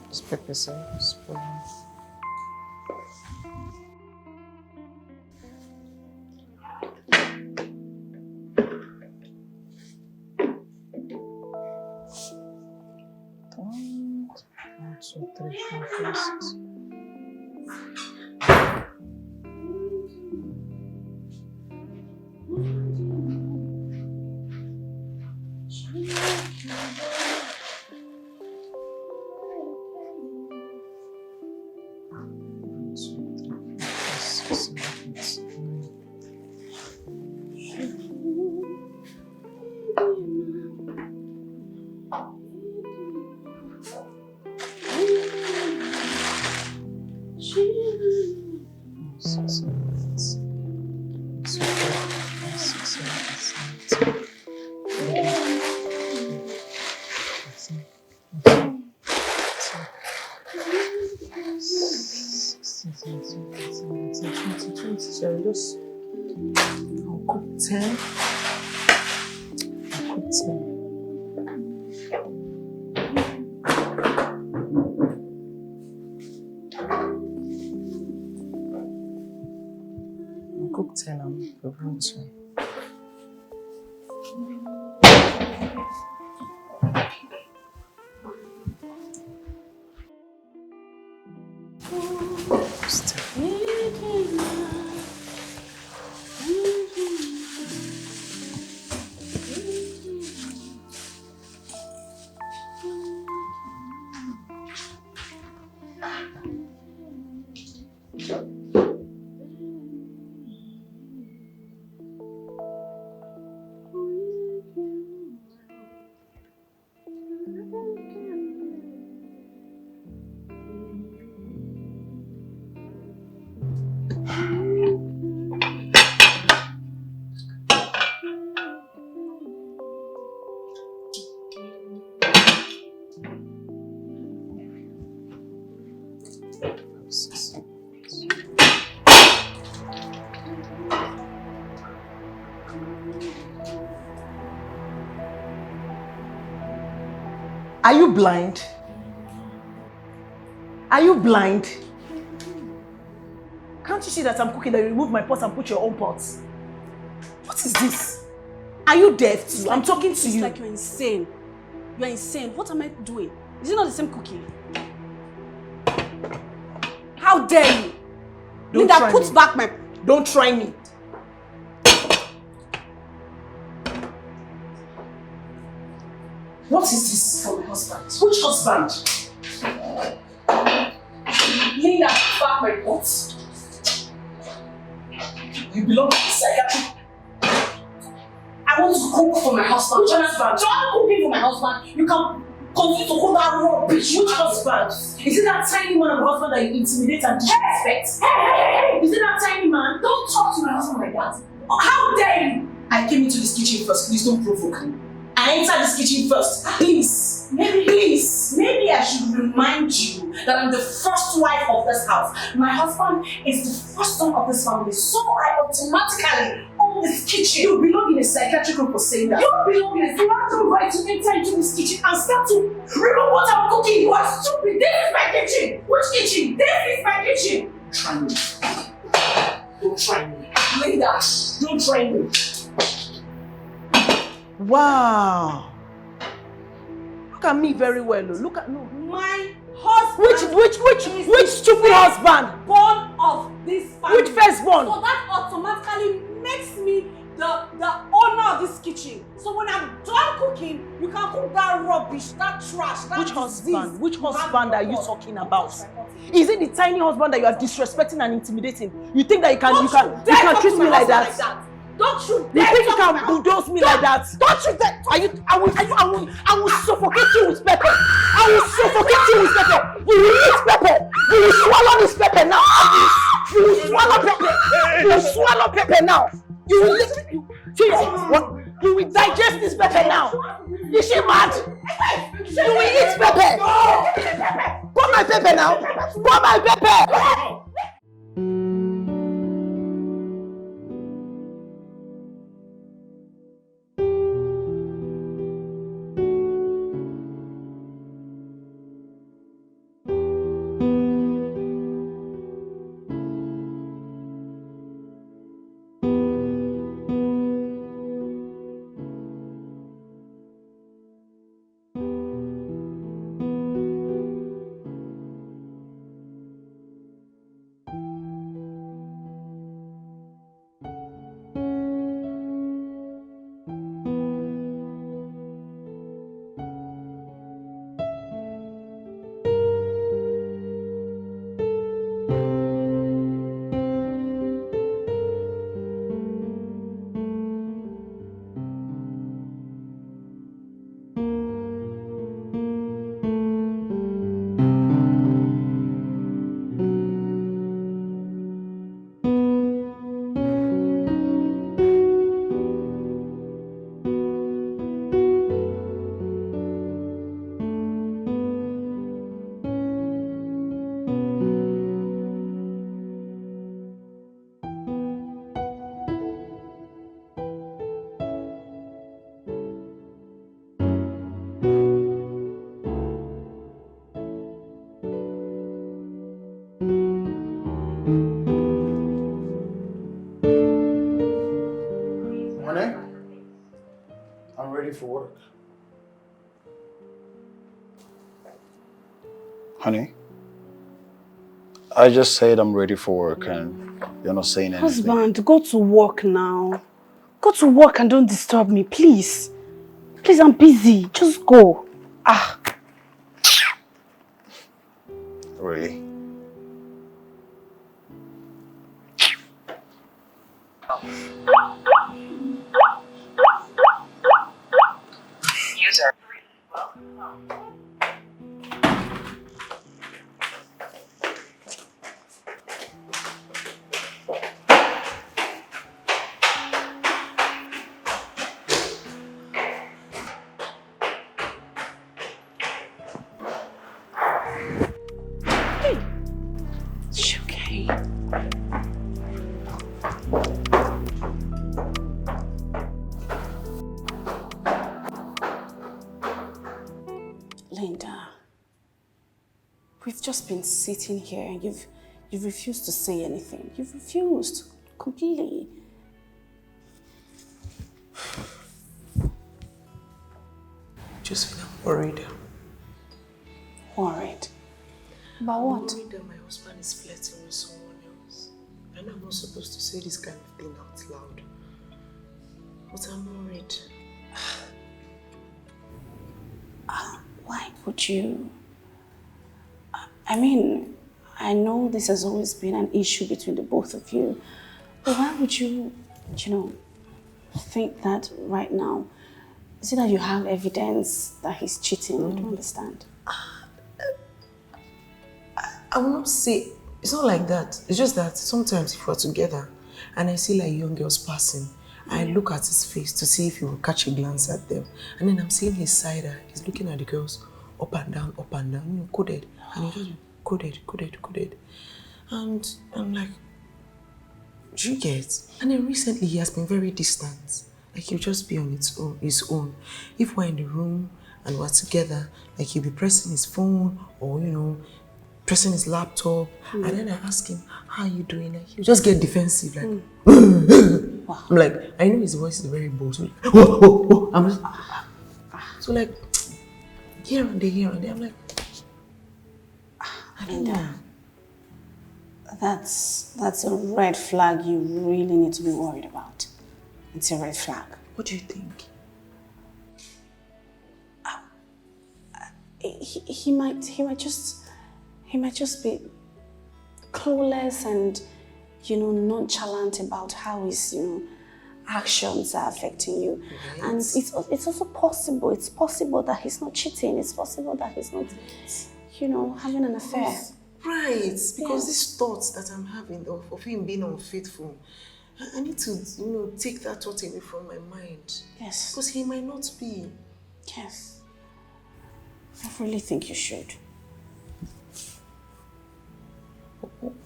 This pepper spoil. One, two, three, four, five, six. So just I'll cook 10. I'll cook 10. I'll cook 10 and prepare this one. Are you blind? Are you blind? Can't you see that I'm cooking, that you remove my pot and put your own pot? What is this? Are you deaf too? I'm talking to you. It's like you're insane. You're insane. What am I doing? Is it not the same cooking? How dare you? Linda, put back my... Don't try me. What is this for my husband? Which husband? Linda, back my pot. You belong to the psychiatric. I want to cook for my husband. Which husband? Don't cooking for my husband. You can continue to cook that rubbish. Which husband? Is it that tiny man of a husband that you intimidate and disrespect? Hey! Is it that tiny man? Don't talk to my husband like that. How dare you? I came into this kitchen first. Please don't provoke me. I entered this kitchen first. Please, maybe I should remind you that I'm the first wife of this house. My husband is the first son of this family, so I automatically own this kitchen. You belong in a psychiatric group for saying that. You belong in a... You have no right to enter into this kitchen and start to remember what I'm cooking. You are stupid. This is my kitchen. Which kitchen? This is my kitchen. Try me. Don't try me. Linda, don't try me. Wow. Look at me very well. Look at no. My husband. Which stupid husband? Born of this family. Which firstborn? So that automatically makes me the owner of this kitchen. So when I'm done cooking, you can cook that rubbish, that trash, that Which disease. husband? Which husband are you talking about? Is it the tiny husband that you are disrespecting and intimidating? You think that you can treat me like that? Don't you dare! You think you talk can bulldoze me like that? Don't you dare! I will suffocate you with pepper. I will suffocate you with pepper. You will eat pepper. You will swallow this pepper now. You will swallow pepper. You will swallow pepper now. You will listen. You will digest this pepper now. Is she mad? You will eat pepper. Pour my pepper now. Pour my pepper. for work. Honey, I just said I'm ready for work and you're not saying anything. Husband, go to work now. Go to work and don't disturb me, please. Please, I'm busy. Just go. Ah. Really? User. It's okay. Linda, we've just been sitting here and you've refused to say anything. You've refused completely. Just feel worried. Worried? About what? I'm worried that my husband is flirting with someone else. And I'm not supposed to say this kind of thing out loud. But I'm worried. Why would you? I mean, I know this has always been an issue between the both of you, but why would you think that right now? Is it that you have evidence that he's cheating? I don't understand. I will not say, it's not like that. It's just that sometimes if we're together and I see like young girls passing, I look at his face to see if he will catch a glance at them. And then I'm seeing his side eye. He's looking at the girls up and down, coded. And he just coded. And I'm like, do you get? And then recently he has been very distant. Like he'll just be on his own. If we're in the room and we're together, like he'll be pressing his phone or, pressing his laptop. And then I ask him, how are you doing? Like, he'll just get defensive, like, wow. I'm like, I know his voice is very bold. So, like, whoa. I'm just, so like, here and there, I'm like, I don't know. That's a red flag you really need to be worried about. It's a red flag. What do you think? He might just be clueless and nonchalant about how his actions are affecting you. Right. And it's also possible. It's possible that he's not cheating. It's possible that he's not having an affair. Right, because these thoughts that I'm having of him being unfaithful, I need to take that thought away from my mind. Yes. Because he might not be. Yes. I really think you should.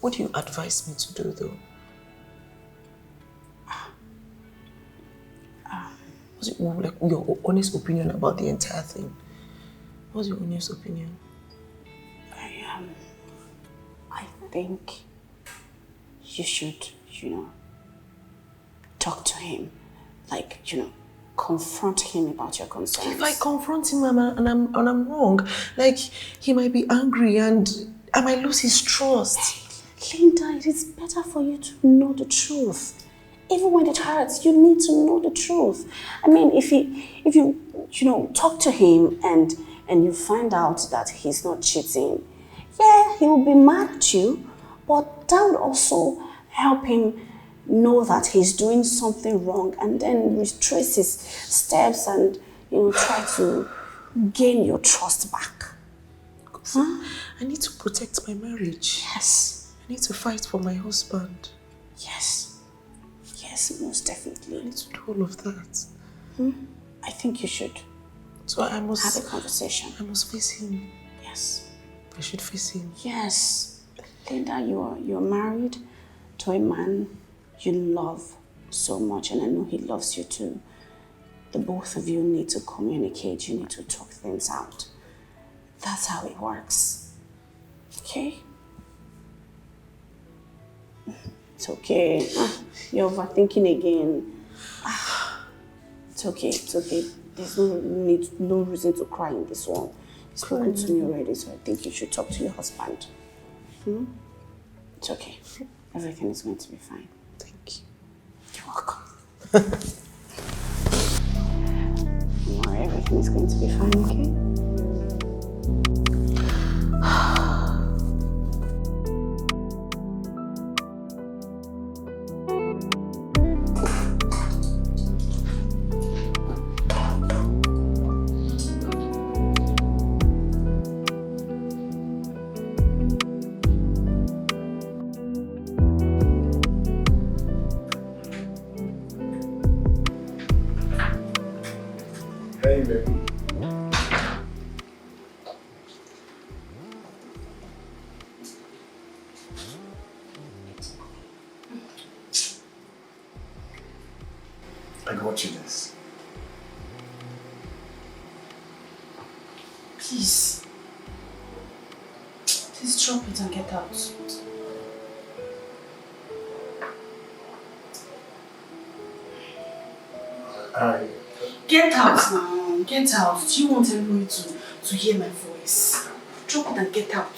What do you advise me to do, though? What's your honest opinion about the entire thing? What's your honest opinion? I think you should, talk to him. Like, confront him about your concerns. If I confront him and I'm wrong, like, he might be angry and I might lose his trust. Linda, it is better for you to know the truth. Even when it hurts, you need to know the truth. I mean, if you talk to him and you find out that he's not cheating, yeah, he will be mad at you, but that would also help him know that he's doing something wrong and then retrace his steps and try to gain your trust back. Huh? I need to protect my marriage. Yes. I need to fight for my husband. Yes. Yes, most definitely. I need to do all of that. I think you should. So I must have a conversation. I must face him. Yes. I should face him. Yes. Linda, you're married to a man you love so much, and I know he loves you too. The both of you need to communicate. You need to talk things out. That's how it works. Okay? It's okay. You're overthinking again. It's okay. there's no reason to cry in this one. You've spoken to me already, so I think you should talk to your husband. It's okay. Everything is going to be fine. Thank you. You're welcome. Don't worry, everything is going to be fine, okay? Hey, baby. I got you this. Please. Please drop it and get out. Get out now. Get out. Do you want everybody to hear my voice? Drop it and get out.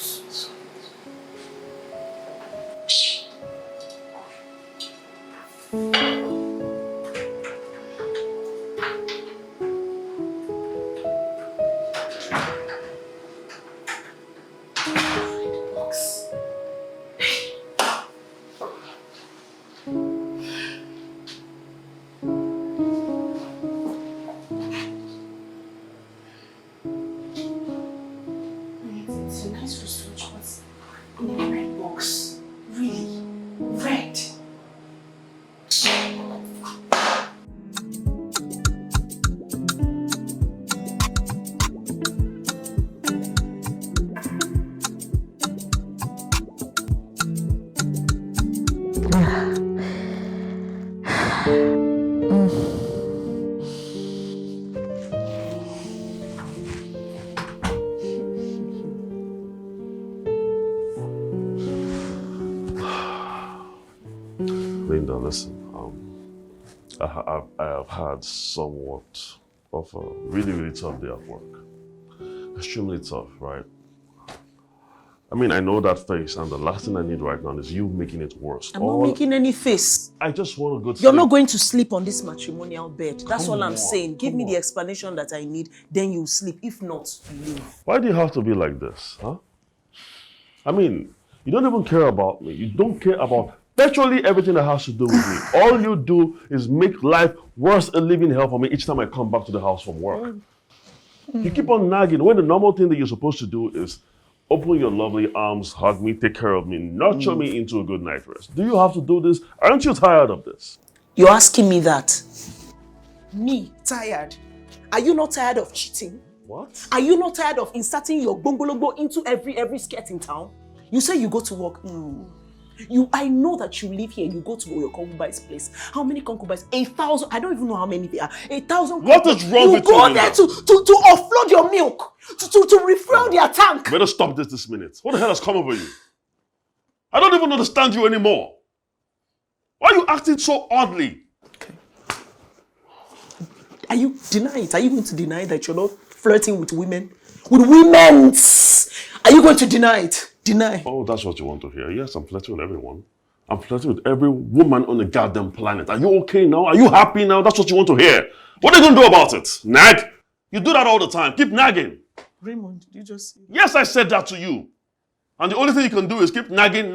It's a nice wristwatch, but in a red box. Really? Red? Linda, listen, I have had somewhat of a really tough day at work. Extremely tough, right? I mean, I know that face, and the last thing I need right now is you making it worse. I'm not making any face. I just want to go to You're sleep. not going to sleep on this matrimonial bed. That's all I'm on, saying. Give come me the on. explanation that I need, then you sleep. If not, you leave. Why do you have to be like this, huh? I mean, you don't even care about me. You don't care about virtually everything that has to do with me. All you do is make life worse and living hell for me each time I come back to the house from work. You keep on nagging when the normal thing that you're supposed to do is open your lovely arms, hug me, take care of me, nurture me into a good night rest. Do you have to do this? Aren't you tired of this? You're asking me that? Me, tired? Are you not tired of cheating? What? Are you not tired of inserting your bongologo into every skirt in town? You say you go to work. I know that you live here. You go to your concubine's place. How many concubines? 1,000. I don't even know how many there are. 1,000. What is wrong with you? You go there to offload your milk, to refill their tank. Better stop this minute. What the hell has come over you? I don't even understand you anymore. Why are you acting so oddly? Okay. Are you denying it? Are you going to deny that you're not flirting with women? With women's? Are you going to deny it? Deny. Oh, that's what you want to hear. Yes, I'm flirting with everyone. I'm flirting with every woman on the goddamn planet. Are you okay now? Are you happy now? That's what you want to hear. What are you going to do about it? Nag? You do that all the time. Keep nagging. Raymond, did you just... Yes, I said that to you. And the only thing you can do is keep nagging.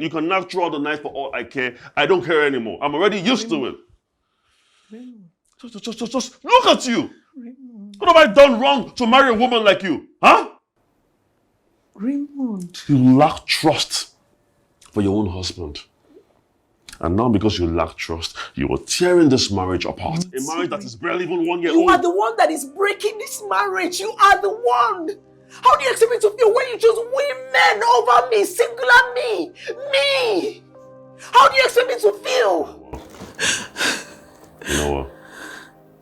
You can nag throughout the night for all I care. I don't care anymore. I'm already used to it. Raymond. Just look at you. Raymond. What have I done wrong to marry a woman like you? Huh? Raymond. You lack trust for your own husband. And now because you lack trust, you are tearing this marriage apart. A marriage that is barely even 1 year old. You are the one that is breaking this marriage. You are the one. How do you expect me to feel when you choose women over me? Singular me. Me. How do you expect me to feel? You know what?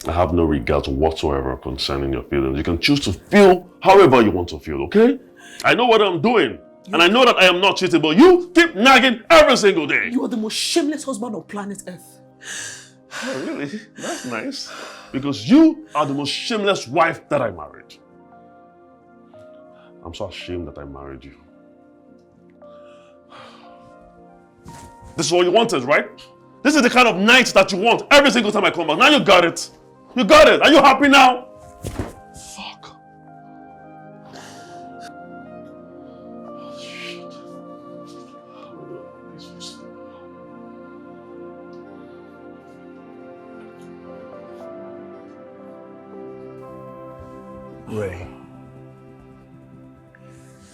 I have no regard whatsoever concerning your feelings. You can choose to feel however you want to feel, okay? I know what I'm doing. And I know that I am not cheating, but you keep nagging every single day. You are the most shameless husband on planet Earth. Oh, really? That's nice. Because you are the most shameless wife that I married. I'm so ashamed that I married you. This is what you wanted, right? This is the kind of night that you want every single time I come back. Now you got it. You got it. Are you happy now? Fuck. Oh, shit.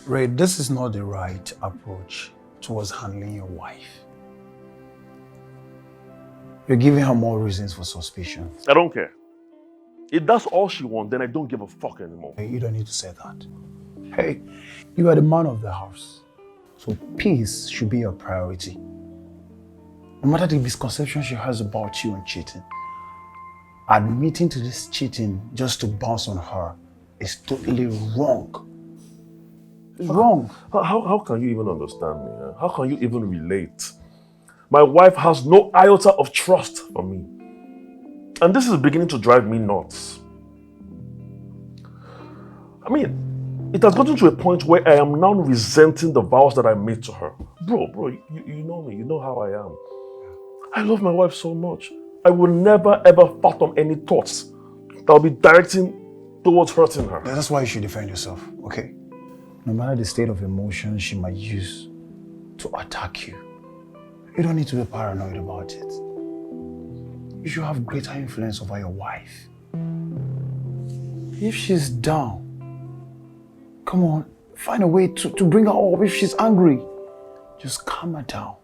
Ray, this is not the right approach towards handling your wife. You're giving her more reasons for suspicion. I don't care. If that's all she wants, then I don't give a fuck anymore. Hey, you don't need to say that. Hey, you are the man of the house. So peace should be your priority. No matter the misconception she has about you and cheating, admitting to this cheating just to bounce on her is totally wrong. It's wrong. How can you even understand me? Huh? How can you even relate? My wife has no iota of trust for me. And this is beginning to drive me nuts. I mean, it has gotten to a point where I am now resenting the vows that I made to her. Bro, you know me, you know how I am. I love my wife so much. I will never ever fathom any thoughts that will be directing towards hurting her. That's why you should defend yourself, okay? No matter the state of emotion she might use to attack you, you don't need to be paranoid about it. You should have greater influence over your wife. If she's down, come on, find a way to bring her up. If she's angry, just calm her down.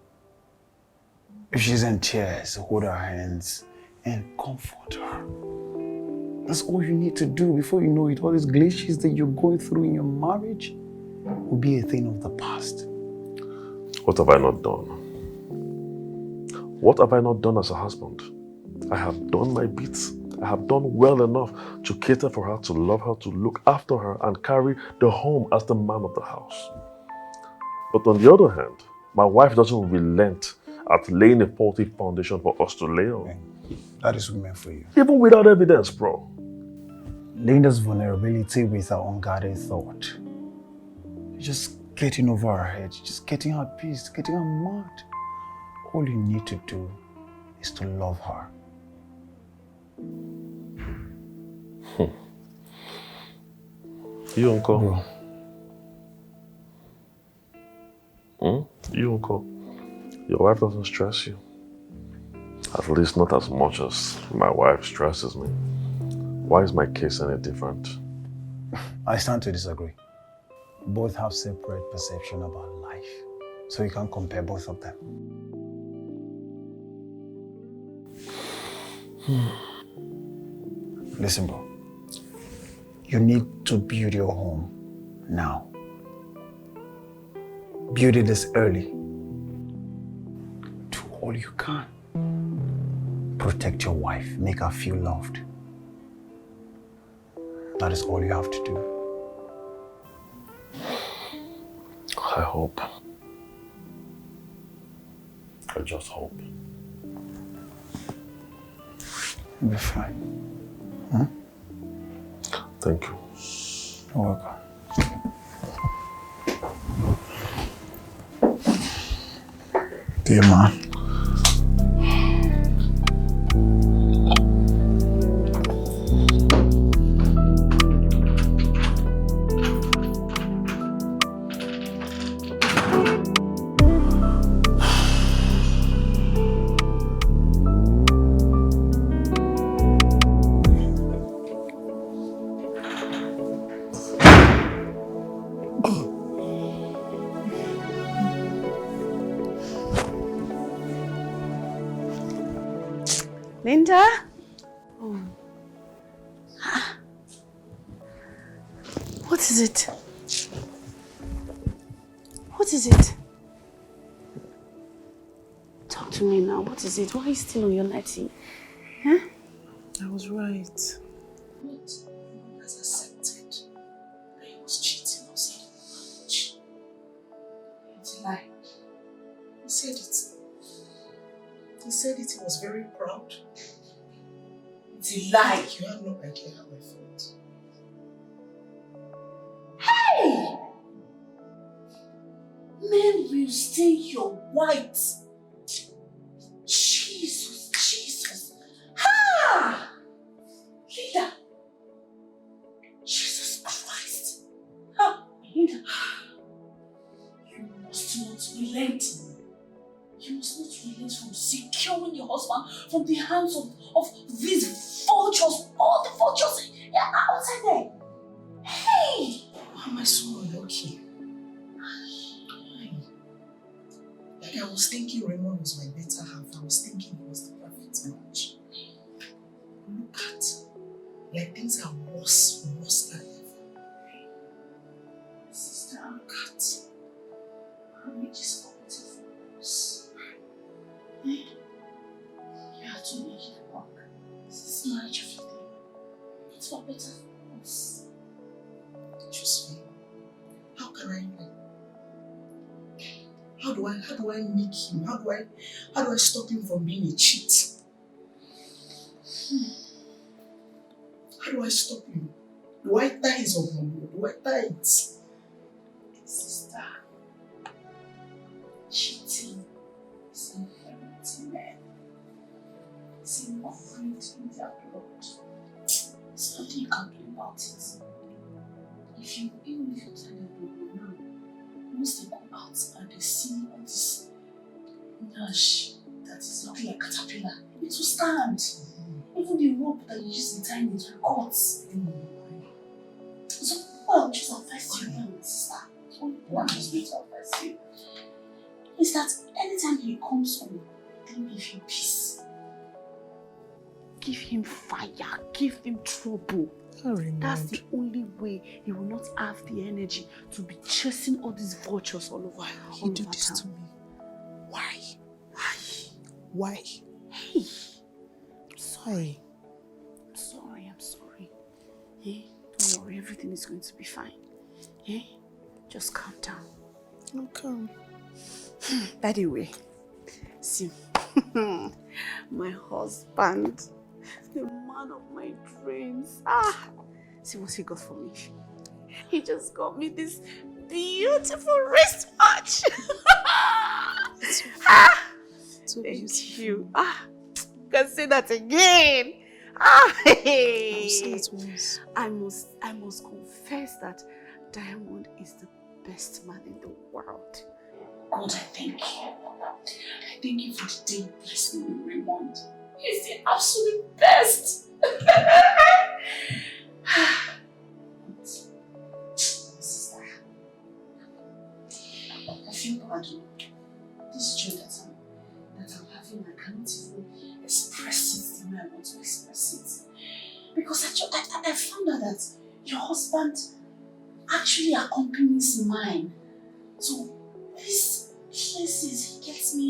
If she's in tears, hold her hands and comfort her. That's all you need to do. Before you know it, all these glitches that you're going through in your marriage will be a thing of the past. What have I not done? What have I not done as a husband? I have done my bits. I have done well enough to cater for her, to love her, to look after her, and carry the home as the man of the house. But on the other hand, my wife doesn't relent at laying a faulty foundation for us to lay on. That is meant for you. Even without evidence, bro. Linda's vulnerability with her unguarded thought. Just getting over her head, just getting her pissed, getting her mad. All you need to do is to love her. You, uncle? Bro. You, uncle? Your wife doesn't stress you? At least not as much as my wife stresses me. Why is my case any different? I stand to disagree. Both have separate perception about life, so you can't compare both of them. Listen, bro. You need to build your home now. Build it this early. Do all you can. Protect your wife. Make her feel loved. That is all you have to do. I hope. I just hope. You'll be fine. Hmm? Thank you. You're welcome. Dear man. Linda? Oh. What is it? What is it? Talk to me now. What is it? Why are you still on your letty? Huh? I was right. What has accepted that he was cheating outside of marriage? It's a lie. He said it. He said it. He was very proud. It's a lie. You have no idea how I felt. Hey! Men will stay your white. Jesus, Jesus. Ha! Linda. Jesus Christ. Ha! Linda. You must not relent. You must not relent from securing your husband from the hands of these vultures. All the vultures outside there. Hey! Why am I so unlucky? Like I was thinking Raymond was my better half. I was thinking he was the perfect match. Look at, like things are worse than ever. Sister, look at. Marriage is for us. You have to make it work. This is marriage of your day. It's for better for us. Josephine, how can I win? How do I make him? How do I stop him from being a cheat? How do I stop him? Do I tie his Ogbu? Do I tie it? Sister, cheating is inherent in men. It's ingrained in their blood. There's nothing you can do about it. Even if you tell them now, once they go out and they see all this nash that is looking like a caterpillar, it will stand. Even the rope that you use in tying it will cut. So what I just advise you, sister, what I just need to advise you is that anytime he comes home, don't give him peace. Give him fire, give him trouble. That's the only way he will not have the energy to be chasing all these vultures all over. He do this to me. Why? Why? Hey, I'm sorry. I'm sorry. Hey, don't worry, everything is going to be fine. Hey, just calm down. I'm calm. By the way, see, my husband, the man of my dreams. See what he got for me. He just got me this beautiful wristwatch. So Thank you. You can say that again. Hey. I'll say it once. I must confess that Diamond is the best man in the world. God, I thank you. I thank you for the day you blessed me with Raymond. He's the absolute best. Sister, I feel bad. This joy that I'm having, I cannot even express it the way I want to express it. Because I found out that your husband actually accompanies mine. So these places he gets me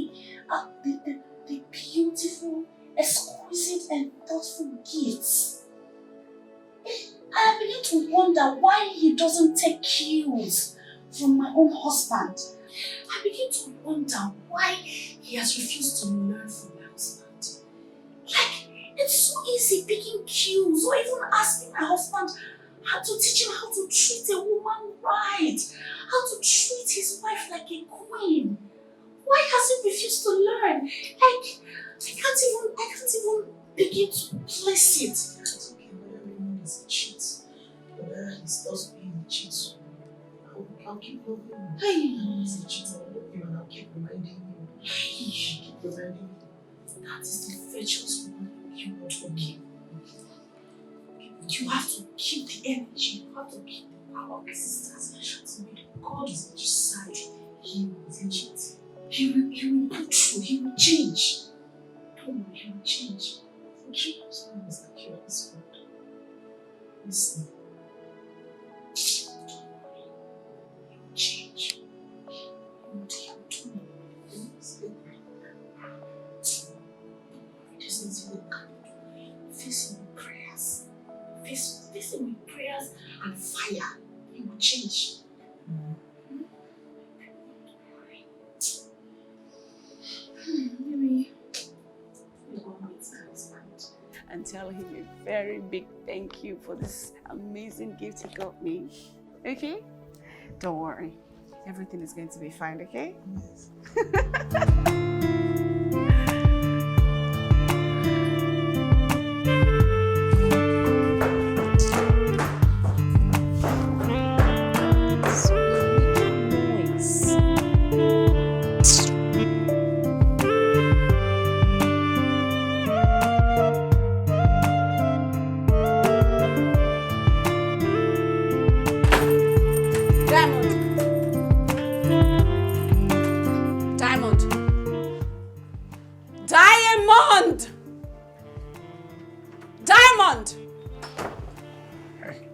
the beautiful, exquisite and thoughtful gifts. I begin to wonder why he doesn't take cues from my own husband. I begin to wonder why he has refused to learn from my husband. Like, it's so easy picking cues or even asking my husband how to teach him how to treat a woman right, how to treat his wife like a queen. Why has he refused to learn? Like, I can't even begin to place it. It's okay, whether Raymond is a cheat, whether he does being a cheat, I'll keep loving him. Hey. He's a cheat, I'll love him and I'll keep reminding him. Keep reminding him. That is the virtuous woman you want to keep. You have to keep the energy, you have to keep the power of resistance. So when God is on your side, He will cheat. He will put through, He will change. Don't worry, He will change. Forgive us when it's like you're his friend. Listen. He will change. He will do me. This is what God will do. Face Him with prayers. Face Him with prayers and fire. He will change. Maybe you go meet my husband and tell him very big thank you for this amazing gift you got me. Okay? Don't worry. Everything is going to be fine, okay? Yes.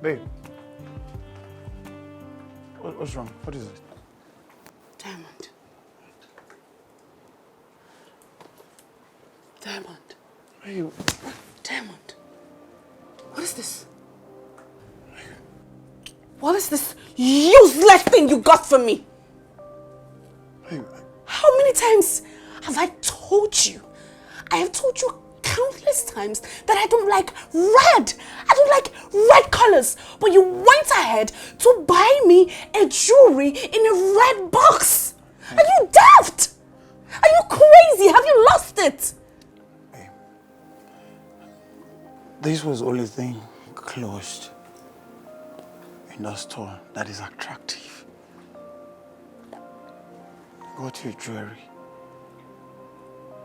Babe. What's wrong? What is it? Diamond. Diamond. Hey. Diamond. What is this? What is this useless thing you got for me? Hey. How many times have I told you? I have told you countless times that I don't like red. I don't like red colors. But you went ahead to buy me a jewelry in a red box. Are you daft? Are you crazy? Have you lost it? Hey. This was the only thing closed in the store that is attractive. Go to your jewelry.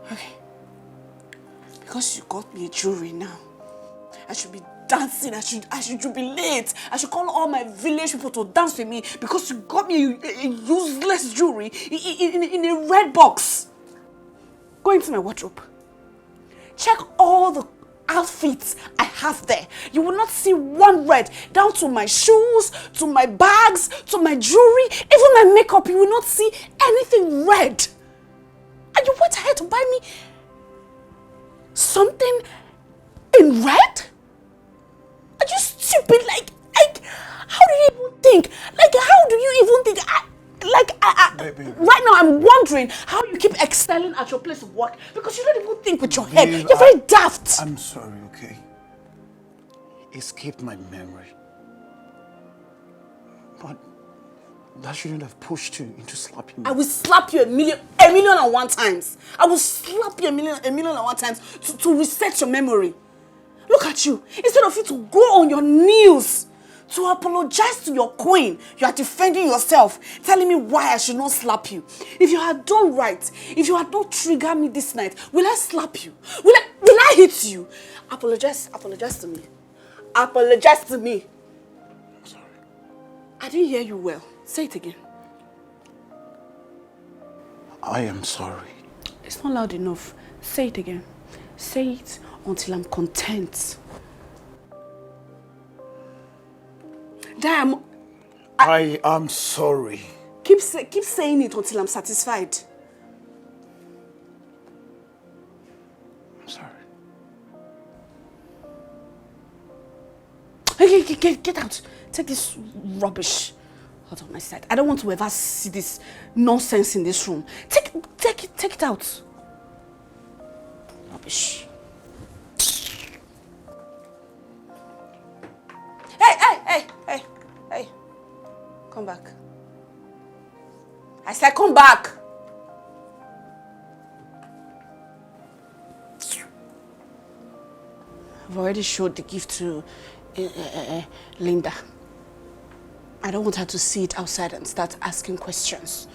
Okay. Because you got me a jewelry now, I should be dancing, I should jubilate, I should call all my village people to dance with me because you got me a useless jewelry in a red box. Go into my wardrobe. Check all the outfits I have there. You will not see one red, down to my shoes, to my bags, to my jewelry, even my makeup. You will not see anything red. And you went ahead to buy me something in red? Are you stupid? Like, how do you even think? Like, how do you even think? Baby. Right now I'm wondering how you keep excelling at your place of work because you don't even think with your head. You're very daft. I'm sorry, okay? Escaped my memory. But that shouldn't have pushed you into slapping me. I will slap you a million and one times. I will slap you a million and one times to reset your memory. Look at you. Instead of you to go on your knees to apologize to your queen, you are defending yourself, telling me why I should not slap you. If you had done right, if you had not triggered me this night, will I slap you? Will I hit you? Apologize to me. Apologize to me. I'm sorry. I didn't hear you well. Say it again. I am sorry. It's not loud enough. Say it again. Say it until I'm content. I am sorry. Keep saying it until I'm satisfied. I'm sorry. Okay, get out. Take this rubbish out of my sight. I don't want to ever see this nonsense in this room. Take it out. Rubbish. Hey. Come back. I said come back. I've already showed the gift to Linda. I don't want her to see it outside and start asking questions.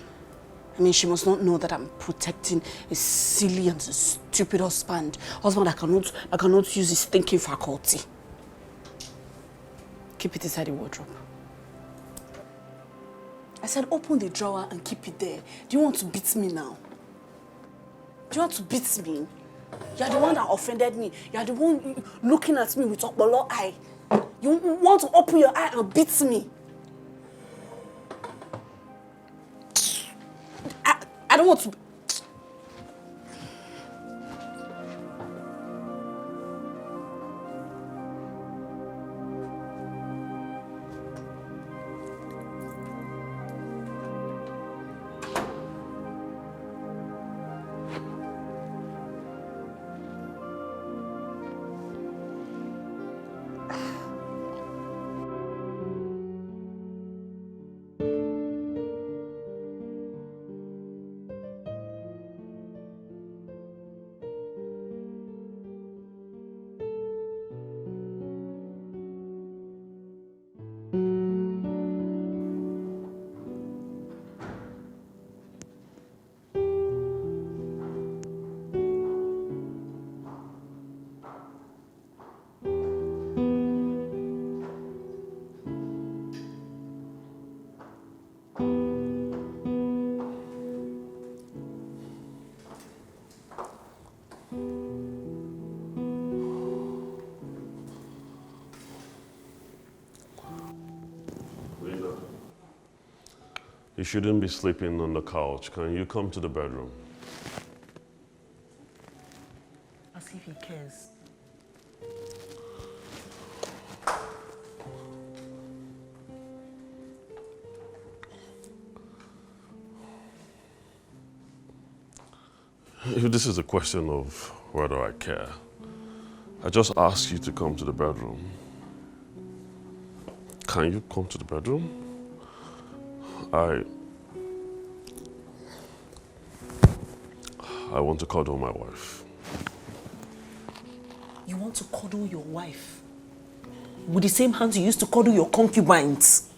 I mean, she must not know that I'm protecting a silly and a stupid husband that cannot use his thinking faculty. Keep it inside the wardrobe. I said open the drawer and keep it there. Do you want to beat me now? Do you want to beat me? You're the one that offended me. You're the one looking at me with Okbolo eye. You want to open your eye and beat me. I don't want to. You shouldn't be sleeping on the couch. Can you come to the bedroom? As if he cares. If this is a question of whether I care, I just ask you to come to the bedroom. Can you come to the bedroom? I want to cuddle my wife. You want to cuddle your wife? With the same hands you used to cuddle your concubines?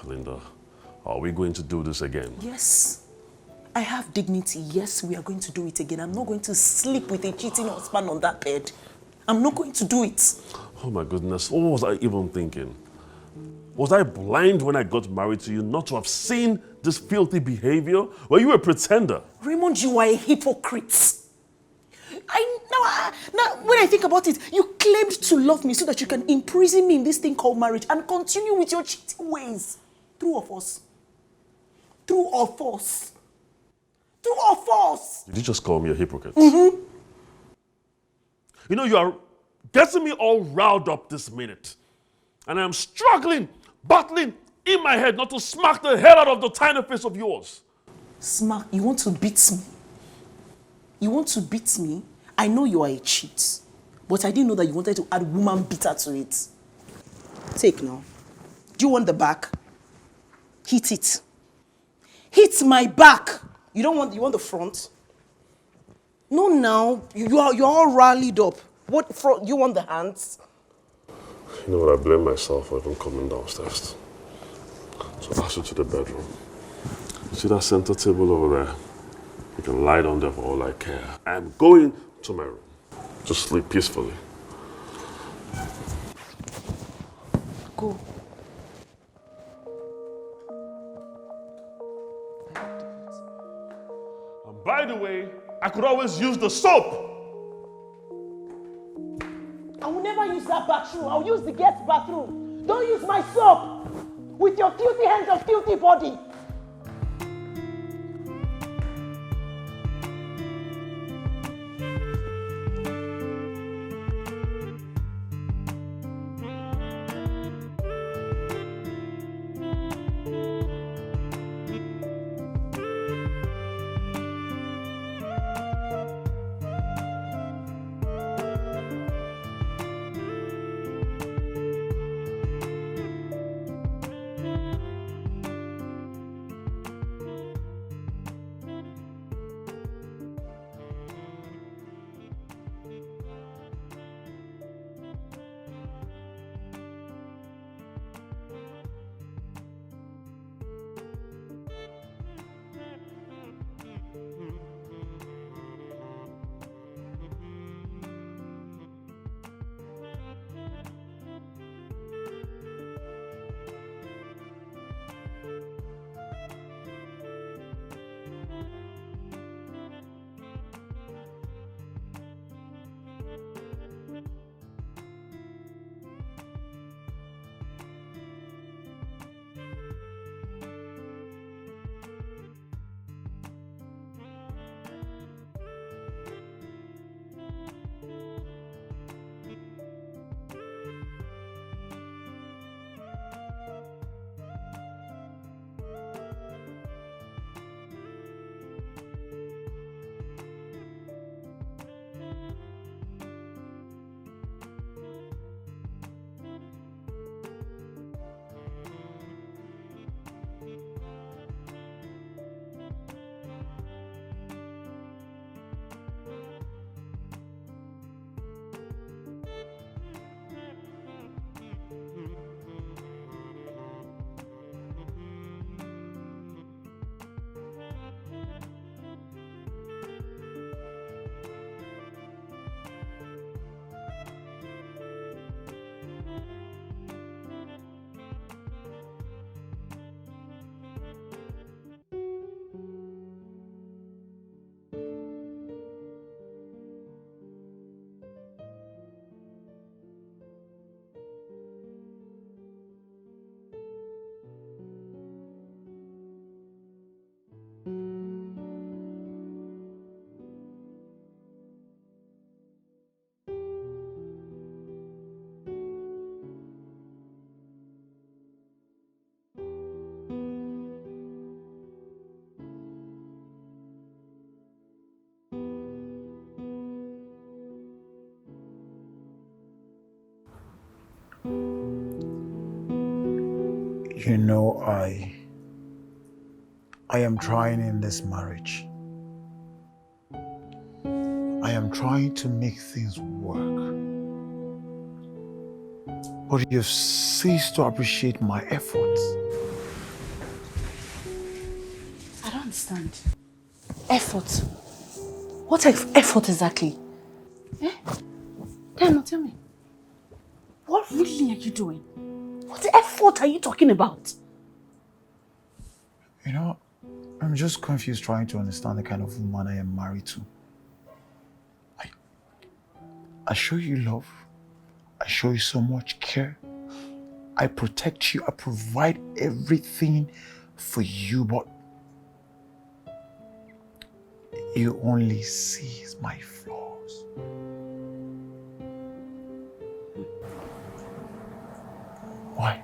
Linda, are we going to do this again? Yes. I have dignity. Yes, we are going to do it again. I'm not going to sleep with a cheating husband on that bed. I'm not going to do it. Oh my goodness, what was I even thinking? Was I blind when I got married to you not to have seen this filthy behavior? Were you a pretender? Raymond, you are a hypocrite. Now, when I think about it, you claimed to love me so that you can imprison me in this thing called marriage and continue with your cheating ways. True or false? True or false? True or false? Did you just call me a hypocrite? Mm-hmm. You know, you are getting me all riled up this minute. And I'm struggling, battling in my head not to smack the hell out of the tiny face of yours. Smack? You want to beat me? You want to beat me? I know you are a cheat. But I didn't know that you wanted to add woman beater to it. Take now. Do you want the back? Hit it. Hit my back. You want the front? No, now. You're all rallied up. What front? You want the hands? You know what, I blame myself for even coming downstairs. So I asked you to the bedroom. See that center table over there? You can lie down there for all I care. I'm going to my room. Just sleep peacefully. Go. And by the way, I could always use the soap. I will never use that bathroom. I'll use the guest bathroom. Don't use my soap with your filthy hands and filthy body. You know, I am trying in this marriage. I am trying to make things work. But you've ceased to appreciate my efforts. I don't understand. Effort? What effort exactly? Eh? Tell me. What really are you doing? What effort are you talking about? You know, I'm just confused trying to understand the kind of woman I am married to. I show you love. I show you so much care. I protect you. I provide everything for you, but you only see my flaws. Why?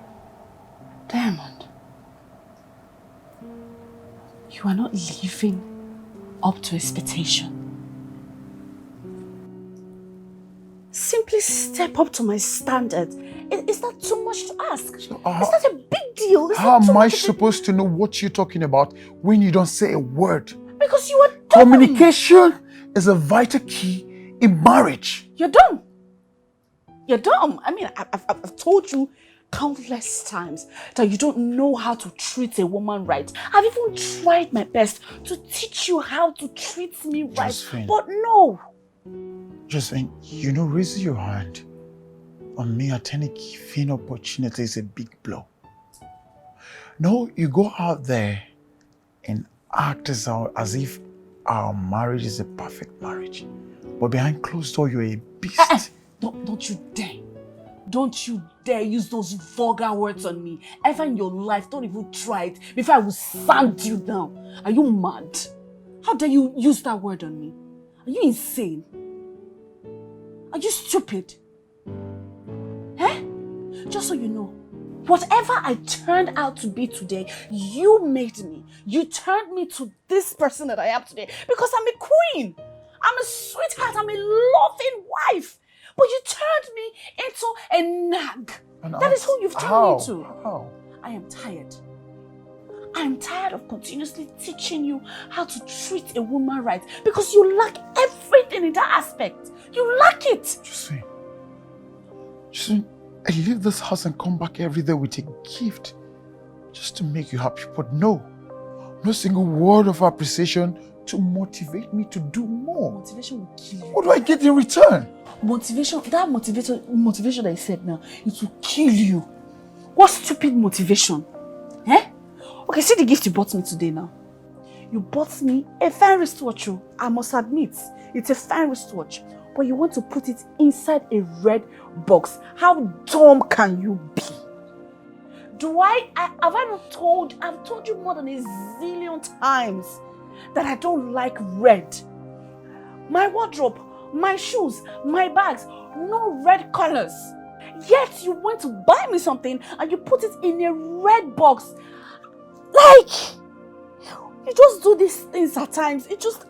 Diamond, you are not living up to expectation. Simply step up to my standard. Is that too much to ask? Is that a big deal? How am I supposed to know what you're talking about when you don't say a word? Because you are dumb. Communication is a vital key in marriage. You're dumb. You're dumb. I mean, I've told you countless times that you don't know how to treat a woman right. I've even tried my best to teach you how to treat me right. Josephine. But no. Josephine, you know, raising your hand on me at any given opportunity is a big blow. No, you go out there and act as if our marriage is a perfect marriage. But behind closed door, you're a beast. Don't you dare. Don't you dare use those vulgar words on me. Ever in your life, don't even try it before I will sand you down. Are you mad? How dare you use that word on me? Are you insane? Are you stupid? Eh? Just so you know, whatever I turned out to be today, you made me. You turned me to this person that I am today because I'm a queen. I'm a sweetheart. I'm a loving wife. But you turned me into a nag. That is who you've turned me to. How? I am tired. I am tired of continuously teaching you how to treat a woman right because you lack everything in that aspect. You lack it. Josephine, I leave this house and come back every day with a gift just to make you happy. But no single word of appreciation to motivate me to do more. Motivation will kill you. What do I get in return? Motivation that I said now, it will kill you. What stupid motivation? Eh? Okay, see the gift you bought me today now. You bought me a fine wristwatch. I must admit, it's a fine wristwatch. But you want to put it inside a red box. How dumb can you be? I've told you more than a zillion times that I don't like red. My wardrobe, my shoes, my bags, no red colors. Yet you want to buy me something and you put it in a red box. Like, you just do these things at times. It just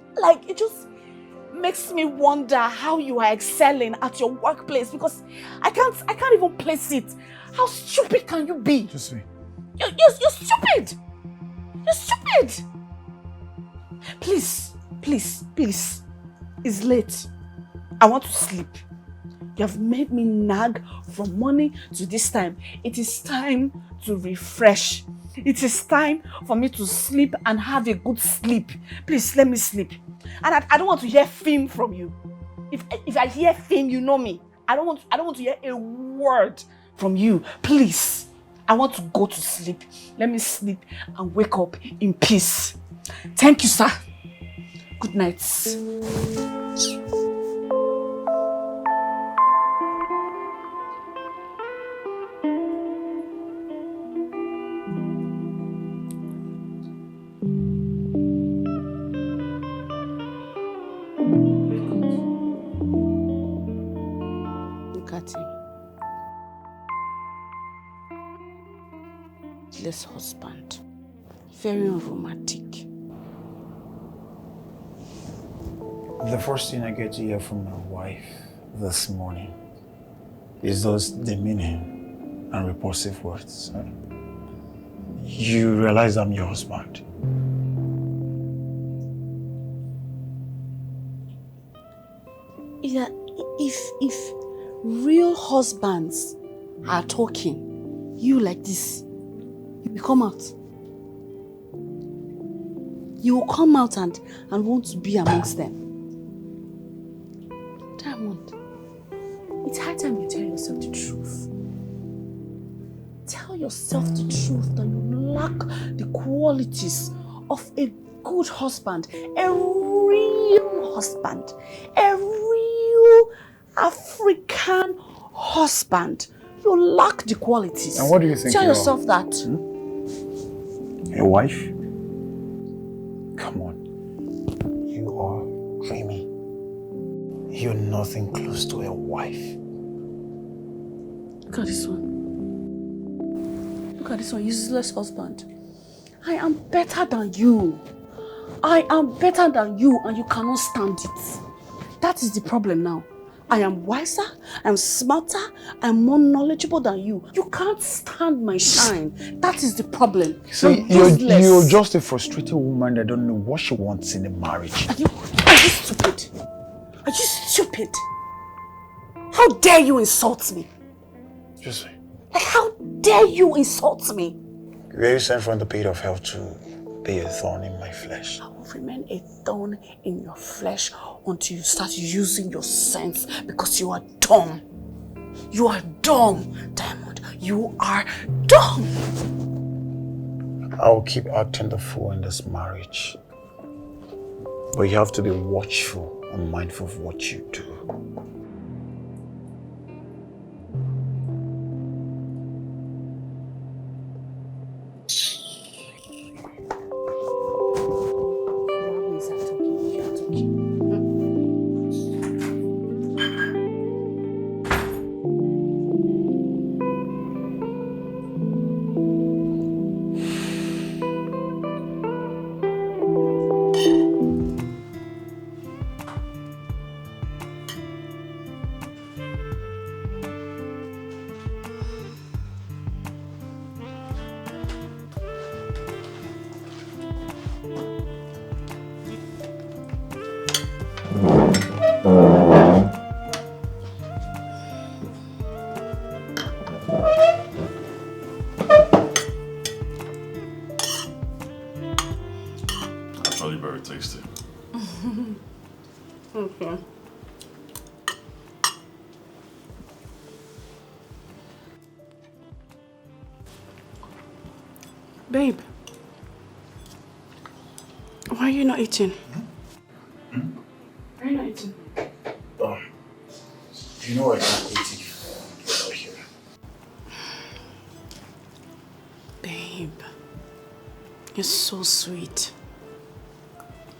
makes me wonder how you are excelling at your workplace because I can't even place it. How stupid can you be? Josephine. You're stupid. You're stupid. Please. It's late. I want to sleep. You have made me nag from morning to this time. It is time to refresh. It is time for me to sleep and have a good sleep. Please, let me sleep. And I don't want to hear film from you. If I hear film, you know me. I don't want to hear a word from you. Please. I want to go to sleep. Let me sleep and wake up in peace. Thank you, sir. Good night. Look at him. This husband. Very unromantic. The first thing I get to hear from my wife this morning is those demeaning and repulsive words. you realize I'm your husband. Yeah, if real husbands are talking, you like this, you will come out. You will come out and want to be amongst them. Diamond, it's high time you tell yourself the truth. Tell yourself the truth that you lack the qualities of a good husband, a real husband, a real African husband. You lack the qualities. And what do you think? Tell yourself that. Your wife? Come on. You are dreamy. You're nothing close to a wife. Look at this one. Look at this one, useless husband. I am better than you. I am better than you and you cannot stand it. That is the problem now. I am wiser, I'm smarter, I'm more knowledgeable than you. You can't stand my shine. That is the problem. See, you're just a frustrated woman that don't know what she wants in a marriage. Are you stupid? Are you stupid? How dare you insult me? Just say. Like, how dare you insult me? Were you sent from the pit of hell to be a thorn in my flesh? I will remain a thorn in your flesh until you start using your sense, because you are dumb. You are dumb, Diamond. You are dumb. I'll keep acting the fool in this marriage. But you have to be watchful and mindful of what you do. Okay. Babe, why are you not eating? Why are you not eating? You know I can't eat if you're not here. Babe, you're so sweet.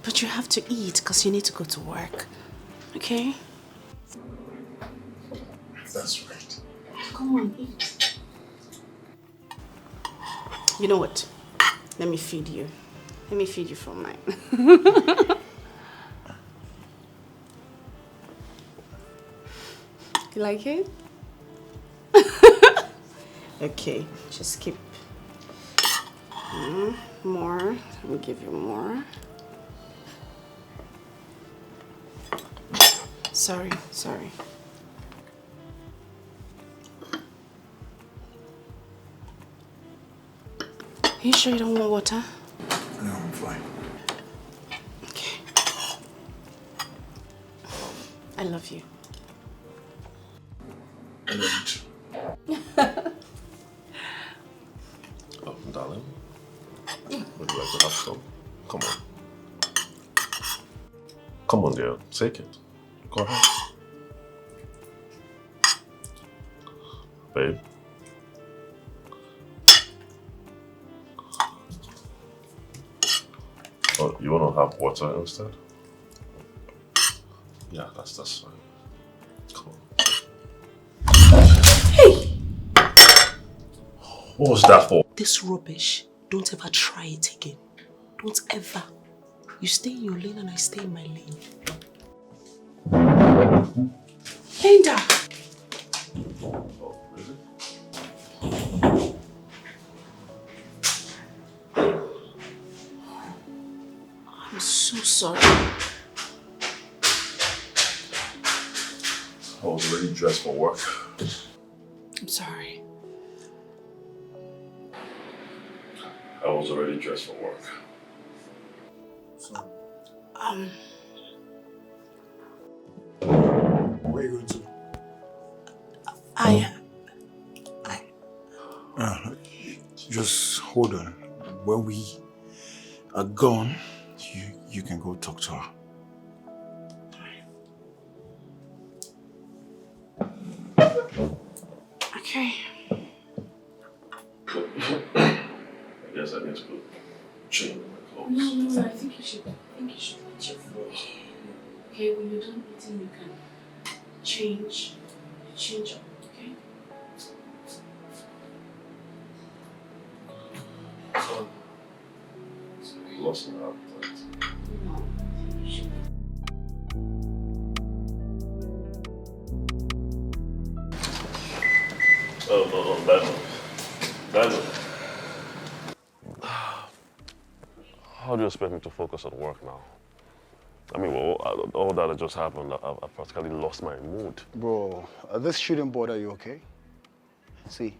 But you have to eat because you need to go to work. Okay? That's right. Come on, eat. You know what? Let me feed you. Let me feed you from mine. You like it? Okay, just keep. More. Let me give you more. Sorry. Are you sure you don't want water? No, I'm fine. Okay. I love you. I love you too. Oh, darling. Would you like to have some? Come on. Come on, dear. Take it. Go ahead. Babe. Oh, you want to have water instead? Yeah, that's fine. Come on. Hey! What was that for? This rubbish, don't ever try it again. Don't ever. You stay in your lane and I stay in my lane. Linda! Oh, is it? I'm so sorry. I was already dressed for work. I'm sorry. I was already dressed for work. So, Um, where are you going to? Just hold on. When we are gone, you can go talk to her. Okay. I guess I need to go change my clothes. No, I think you should eat your food. Okay, when you're done eating, you can change up, okay? Lost my appetite. No, I think you should. Oh, no, Diamond. How do you expect me to focus on work now? I mean, well, all that just happened, I practically lost my mood. Bro, this shouldn't bother you, okay? See,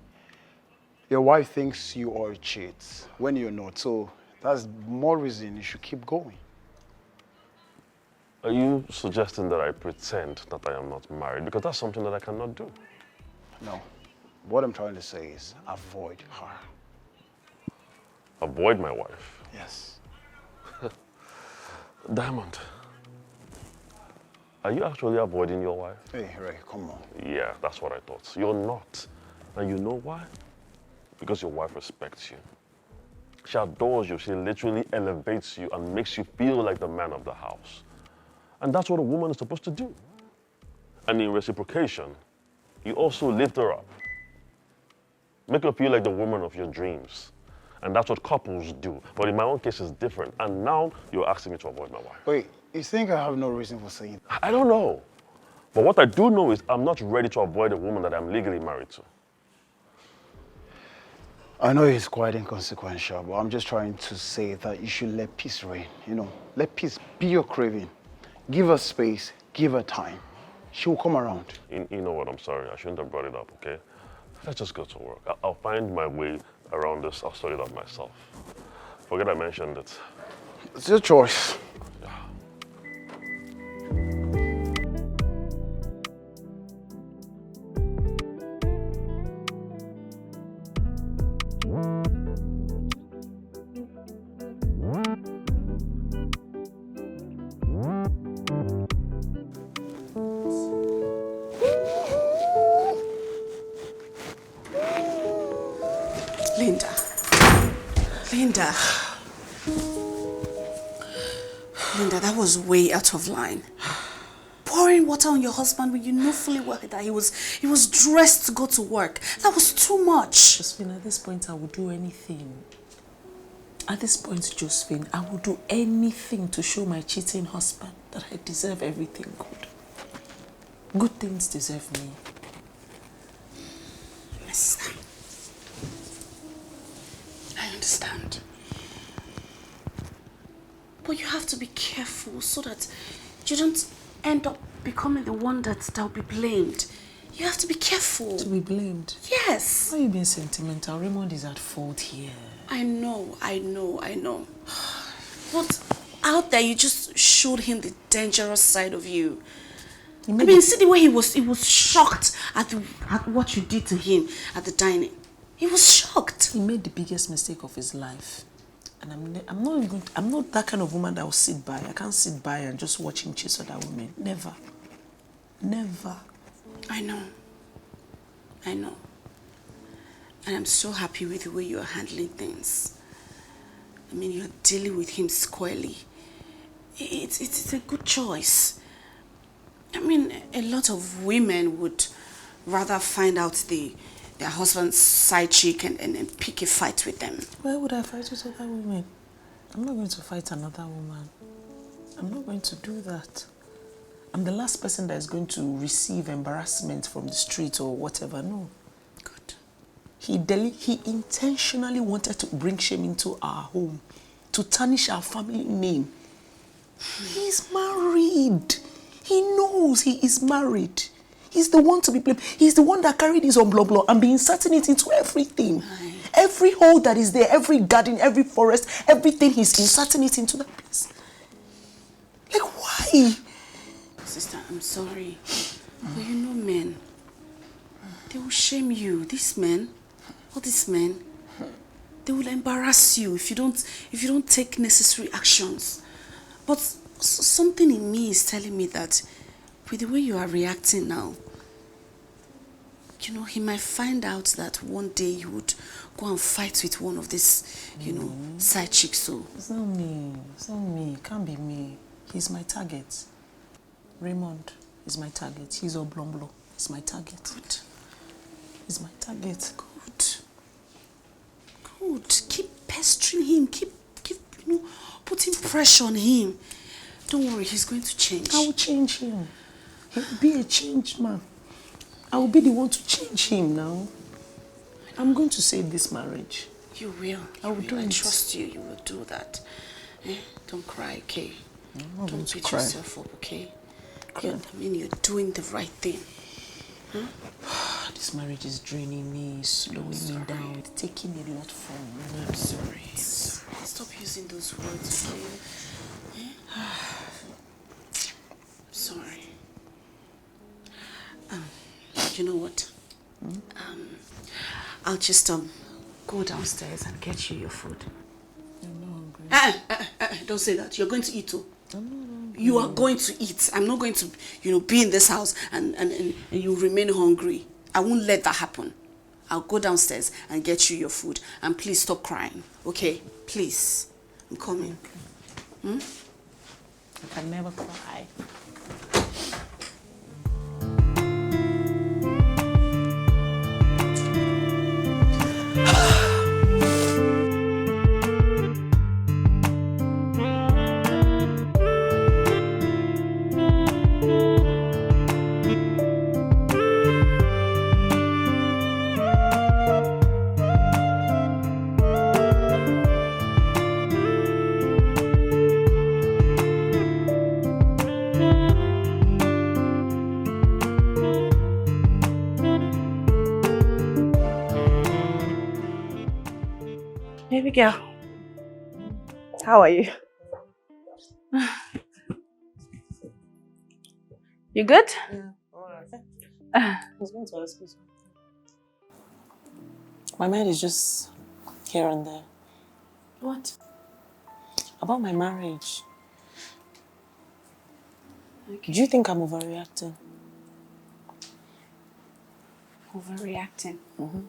your wife thinks you are a cheat when you're not, so that's more reason you should keep going. Are you suggesting that I pretend that I am not married? Because that's something that I cannot do. No. What I'm trying to say is avoid her. Avoid my wife? Yes. Diamond, are you actually avoiding your wife? Hey, Ray, come on. Yeah, that's what I thought. You're not. And you know why? Because your wife respects you. She adores you. She literally elevates you and makes you feel like the man of the house. And that's what a woman is supposed to do. And in reciprocation, you also lift her up. Make her feel like the woman of your dreams. And that's what couples do. But in my own case, it's different. And now you're asking me to avoid my wife. Wait, you think I have no reason for saying that? I don't know. But what I do know is I'm not ready to avoid a woman that I'm legally married to. I know it's quite inconsequential, but I'm just trying to say that you should let peace reign. You know, let peace be your craving. Give her space, give her time. She will come around. You know what, I'm sorry. I shouldn't have brought it up, okay? Let's just go to work. I'll find my way around this. I'll sort it out myself. Forget I mentioned it. It's your choice. Linda, that was way out of line. Pouring water on your husband when you know fully well that he was dressed to go to work. That was too much. Josephine, at this point, I would do anything. At this point, Josephine, I would do anything to show my cheating husband that I deserve everything good. Good things deserve me. My sister, I understand. But you have to be careful so that you don't end up becoming the one that'll be blamed. You have to be careful. To be blamed? Yes. Why are you being sentimental? Raymond is at fault here. I know. But out there, you just showed him the dangerous side of you. See the way he was shocked at what you did to him at the dining. He was shocked. He made the biggest mistake of his life. And I'm not that kind of woman that will sit by. I can't sit by and just watch him chase other women. Never. Never. I know. And I'm so happy with the way you are handling things. I mean, you're dealing with him squarely. It's a good choice. I mean, a lot of women would rather find out their husband's side chick and pick a fight with them. Why would I fight with other women? I'm not going to fight another woman. I'm not going to do that. I'm the last person that is going to receive embarrassment from the street or whatever. No. Good. He intentionally wanted to bring shame into our home, to tarnish our family name. He's married. He knows he is married. He's the one to be blamed. He's the one that carried his own blah and be inserting it into everything. Aye. Every hole that is there, every garden, every forest, everything, he's inserting it into that place. Like, why? Sister, I'm sorry. But you know men, they will shame you. These men, all these men, they will embarrass you if you don't take necessary actions. But something in me is telling me that with the way you are reacting now, you know, he might find out that one day you would go and fight with one of these, you know, side chicks. So it's not me. It's not me. It can't be me. He's my target. Raymond is my target. He's Oblonglo. He's my target. Good. He's my target. Good. Keep pestering him. Keep, you know, putting pressure on him. Don't worry, he's going to change. I will change him. He'll be a changed man. I will be the one to change him now. I'm going to save this marriage. You will. I will do it. I trust you. You will do that. Don't cry, okay? Don't beat yourself up, okay? I mean, you're doing the right thing. Huh? This marriage is draining me, slowing me down. It's taking a lot from me. I'm sorry. Stop using those words, okay? Sorry. You know what? I'll just go downstairs and get you your food. I'm not hungry. Don't say that. You're going to eat too. I'm not hungry. You are going to eat. I'm not going to, you know, be in this house and you remain hungry. I won't let that happen. I'll go downstairs and get you your food. And please stop crying. Okay? Please. I'm coming. Okay. I can never cry. Baby girl, how are you? You good? Yeah, alright. He's going to Escalation. My mind is just here and there. What? About my marriage. Okay. Do you think I'm overreacting? Overreacting? Mm-hmm.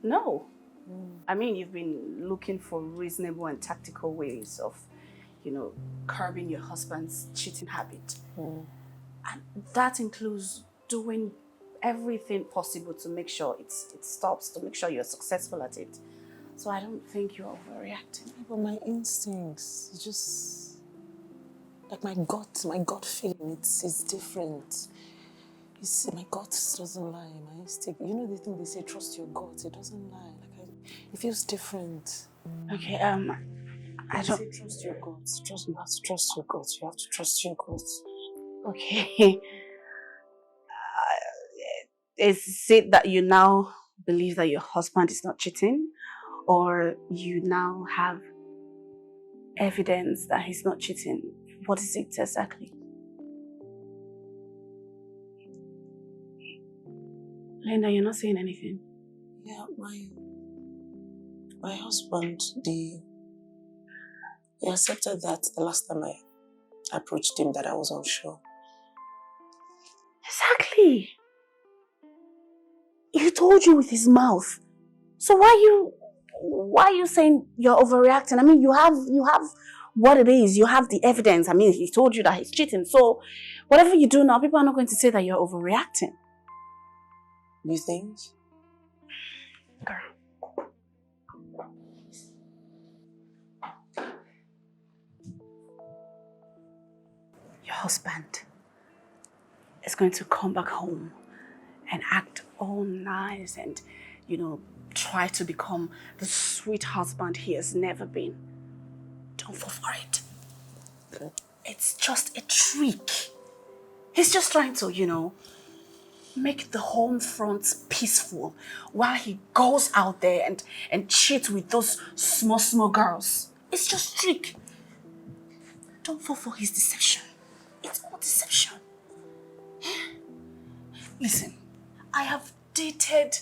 No. I mean, you've been looking for reasonable and tactical ways of, you know, curbing your husband's cheating habit. And that includes doing everything possible to make sure it stops, to make sure you're successful at it. So I don't think you're overreacting. But my instincts, it's just like my gut feeling, it's different. My gut doesn't lie, my instinct. You know the thing they say, trust your gut, it doesn't lie. It feels different. Okay, I don't... say trust your gut. You have to trust your gut. You have to trust your gut. Okay. Is it that you now believe that your husband is not cheating? Or you now have evidence that he's not cheating? What is it exactly? Linda, you're not saying anything. Yeah, my husband, he accepted that the last time I approached him that I was unsure. Exactly. He told you with his mouth. So why are you saying you're overreacting? I mean, you have what it is. You have the evidence. I mean, he told you that he's cheating. So whatever you do now, people are not going to say that you're overreacting. You think? Girl. Your husband is going to come back home and act all nice and, try to become the sweet husband he has never been. Don't fall for it. Okay. It's just a trick. He's just trying to, make the home front peaceful while he goes out there and cheats with those small girls. It's just trick. Don't fall for his deception. It's all deception. Listen, I have dated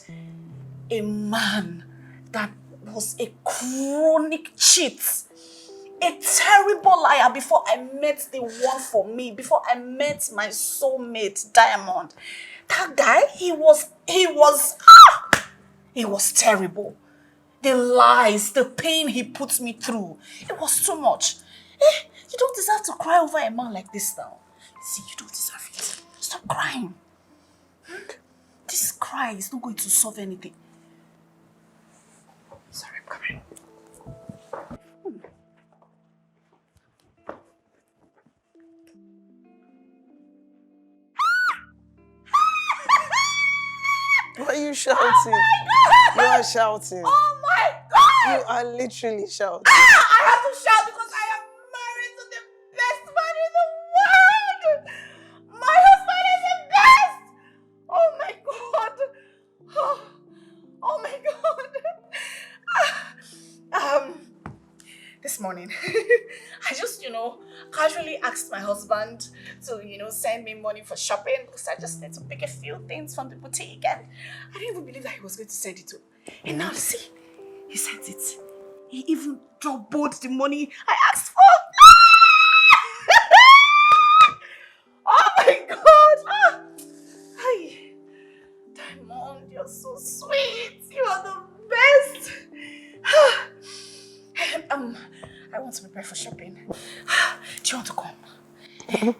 a man that was a chronic cheat. A terrible liar before I met the one for me, before I met my soulmate, Diamond. That guy, he was terrible. The lies, the pain he put me through, it was too much. You don't deserve to cry over a man like this now. See, you don't deserve it. Stop crying. This cry is not going to solve anything. Sorry, I'm coming. Why are you shouting? Oh my God! You are shouting. Oh my God! You are literally shouting. I have to shout because I am married to the best man in the world! My husband is the best! Oh my God! Oh my God! This morning, I just, casually asked my husband to, send me money for shopping because I just need to pick a few things from the boutique, and I didn't even believe that he was going to send it to. And now, see, he sent it. He even doubled the money I asked for. Oh my God! Hi, Diamond, you're so sweet. You are the best. I want to prepare for shopping. Do you want to come?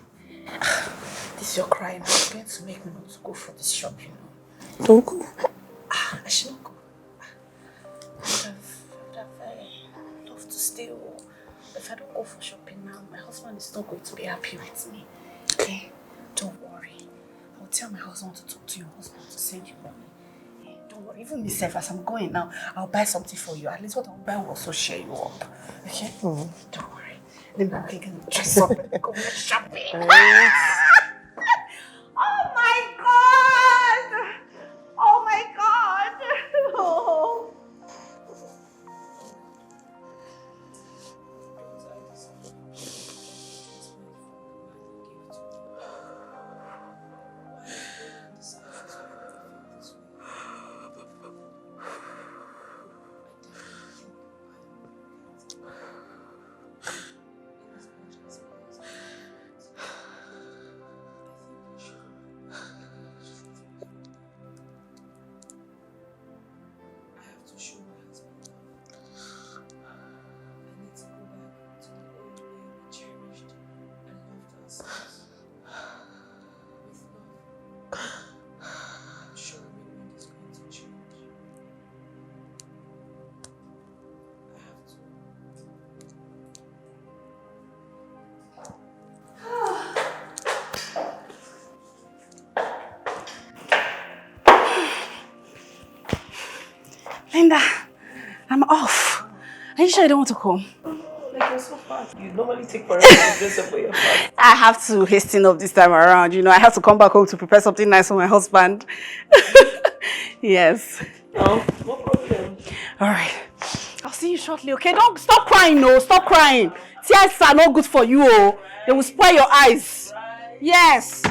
This your crying is going to make me want to go for this shopping. Don't go. I should not go. I would have loved to stay. If I don't go for shopping now, my husband is not going to be happy with me. Okay? Don't worry. I will tell my husband to talk to your husband to send you money. Don't worry. Even myself, as I'm going now, I'll buy something for you. At least what I'll buy will also cheer you up. Okay? Don't worry. Then we're going to dress up and go shopping. Oh my God! Oh my God! Oh. Linda, I'm off. Are you sure you don't want to come? Like you're so fast. You normally take forever to dress up for your fast. I have to hasten up this time around. I have to come back home to prepare something nice for my husband. Yes. No problem. All right. I'll see you shortly, okay? Don't stop crying, no. Stop crying. Tears are not good for you, oh. They will spoil your eyes. Yes.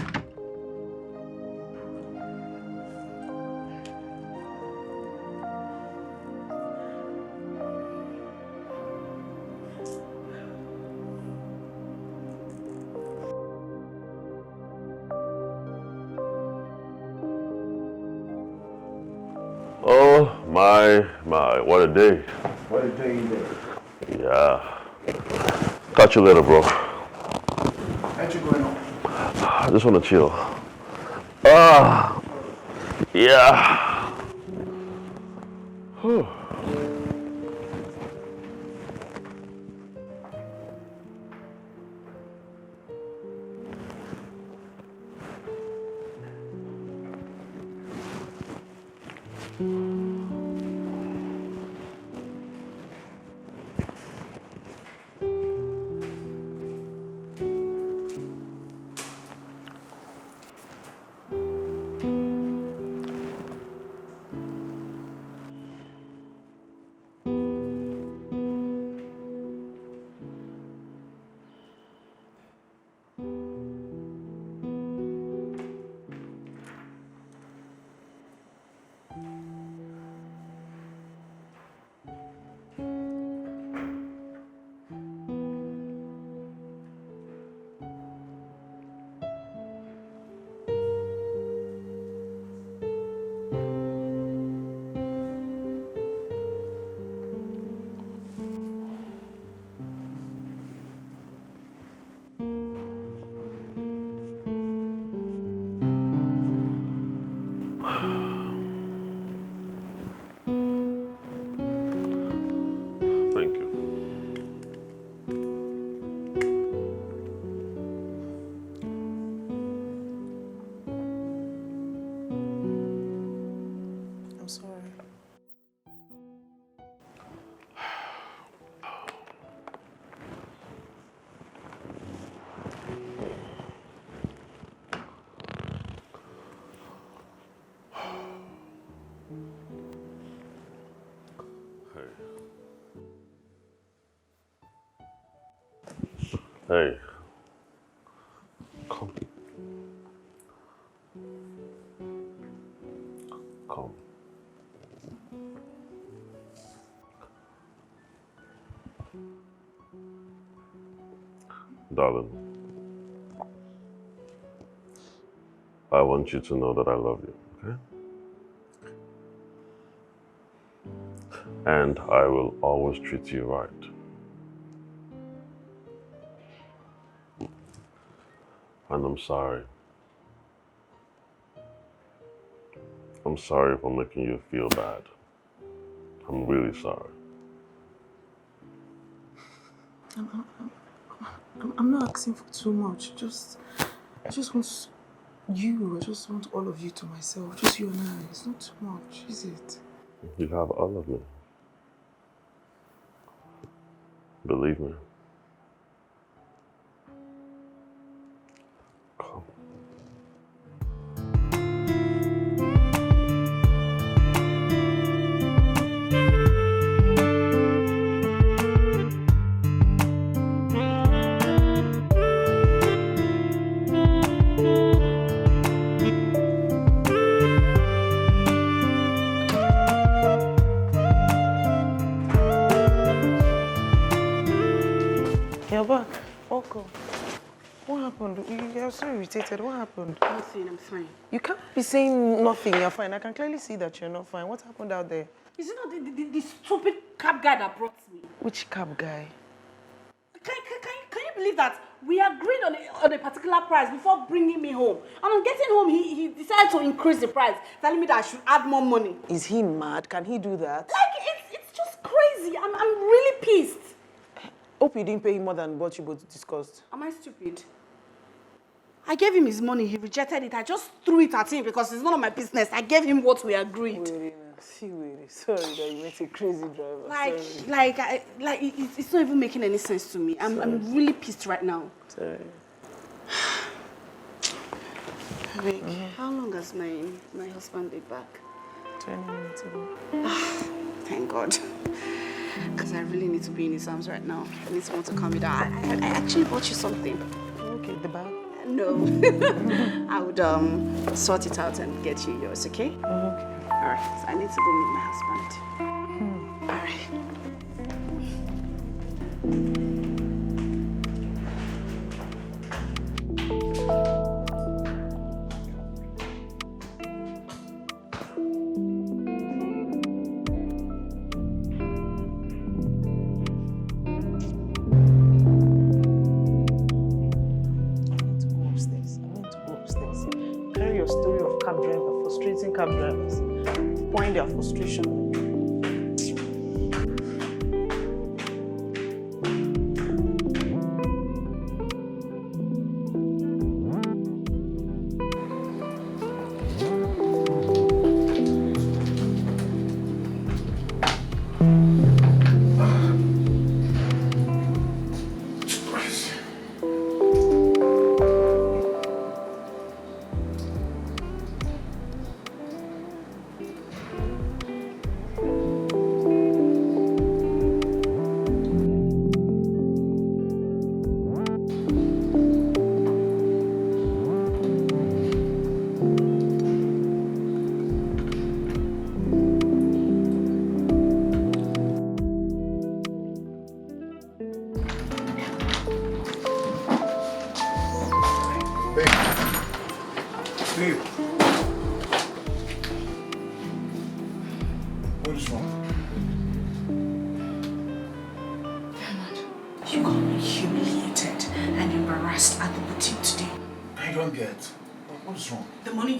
Oh my, what a day. What a day you did. Yeah. Catch you later, bro. How'd you going on? I just want to chill. Yeah. Whew. Hey. Come. Come. Darling, I want you to know that I love you, okay? And I will always treat you right. And I'm sorry. I'm sorry for making you feel bad. I'm really sorry. I'm not asking for too much. I just want you. I just want all of you to myself. Just you and I. It's not too much, is it? You have all of me. Believe me. Come. You're back. Welcome. What happened? You're so irritated. What happened? Nothing, I'm fine. You can't be saying nothing. You're fine. I can clearly see that you're not fine. What happened out there? Is it not the stupid cab guy that brought me? Which cab guy? Can you believe that we agreed on a particular price before bringing me home? And on getting home, he decided to increase the price, telling me that I should add more money. Is he mad? Can he do that? Like, it's just crazy. I'm really pissed. Hope you didn't pay him more than what you both discussed. Am I stupid? I gave him his money. He rejected it. I just threw it at him because it's none of my business. I gave him what we agreed. Sorry that you met a crazy driver. It's not even making any sense to me. I'm really pissed right now. Sorry. Vic, how long has my husband been back? 20 minutes ago. Thank God. Because I really need to be in his arms right now. I need someone to calm me down. I actually bought you something. Okay, the bag? No. I would sort it out and get you yours, okay? Okay. All right. So I need to go meet my husband. All right. Cab drivers pouring their frustration.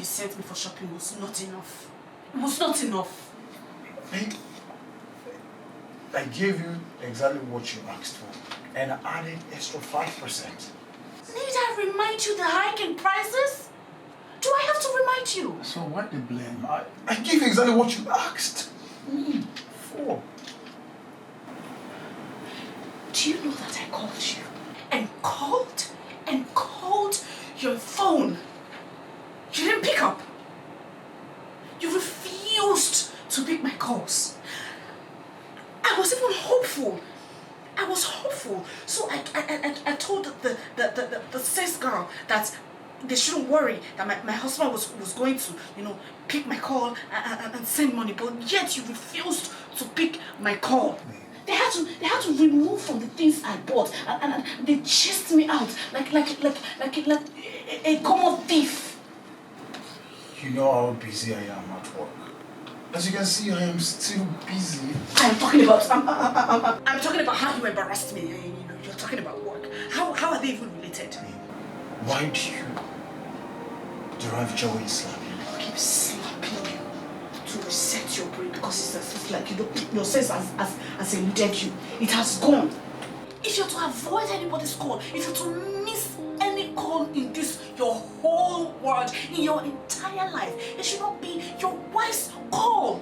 Sent me for shopping was not enough. It was not enough. I gave you exactly what you asked for, and I added extra 5%. Need I remind you the hike in prices? Do I have to remind you? So why the blame? I gave you exactly what you asked for. Do you know that I called you? And called your phone? You didn't pick up. You refused to pick my calls. I was even hopeful I was hopeful. So I told the sales girl that they shouldn't worry, that my husband was going to, pick my call and send money, but yet you refused to pick my call. They had to remove from the things I bought, and they chased me out like a common thief. You know how busy I am at work. As you can see, I am still busy. I'm talking about how you embarrassed me. You're talking about work. How are they even related? Why do you derive joy in slapping me? I keep slapping you to reset your brain because it's like your sense has eluded you. It has gone. If you're to avoid anybody's call, if you're to miss any call in this, your whole world, in your entire life, it should not be your wife's call.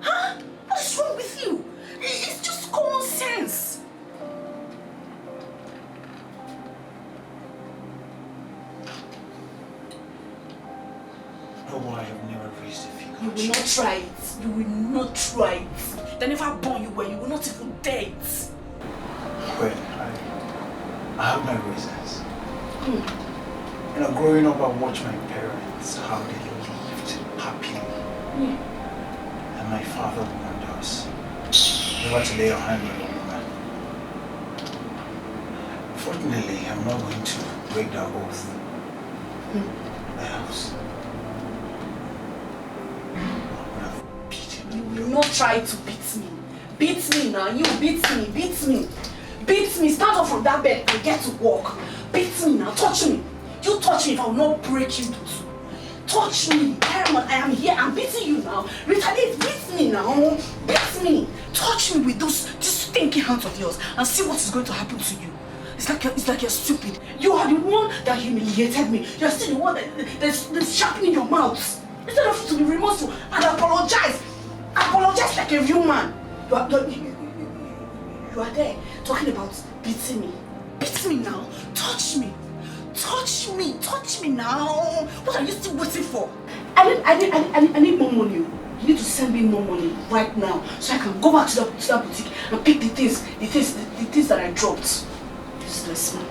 Huh? What is wrong with you? It's just common sense. No, I have never raised a finger. You will not try it. You will not try it. They never born you well. You will not even dare it. Well, I have my reasons. Growing up, I watched my parents, how they lived happily. And my father warned us never to lay a hand on a woman. Fortunately, I'm not going to break that oath. Else, I would have beaten you. You will not try to beat me. Beat me now. You beat me. Beat me. Beat me. Stand up from that bed and get to work. Beat me now. Touch me. You touch me if I will not break you into two. Touch me. Herman, I am here. I'm beating you now. Retaliate. Beat me now. Beat me. Touch me with these stinky hands of yours and see what is going to happen to you. It's like you're stupid. You are the one that humiliated me. You're still the one that's sharpening your mouth. Instead of to be remorseful and apologize. Apologize like a real man. You are there talking about beating me. Beat me now. Touch me. Touch me. Touch me now. What are you still waiting for? I need more money. You need to send me more money right now so I can go back to that boutique and pick the things that I dropped. Useless man.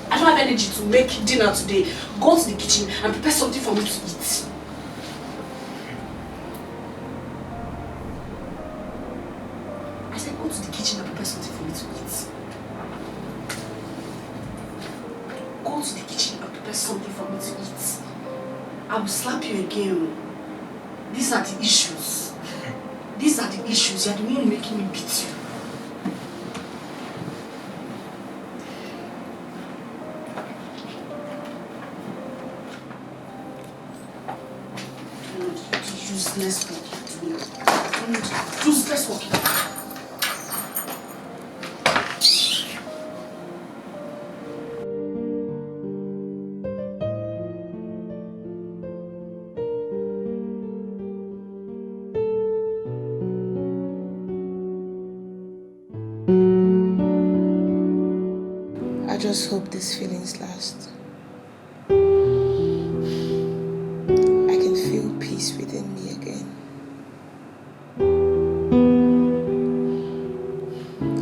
I don't have energy to make dinner today. Go to the kitchen and prepare something for me to eat. I said go to the kitchen and prepare something for me to eat. Go to the kitchen and prepare something for me to eat. I will slap you again. These are the issues. These are the issues. You're the one making me beat you. Useless work. Useless work. I just hope these feelings last. I can feel peace within me again.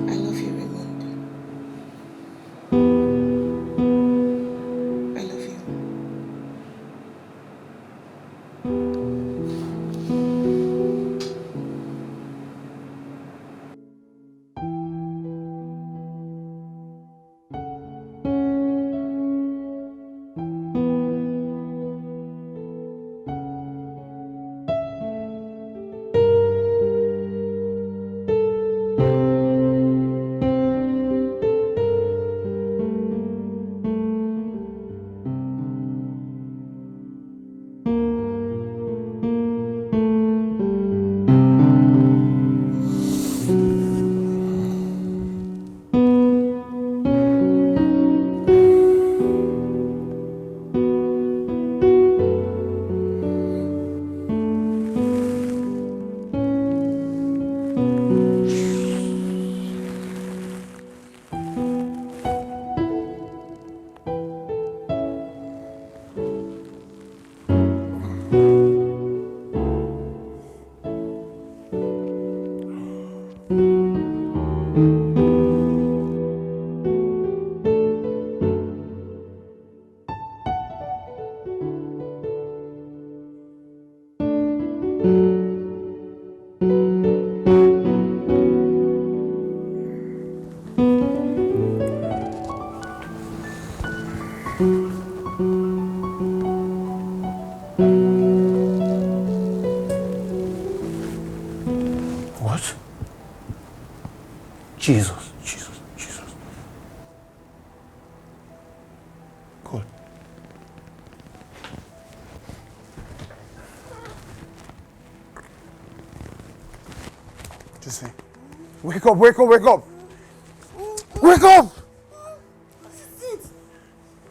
I love you, Raymond. I love you. What? Jesus, Jesus, Jesus. God. Just say, wake up, wake up, wake up! Wake up! What is it?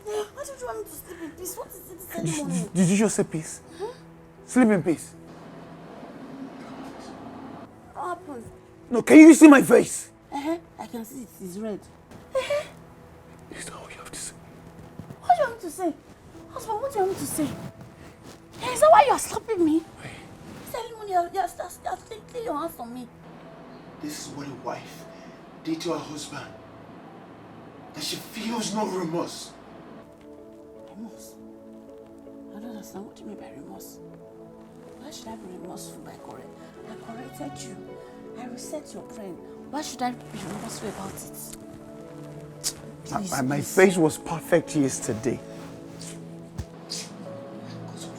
Why don't you want me to sleep in peace? What is it this early morning? Did you just say peace? Sleep in peace. What happened? No, can you see my face? I can see it is red. Is that all you have to say? What do you want me to say? Husband, what do you want me to say? Is that why you are slapping me? This early morning, you're taking your hands on me. This is what a wife did to her husband. That she feels no remorse. Remorse? I don't understand. What do you mean by remorse? Why should I be remorseful by correct? I corrected you. I reset your brain. Why should I be remorseful about it? Please, My please. face was perfect yesterday.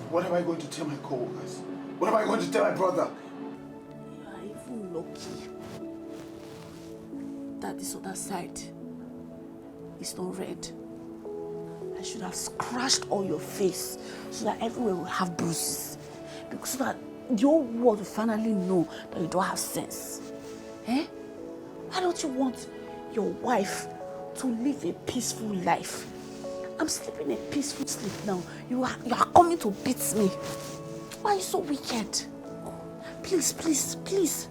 What am I going to tell my co-workers? What am I going to tell my brother? You are even lucky that this other side is not red. I should have scratched all your face so that everywhere will have bruises. Because so that your world will finally know that you don't have sense. Eh? Why don't you want your wife to live a peaceful life? I'm sleeping a peaceful sleep now. You are coming to beat me. Why are you so wicked? Please, please, please.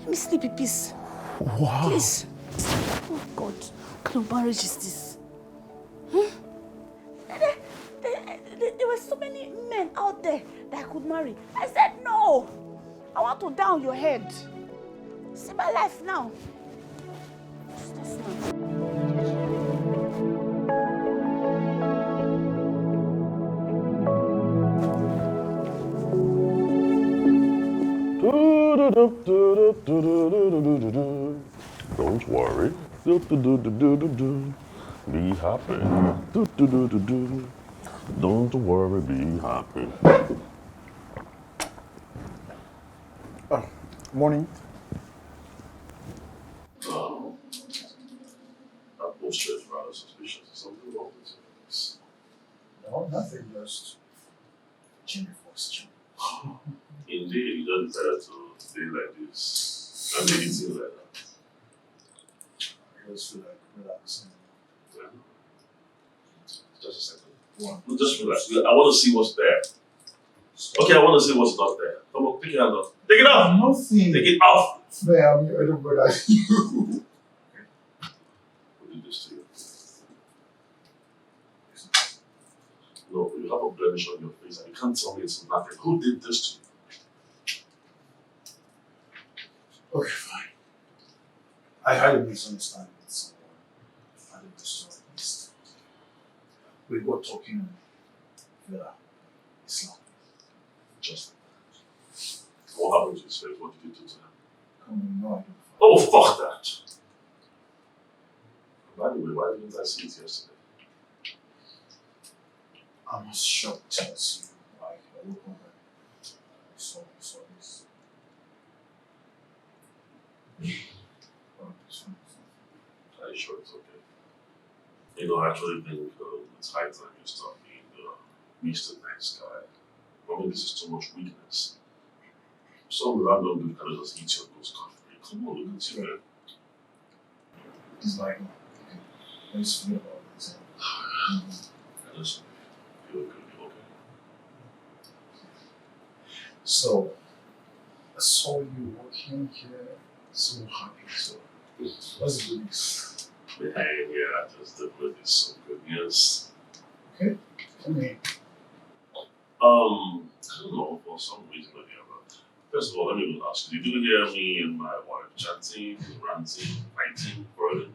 Let me sleep in peace. Wow. Please. Oh God, what kind of marriage is this? There were so many men out there that I could marry. I said no. I want to die on your head. See my life now. What's this now? Don't worry. Be happy. Don't worry, be happy. Morning. That posture is rather suspicious. Is something wrong with this? No, nothing, just Jimmy Foster. Indeed, you don't better to stay like this and be eating like that. I just feel like relaxing. Yeah. Just a second. No, just relax. I want to see what's there. Okay, I want to see what's not there. Come on, pick it out. Take it off! Nothing. Take it off! Man, I'm your elder brother. Who did this to you? No, you have a blemish on your face and you can't tell me it's nothing. Who did this to you? Okay, fine. I had a misunderstanding with someone at the restaurant east. We were talking on Villa Islam. Just like that. What happened to his face? What did you do to him? No, I don't. Oh, fuck that! By the way, why didn't I see it yesterday? I must shock tells you why I woke up and I saw this. Are you sure it's okay? You know, I actually think it's high time you stop being Mr. Nice Guy. I mean, this is too much weakness. Some random dude can just eat your nose scot-free. Come on, look at you, man. It's like, I just feel about this. I just feel good, okay? So, I saw you walking here, so happy. So, what's the good news? Yeah, I just definitely some good news. Okay, tell me. I don't know, for some reason or the other. First of all, let me ask you, did you hear me and my wife chatting, ranting, fighting, quarreling?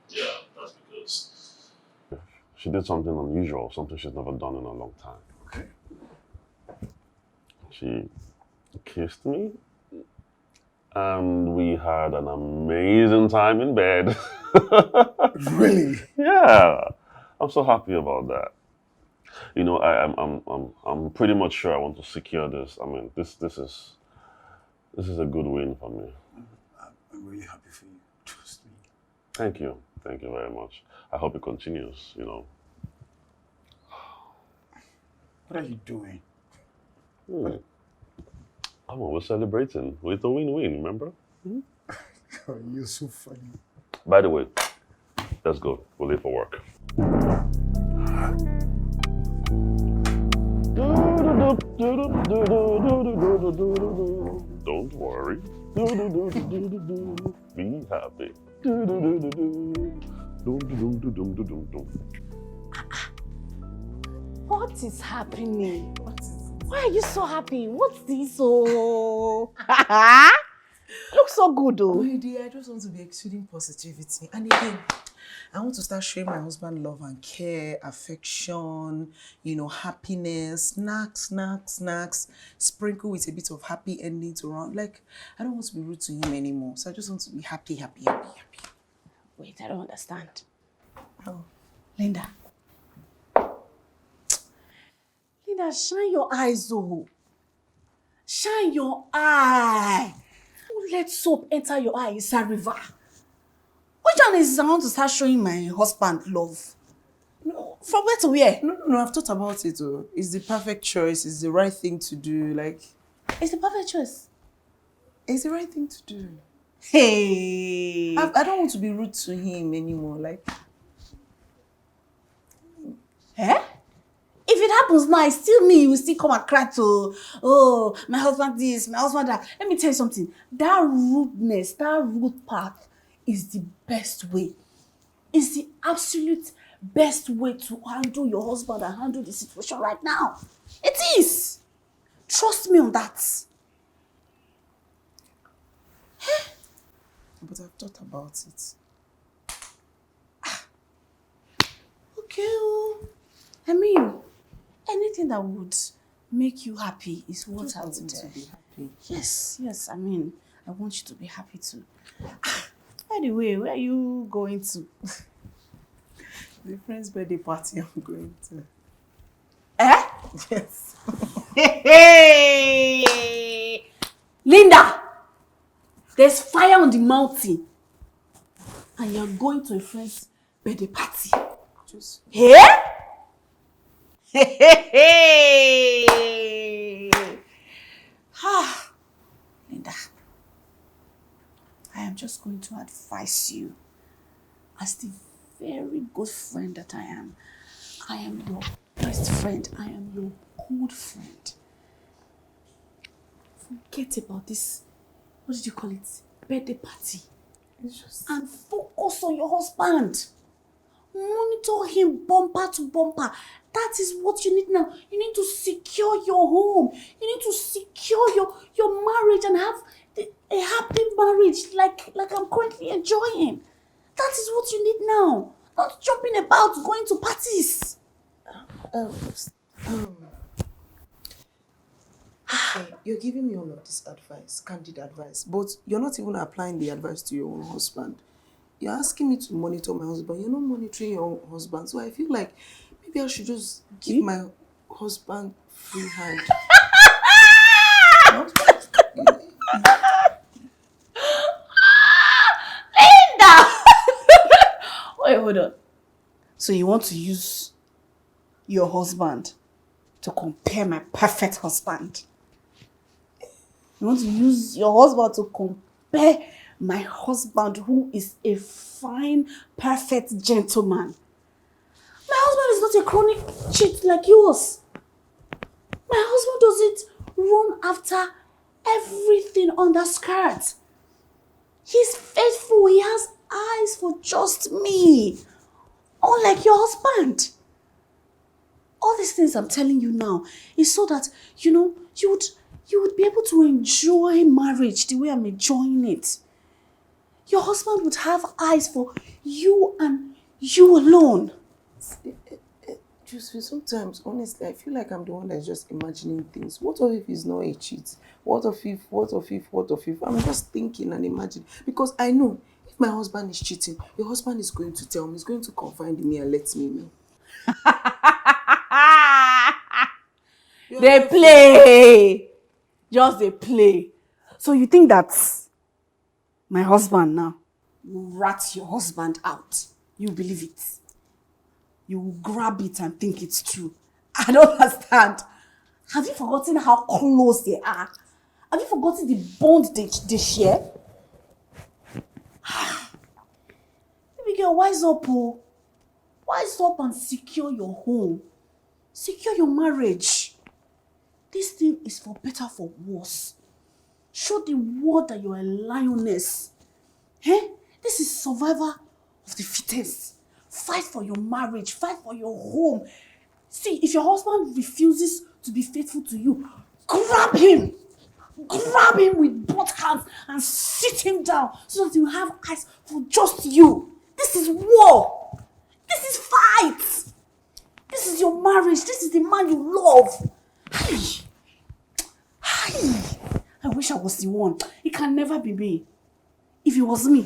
Yeah, that's because she did something unusual, something she's never done in a long time. Okay. She kissed me, and we had an amazing time in bed. Really? Yeah, I'm so happy about that. You know, I'm pretty much sure I want to secure this. I mean, this is a good win for me. I'm really happy for you. Trust me. Thank you. Thank you very much. I hope it continues, you know. What are you doing? Come on, we're celebrating. It's a win-win, remember? Oh, you're so funny. By the way, let's go. We'll leave for work. Don't worry. Be happy. What is happening? Why are you so happy? What's this? Oh, looks so good, though. My dear, I just want to be exuding positivity. And again, I want to start showing my husband love and care, affection, happiness, snacks, sprinkle with a bit of happy ending to run. Like, I don't want to be rude to him anymore. So I just want to be happy. Wait, I don't understand. Oh. Linda, shine your eyes, oh. Shine your eye. Don't let soap enter your eye, it's a river. Which one is I want to start showing my husband love? No, from where to where? No, I've thought about it. Oh. It's the perfect choice. It's the right thing to do. Like, It's the perfect choice. it's the right thing to do. Hey. I don't want to be rude to him anymore. Like, Eh? If it happens now, it's still me. You will still come and cry to, oh, my husband this, my husband that. Let me tell you something. That rudeness, that rude part is the best way. It's the absolute best way to handle your husband and handle the situation right now. It is. Trust me on that. but I've thought about it. Okay. Oh. I mean, anything that would make you happy is what Just I want him would to be happy. Yes. I mean, I want you to be happy too. By the way, where are you going to? The friend's birthday party I'm going to. Eh? Yes. Hey! Linda! There's fire on the mountain. And you're going to a friend's birthday party. Just Hey! Hey! Ah, Linda, I am just going to advise you as the very good friend that I am. I am your best friend. I am your good friend. Forget about this, what did you call it? Birthday party. it's just And focus on your husband. Monitor him bumper to bumper. That is what you need now. You need to secure your home. You need to secure your marriage and have a happy marriage like I'm currently enjoying. That is what you need now. Not jumping about going to parties. okay, you're giving me all of this advice, candid advice, but you're not even applying the advice to your own husband. You're asking me to monitor my husband. You're not monitoring your own husband. So I feel like maybe I should just give my husband free hand. Linda! Wait, hold on. So you want to use your husband to compare my perfect husband? You want to use your husband to compare my husband who is a fine, perfect gentleman? My husband is not a chronic cheat like yours. My husband doesn't run after everything on the skirt. He's faithful. He has eyes for just me. Unlike your husband. All these things I'm telling you now is so that, you would be able to enjoy marriage the way I'm enjoying it. Your husband would have eyes for you and you alone. Just sometimes, honestly, I feel like I'm the one that's just imagining things. What if he's not a cheat? What if? I'm just thinking and imagining. Because I know if my husband is cheating, your husband is going to tell me, he's going to confide in me and let me know. They play. Just they play. So you think that my husband now will rat your husband out? You believe it? You will grab it and think it's true. I don't understand. Have you forgotten how close they are? Have you forgotten the bond they share? Baby girl, wise up, oh. Wise up and secure your home. Secure your marriage. This thing is for better, for worse. Show the world that you're a lioness. Eh? This is survival of the fittest. Fight for your marriage. Fight for your home. See, if your husband refuses to be faithful to you, grab him. Grab him with both hands and sit him down so that you have eyes for just you. This is war. This is fight. This is your marriage. This is the man you love. Hi. I wish I was the one. It can never be me. If it was me,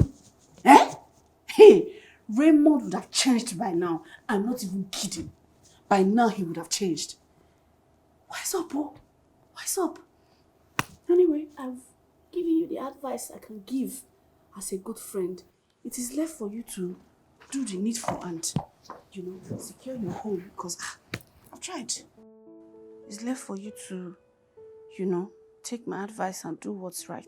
hey, Raymond would have changed by now. I'm not even kidding. By now, he would have changed. Wise up, oh. Wise up. Anyway, I've given you the advice I can give as a good friend. It is left for you to do the needful and, secure your home because I've tried. It's left for you to, take my advice and do what's right.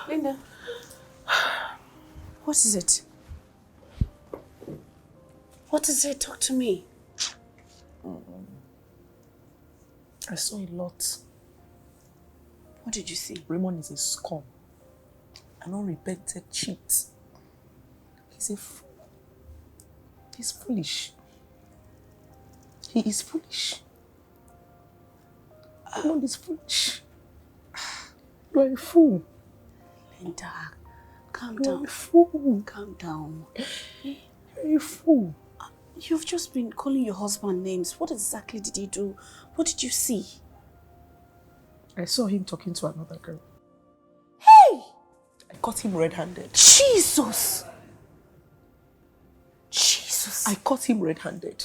Linda, what is it? What is it? Talk to me. I saw a lot. What did you see? Raymond is a scum. An unrepented cheat. He's a fool. He's foolish. He is foolish. Raymond is foolish. You are a fool. Linda, calm You are down. a fool. Calm down. You're a fool. You've just been calling your husband names. What exactly did he do? What did you see? I saw him talking to another girl. Hey! I caught him red-handed. Jesus! Jesus! I caught him red-handed.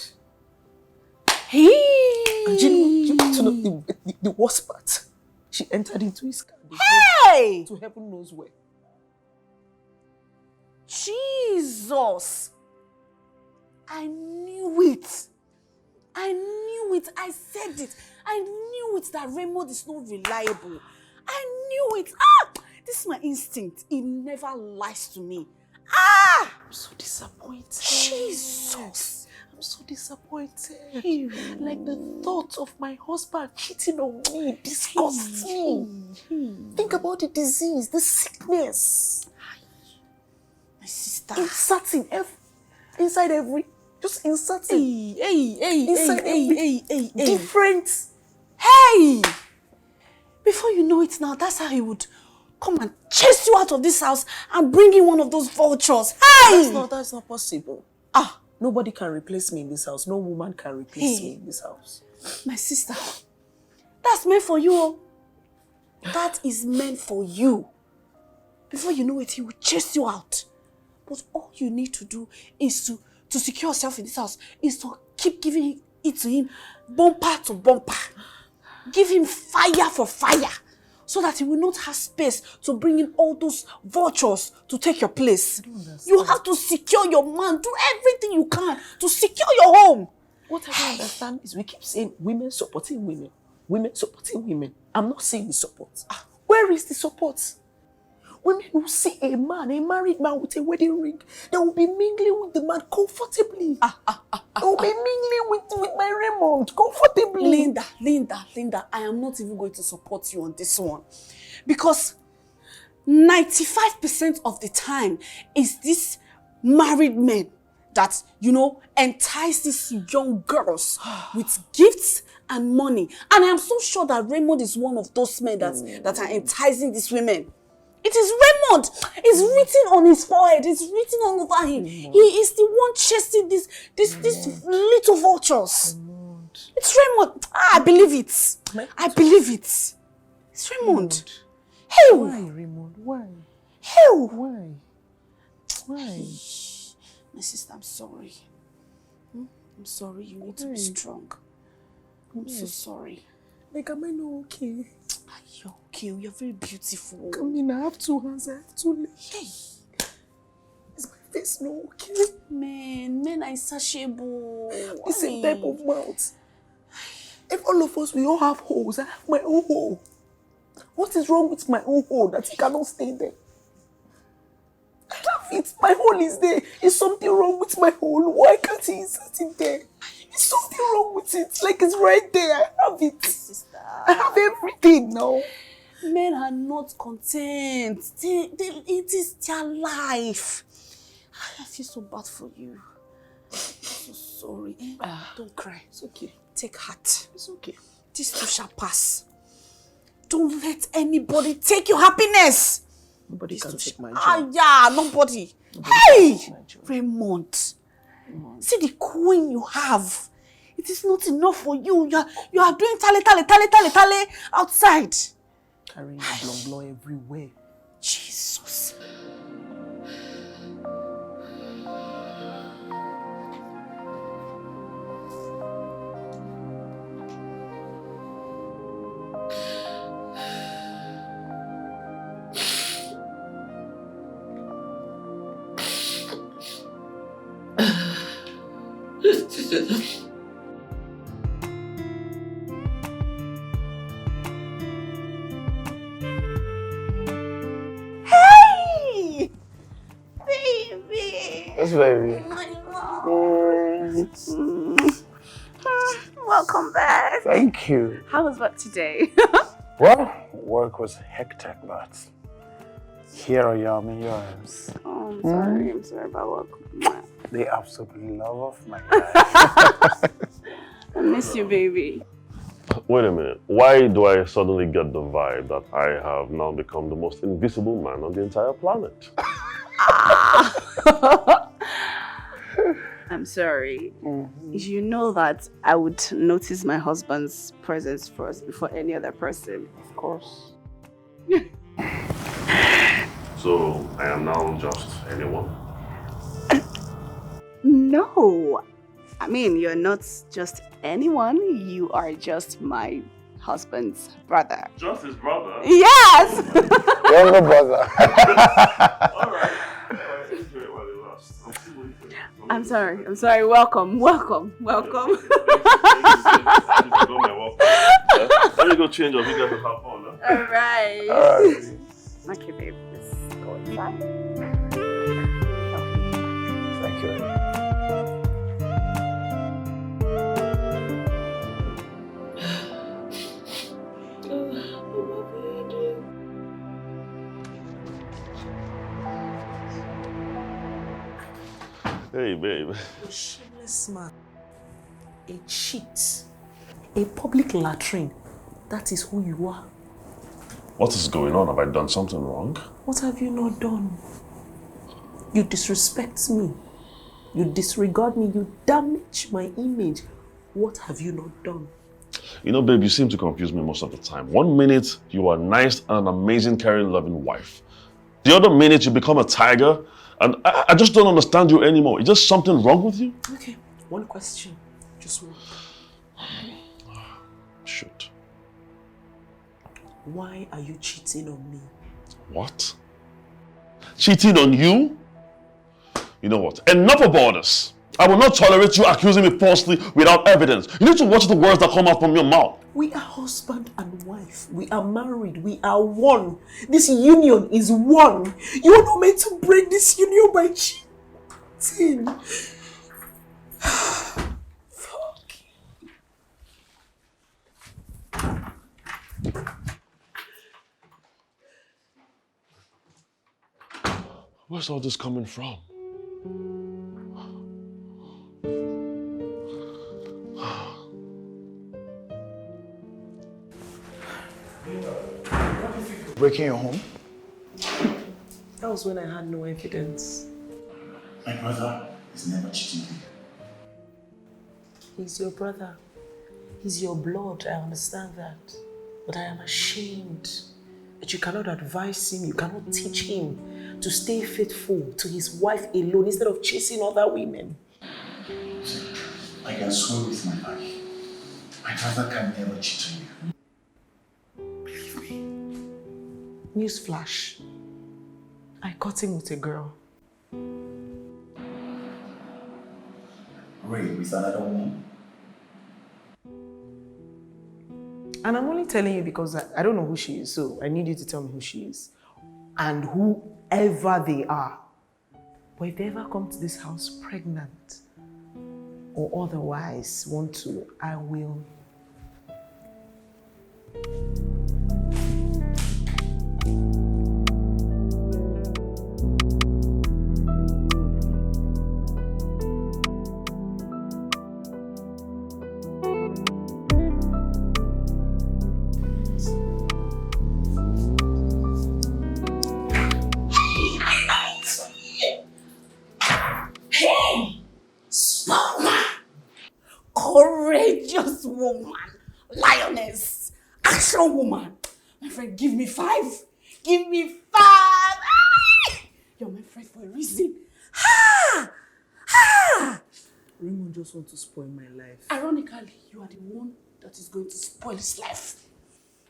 Hey! And you know to know the worst part? She entered into his car. Hey! To heaven knows where. Jesus! I knew it. I knew it. I said it. I knew it that Raymond is not reliable. I knew it. This is my instinct. It never lies to me. I'm so disappointed. Jesus! I'm so disappointed. Like the thought of my husband cheating on me disgusts me. Think about the disease, the sickness. My sister. Inserting inside every, just inserting. Hey. Different. Hey! Before you know it now, that's how he would come and chase you out of this house and bring in one of those vultures. Hey! That's not possible. Nobody can replace me in this house. No woman can replace me in this house. My sister, that's meant for you. Oh. That is meant for you. Before you know it, he will chase you out. But all you need to do is to secure yourself in this house, is to keep giving it to him bumper to bumper. Give him fire for fire, so that he will not have space to bring in all those vultures to take your place. You have to secure your man. Do everything you can to secure your home. What I don't understand is we keep saying women supporting women. Women supporting women. I'm not saying the support. Where is the support? Women who see a man, a married man with a wedding ring, they will be mingling with the man comfortably. They will be mingling with my Raymond comfortably. Linda, I am not even going to support you on this one. Because 95% of the time is this married men that, entice these young girls with gifts and money. And I am so sure that Raymond is one of those men that are enticing these women. It is Raymond. It's written on his forehead. It's written all over him. He is the one chasing these little vultures. It's Raymond. I believe it. I believe it. It's Raymond. Hey. Why, Raymond? Why? Hey. Why? Why? My sister, I'm sorry. I'm sorry. You need to be strong. I'm so sorry. Like, am I not okay? You're okay. You're very beautiful. I mean, I have 2 hands, I have 2 legs. Hey. Is my face not okay? Men are insatiable. The same type of mouth. If all of us, we all have holes, I have my own hole. What is wrong with my own hole that it cannot stay there? I have it. My hole is there. Is something wrong with my hole? Why can't he insert it there? Is something wrong with it? Like it's right there. I have it. Sister. I have everything now. Men are not content. It is their life. I feel so bad for you. I'm so sorry. Don't cry. It's okay. Take heart. It's okay. This too shall pass. Don't let anybody take your happiness. Nobody can take my joy. Nobody. Hey! Raymond. See the queen you have. It is not enough for you. You are doing tale outside. Carrying a blong everywhere. Jesus. Hey! Baby! Yes, baby. Welcome back. Thank you. How was work today? Well, work was hectic, but here I am in your arms. Oh, I'm sorry. I'm sorry about work. The absolute love of my life. I miss you, baby. Wait a minute. Why do I suddenly get the vibe that I have now become the most invisible man on the entire planet? I'm sorry. You know that I would notice my husband's presence first before any other person. Of course. So I am now just anyone? No. I mean, you're not just anyone. You are just my husband's brother. Just his brother? Yes! Younger brother. Alright. Enjoy it while it lasts. I'm still waiting. I'm sorry. Welcome. Let me go change up. You guys will have fun, huh? Alright. Alright. Okay, babe. Let's go inside. Thank you. Hey, babe. A shameless man. A cheat. A public latrine. That is who you are. What is going on? Have I done something wrong? What have you not done? You disrespect me. You disregard me. You damage my image. What have you not done? You know, babe, you seem to confuse me most of the time. 1 minute, you are nice and an amazing, caring, loving wife. The other minute you become a tiger, and I just don't understand you anymore. Is there something wrong with you? Okay, one question. Just one. Shoot. Why are you cheating on me? What? Cheating on you? You know what? Enough about this. I will not tolerate you accusing me falsely without evidence. You need to watch the words that come out from your mouth. We are husband and wife. We are married. We are one. This union is one. You are not meant to break this union by cheating. Fuck. Where's all this coming from? Breaking your home? That was when I had no evidence. My brother is never cheating you. He's your brother. He's your blood. I understand that. But I am ashamed that you cannot advise him, you cannot teach him to stay faithful to his wife alone instead of chasing other women. See, I can swear with my life. My brother can never cheat on you. Believe me. Newsflash. I caught him with a girl. Ray, with another woman? And I'm only telling you because I don't know who she is, so I need you to tell me who she is. And whoever they are. But if they ever come to this house pregnant or otherwise want to, I will. Courageous woman, lioness, action woman. My friend, give me 5. Give me 5. Ah! You're my friend for a reason. Ha! Ha! Raymond just wants to spoil my life. Ironically, you are the one that is going to spoil his life.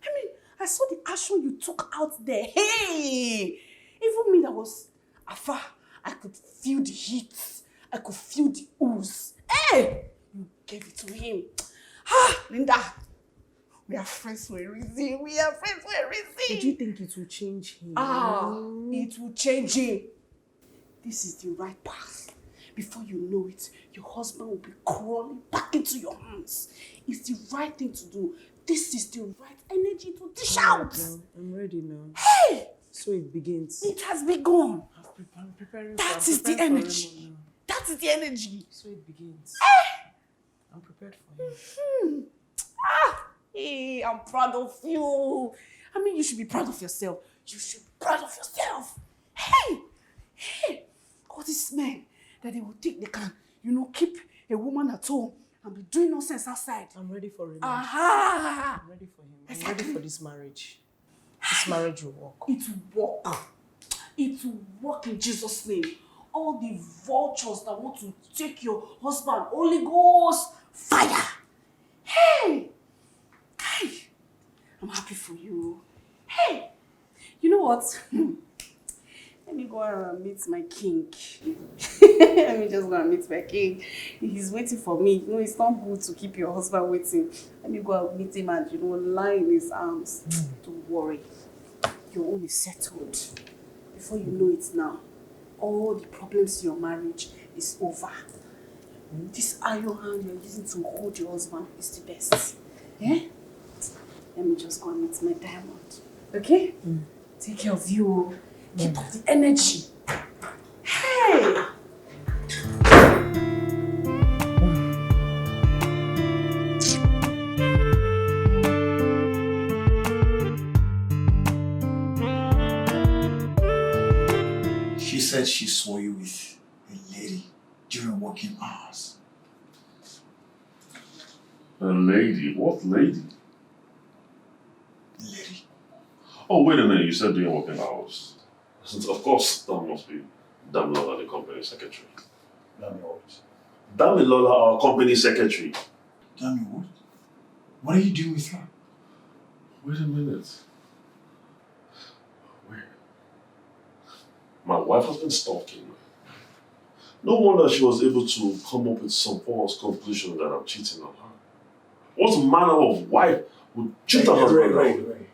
I mean, I saw the action you took out there. Hey! Even me that was afar, I could feel the heat. I could feel the ooze. Hey! You gave it to him. Ah, Linda, we are friends for a reason. We are friends for a reason. Did you think it will change him? It will change him. This is the right path. Before you know it, your husband will be crawling back into your arms. It's the right thing to do. This is the right energy to dish out. I'm ready now. Hey! So it begins. It has begun. I'm preparing. That is the energy. That is the energy. So it begins. Hey! I'm prepared for him. Hey, I'm proud of you. I mean, you should be proud of yourself. You should be proud of yourself. Hey! All these men that they will think they can, keep a woman at home and be doing nonsense outside. I'm ready for him. Aha! I'm ready for him. Exactly. I'm ready for this marriage. This marriage will work. It will work. It will work in Jesus' name. All the vultures that want to take your husband, Holy Ghost, fire. Hey! I'm happy for you. Hey! You know what? Let me go and meet my king. Let me just go and meet my king. He's waiting for me. It's not good to keep your husband waiting. Let me go and meet him and, lie in his arms. Don't worry. Your own is settled. Before you know it now, all the problems in your marriage is over. This iron hand you're using to hold your husband is the best. Yeah? Let me just go and meet my diamond. Okay? Take care of you. Keep up the energy. Hey! She said she saw you with a lady during working hours. A lady? What lady? Lady. Oh, wait a minute. You said during working hours. Since, of course, that must be Damilola, the company secretary. Dami what? Damilola, our company secretary. Dami what? What are you doing with her? Wait a minute. Wait. My wife has been stalking me. No wonder she was able to come up with some false conclusion that I'm cheating on her. What manner of wife would cheat on her brother? Right.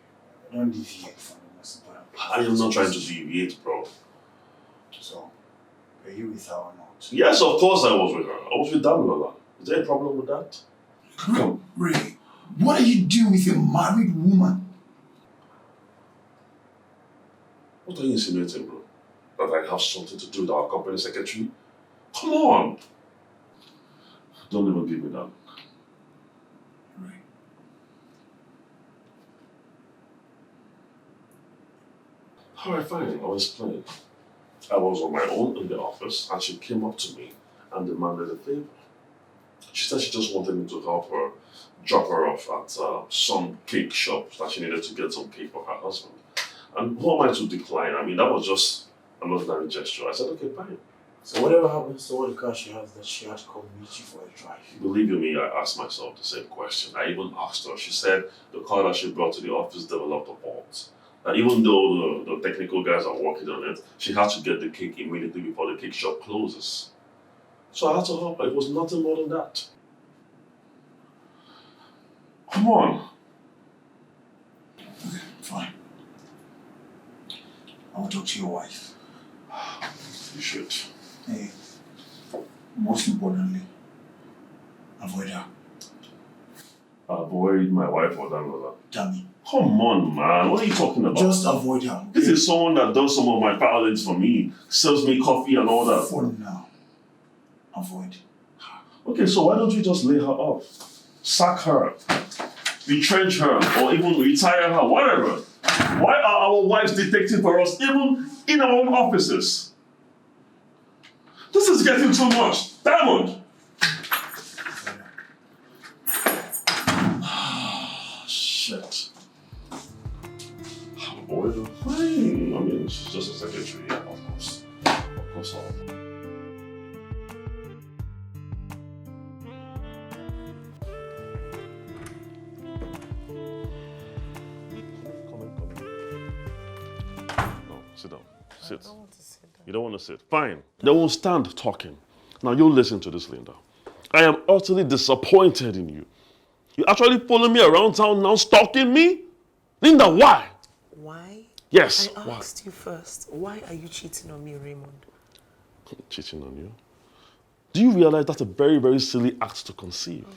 Don't deviate from the most important. I am not trying to deviate, bro. So, were you with her or not? Yes, of course I was with her. I was with Damilola. Is there a problem with that? Come. Ray, what are you doing with a married woman? What are you insinuating, bro? That I have something to do with our company secretary? Come on! Don't even give me that. Ray. Alright, fine, I'll explain. I was on my own in the office and she came up to me and demanded a favor. She said she just wanted me to help her drop her off at some cake shop that she needed to get some cake for her husband. And who am I to decline? I mean, that was just an ordinary gesture. I said, okay, fine. So whatever happens to all the car she has, that she had to come meet you for a drive. Believe you me, I asked myself the same question. I even asked her. She said the car that she brought to the office developed a fault. And even though the technical guys are working on it, she had to get the cake immediately before the cake shop closes. So I had to help her. It was nothing more than that. Come on. Okay, fine. I'll talk to your wife. You should. Hey, most importantly, avoid her. Avoid my wife or Damilola. Dami. Come on, man. What are you talking about? Just avoid her. Okay? This is someone that does some of my violence for me, serves me coffee and all that. For now, avoid. Okay, so why don't we just lay her off? Sack her, retrench her, or even retire her, whatever. Why are our wives dictating for us even in our own offices? This is getting too much. Diamond! Shit. Avoid her. Fine. I mean, she's just a secretary, yeah, of course. Of course, I'll. Sit down. Sit. I don't want to sit down. You don't want to sit? Fine. They won't stand talking. Now you listen to this, Linda. I am utterly disappointed in you. You actually following me around town now, stalking me? Linda, why? Why? Yes, I why? asked you first. Why are you cheating on me, Raymond? Cheating on you? Do you realize that's a very, very silly act to conceive?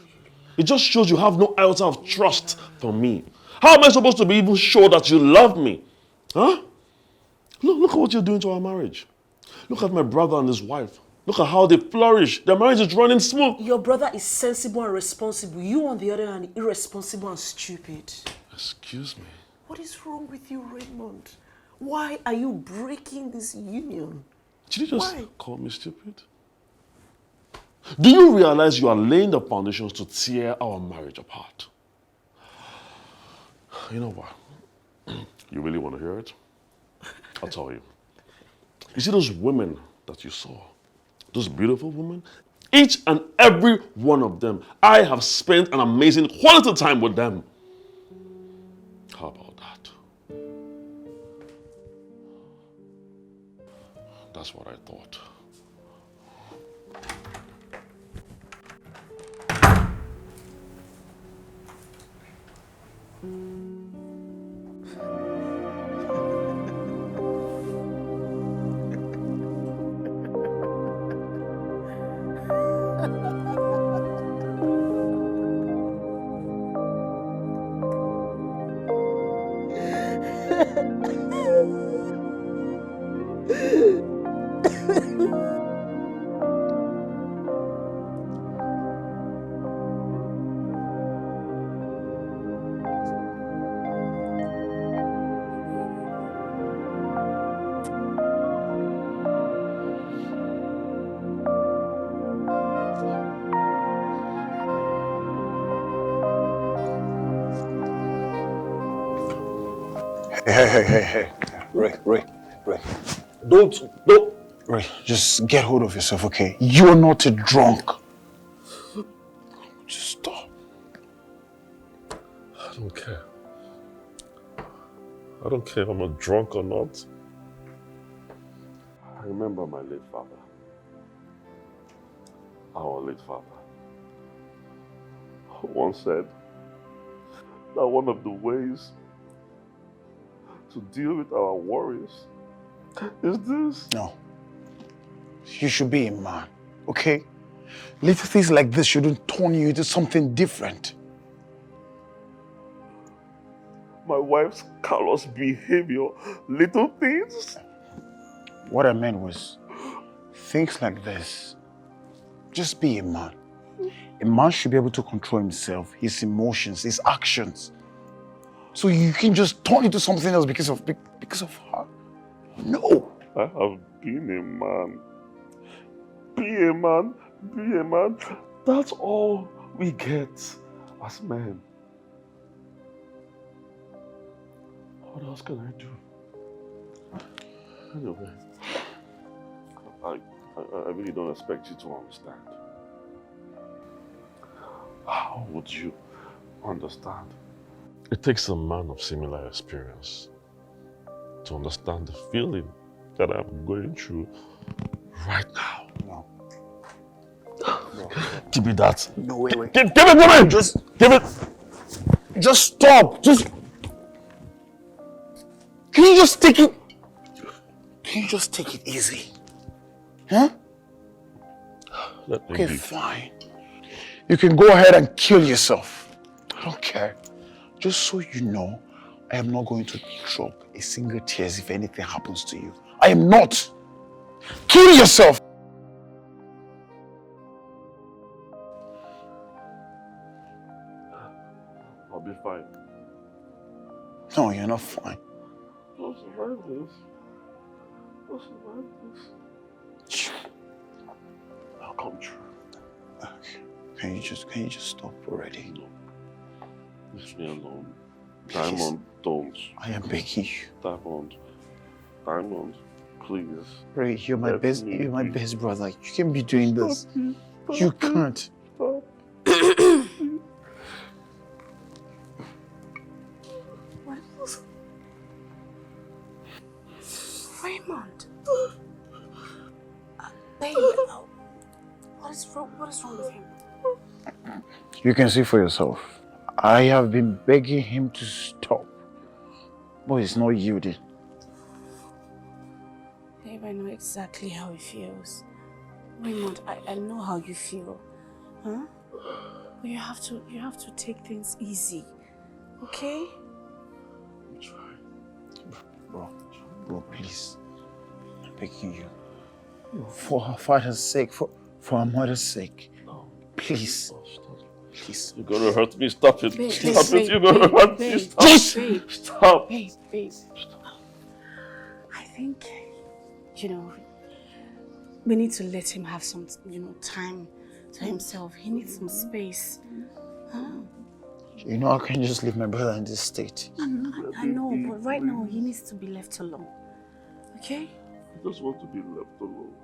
It just shows you have no iota of trust for me. How am I supposed to be even sure that you love me? Huh? Look at what you're doing to our marriage. Look at my brother and his wife. Look at how they flourish. Their marriage is running smooth. Your brother is sensible and responsible. You, on the other hand, irresponsible and stupid. Excuse me. What is wrong with you, Raymond? Why are you breaking this union? Did you just Why? call me stupid? Do you realize you are laying the foundations to tear our marriage apart? You know what? You really want to hear it? I'll tell you. You see those women that you saw? Those beautiful women? Each and every one of them, I have spent an amazing quality time with them. How about that? That's what I thought. Hey. Ray. Don't. Ray, just get hold of yourself, okay? You're not a drunk. Just stop. I don't care. I don't care if I'm a drunk or not. I remember my late father. Our late father once said that one of the ways to deal with our worries is this. No. You should be a man, okay? Little things like this shouldn't turn you into something different. My wife's callous behavior, little things. What I meant was, things like this, just be a man. A man should be able to control himself, his emotions, his actions. So you can just turn into something else because of her. No. I have been a man. Be a man, be a man. That's all we get as men. What else can I do? Anyway, I really don't expect you to understand. How would you understand? It takes a man of similar experience to understand the feeling that I'm going through right now. No. Give me that. No, wait. Give it to me! Just give it! Just stop! Can you just take it? Can you just take it easy? Huh? Okay, fine. You can go ahead and kill yourself. I don't care. Just so you know, I am not going to drop a single tear if anything happens to you. I am not. Kill yourself. I'll be fine. No, you're not fine. I'll survive this. I'll survive this. I'll come true. Okay. Can you just stop already? No. Leave me alone. Diamond, don't. I am begging you. Diamond, please. Ray, you're my best brother. You can't be doing this. You can't. Stop. Raymond. Babe, what is wrong with him? You can see for yourself. I have been begging him to stop, but he's not yielding. Babe, I know exactly how he feels. Raymond, I know how you feel. Huh? But you have to take things easy. Okay? I'm trying. Bro, please. I'm begging you. For her father's sake, for her mother's sake. No. Please. Oh, stop. Please. You're gonna hurt me. Stop it. Babe, Stop babe, it. You're gonna hurt me. babe, Stop. babe. Stop. Babe. I think, we need to let him have some, time to himself. He needs some space. Huh? You know, I can't just leave my brother in this state. I know, but right now he needs to be left alone. Okay? I just want to be left alone.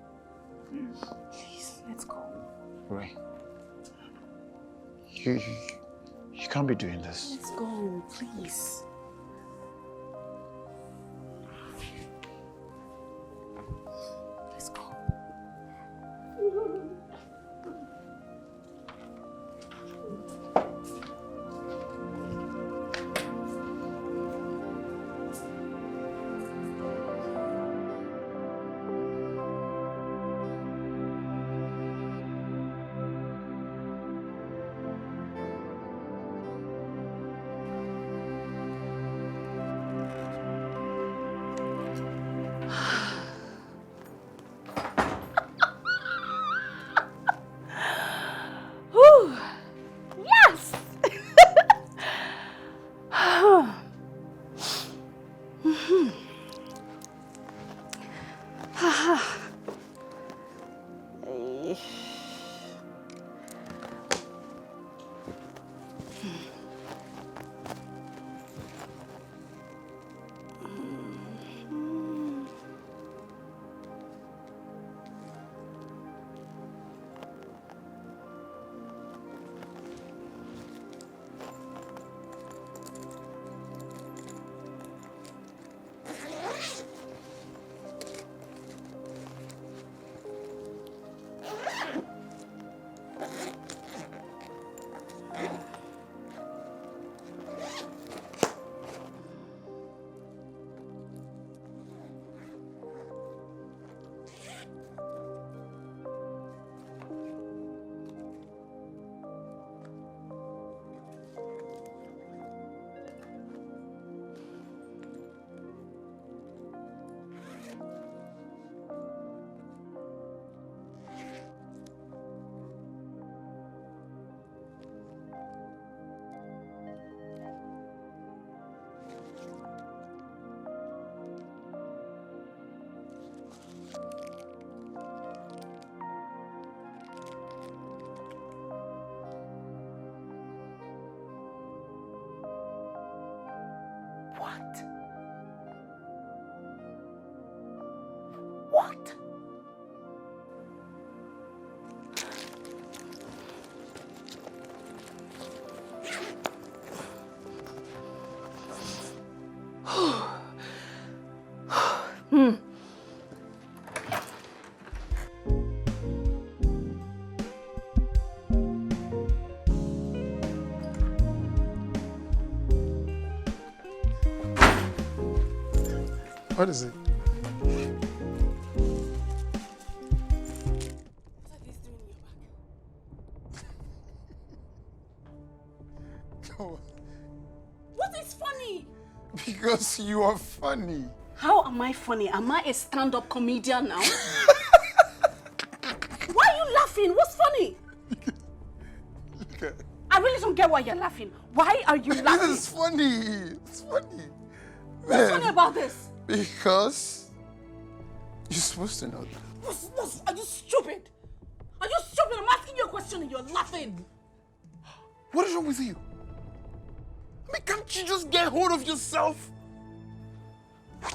Please. Please, let's go. Ray. You can't be doing this. Let's go, please. Let's go. What is it? What are these doing in your back? What is funny? Because you are funny. How am I funny? Am I a stand-up comedian now? Why are you laughing? What's funny? I really don't get why you're laughing. Why are you laughing? This is funny. It's funny. What's funny about this? Because you're supposed to know that. Are you stupid? Are you stupid? I'm asking you a question and you're laughing. What is wrong with you? I mean, can't you just get hold of yourself? I'm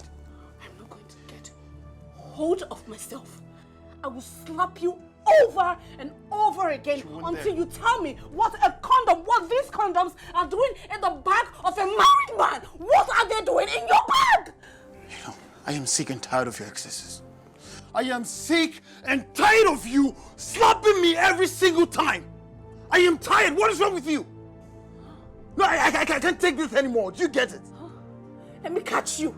not going to get hold of myself. I will slap you over and over again until you tell me what these condoms are doing in the bag of a married man. What are they doing in your bag? You know, I am sick and tired of your excesses. I am sick and tired of you slapping me every single time. I am tired. What is wrong with you? No, I can't take this anymore. Do you get it? Let me catch you.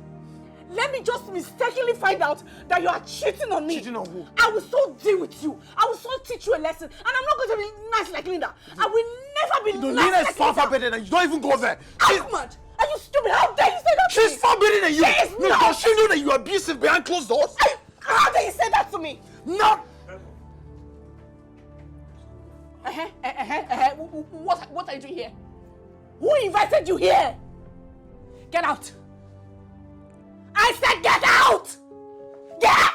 Let me just mistakenly find out that you are cheating on me. Cheating on who? I will so deal with you. I will so teach you a lesson. And I'm not going to be nice like Linda. I will never be nice Linda like is far Linda. better than you. Don't even go there. Ahmad, are you stupid? How dare you say that to me? She's far better than you. She is not. Does she know that you are abusive behind closed doors? How dare you say that to me? Not. What are you doing here? Who invited you here? Get out. I said get out! Get out!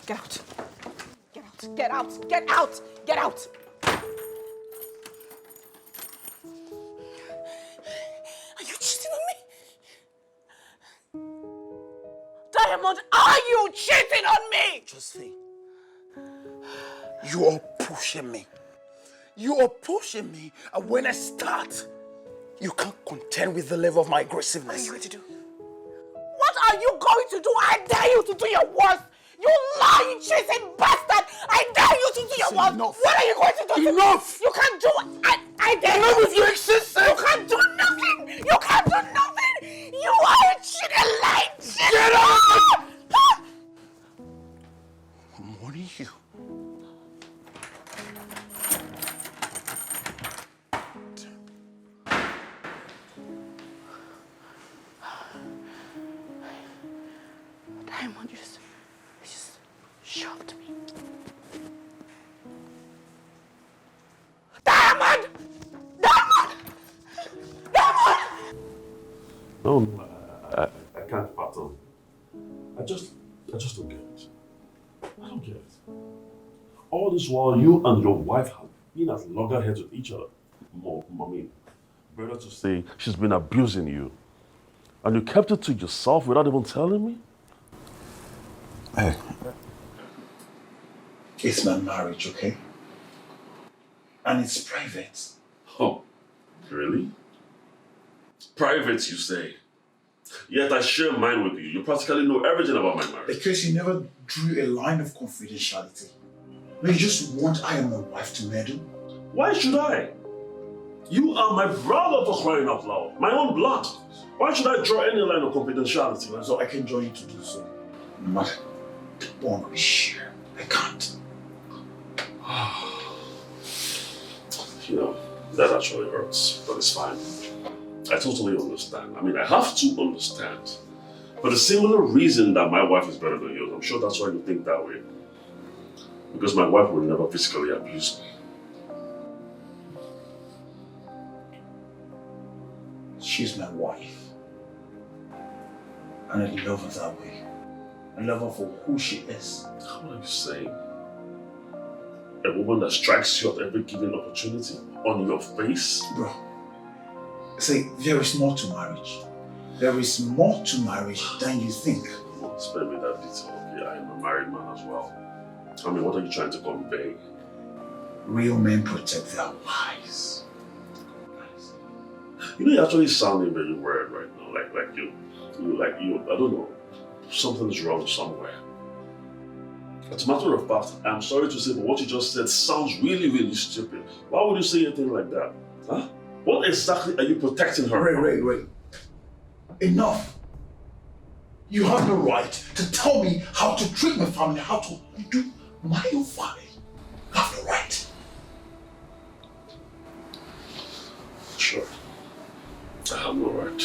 Get out. Get out. Get out. Get out. Get out. Are you cheating on me? Diamond, are you cheating on me? Josephine, you are pushing me. You are pushing me, and when I start, you can't contend with the level of my aggressiveness. What are you going to do? What are you going to do? I dare you to do your worst. You lying, cheating bastard. I dare you to do your worst. Enough. What are you going to do? Enough. You can't do it. I dare you. Enough with your excesses. You can't do nothing. You can't do nothing. You are a cheating, lying, cheating. Get out. I'm warning you. Diamond just shocked me. Diamond! Diamond! Diamond! No, I can't pardon. I just don't get it. I don't get it. All this while, you and your wife have been at loggerheads with each other. Mommy, better to say she's been abusing you. And you kept it to yourself without even telling me? Hey. It's my marriage, okay? And it's private. Oh, really? Private, you say? Yet I share mine with you. You practically know everything about my marriage. Because you never drew a line of confidentiality. No, you just want I and my wife to meddle. Why should I? You are my brother for crying out loud. My own blood. Why should I draw any line of confidentiality? So I can join you to do so. No matter the bond we share. I can't. You know, that actually hurts, but it's fine. I totally understand. I mean, I have to understand. For the similar reason that my wife is better than yours, I'm sure that's why you think that way. Because my wife will never physically abuse me. She's my wife. And I love her that way. I love her for who she is. What are you saying? A woman that strikes you at every given opportunity on your face? Bro, say, there is more to marriage. There is more to marriage than you think. Come on, spare me that detail, okay? I am a married man as well. I mean, what are you trying to convey? Real men protect their wives. You know, you're actually sounding very weird right now. Like you, I don't know. Something's wrong somewhere. As a matter of fact, I'm sorry to say, but what you just said sounds really, really stupid. Why would you say anything like that? Huh? What exactly are you protecting her from? Ray. Enough. You have no right to tell me how to treat my family, how to do my own family. You have no right. Sure. I have no right.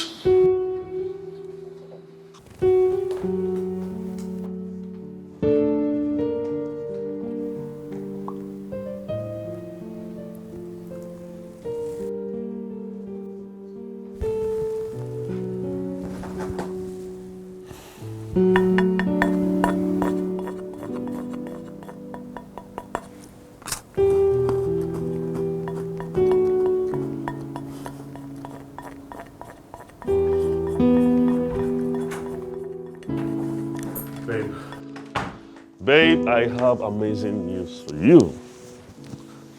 Babe, I have amazing news for you.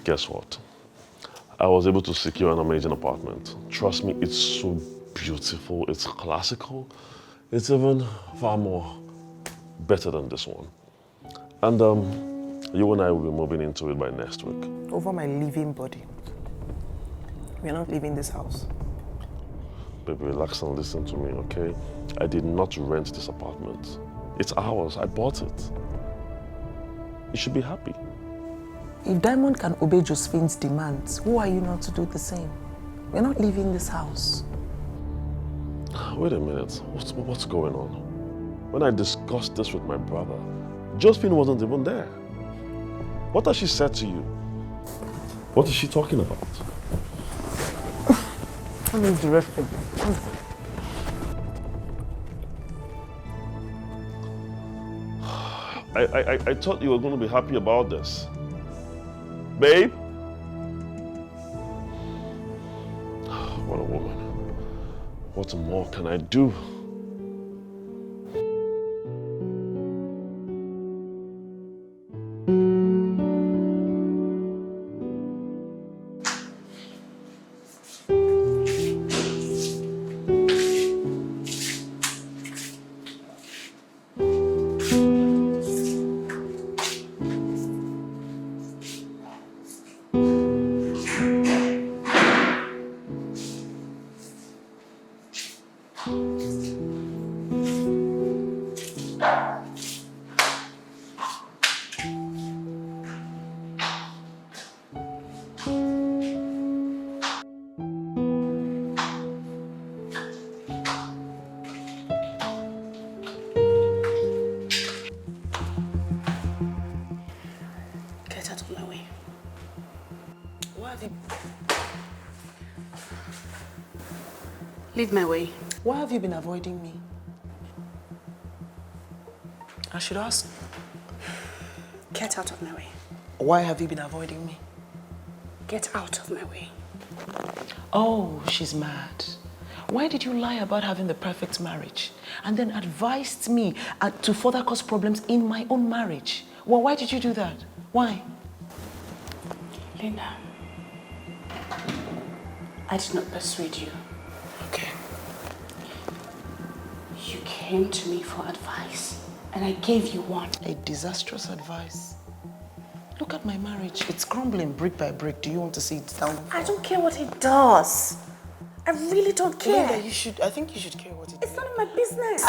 Guess what? I was able to secure an amazing apartment. Trust me, it's so beautiful, it's classical. It's even far more better than this one. And you and I will be moving into it by next week. Over my living body. We are not leaving this house. Baby, relax and listen to me, okay? I did not rent this apartment. It's ours, I bought it. You should be happy. If Diamond can obey Josephine's demands, who are you not to do the same? We're not leaving this house. Wait a minute, what's going on? When I discussed this with my brother, Josephine wasn't even there. What has she said to you? What is she talking about? I need the rest of it. I thought you were going to be happy about this. Babe? What a woman. What more can I do? Leave my way. Why have you been avoiding me? I should ask. Get out of my way. Why have you been avoiding me? Get out of my way. Oh, she's mad. Why did you lie about having the perfect marriage and then advised me to further cause problems in my own marriage? Well, why did you do that? Why? Linda, I did not persuade you. Okay. You came to me for advice, and I gave you one. A disastrous advice. Look at my marriage. It's crumbling brick by brick. Do you want to see it down? I don't care what it does. I really don't care. Linda, I think you should care what it does. It's none of my business.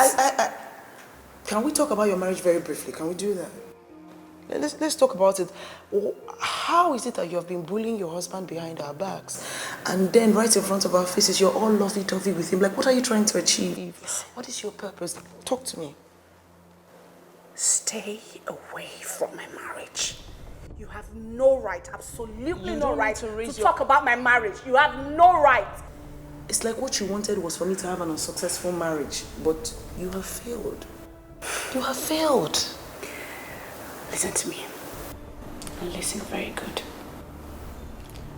Can we talk about your marriage very briefly? Can we do that? Let's talk about it. How is it that you have been bullying your husband behind our backs, and then right in front of our faces, you're all lovey-dovey with him? Like, what are you trying to achieve? What is your purpose? Talk to me. Stay away from my marriage. You have no right, absolutely no right to talk about my marriage. You have no right. It's like what you wanted was for me to have an unsuccessful marriage, but you have failed. You have failed. Listen to me. And listen very good.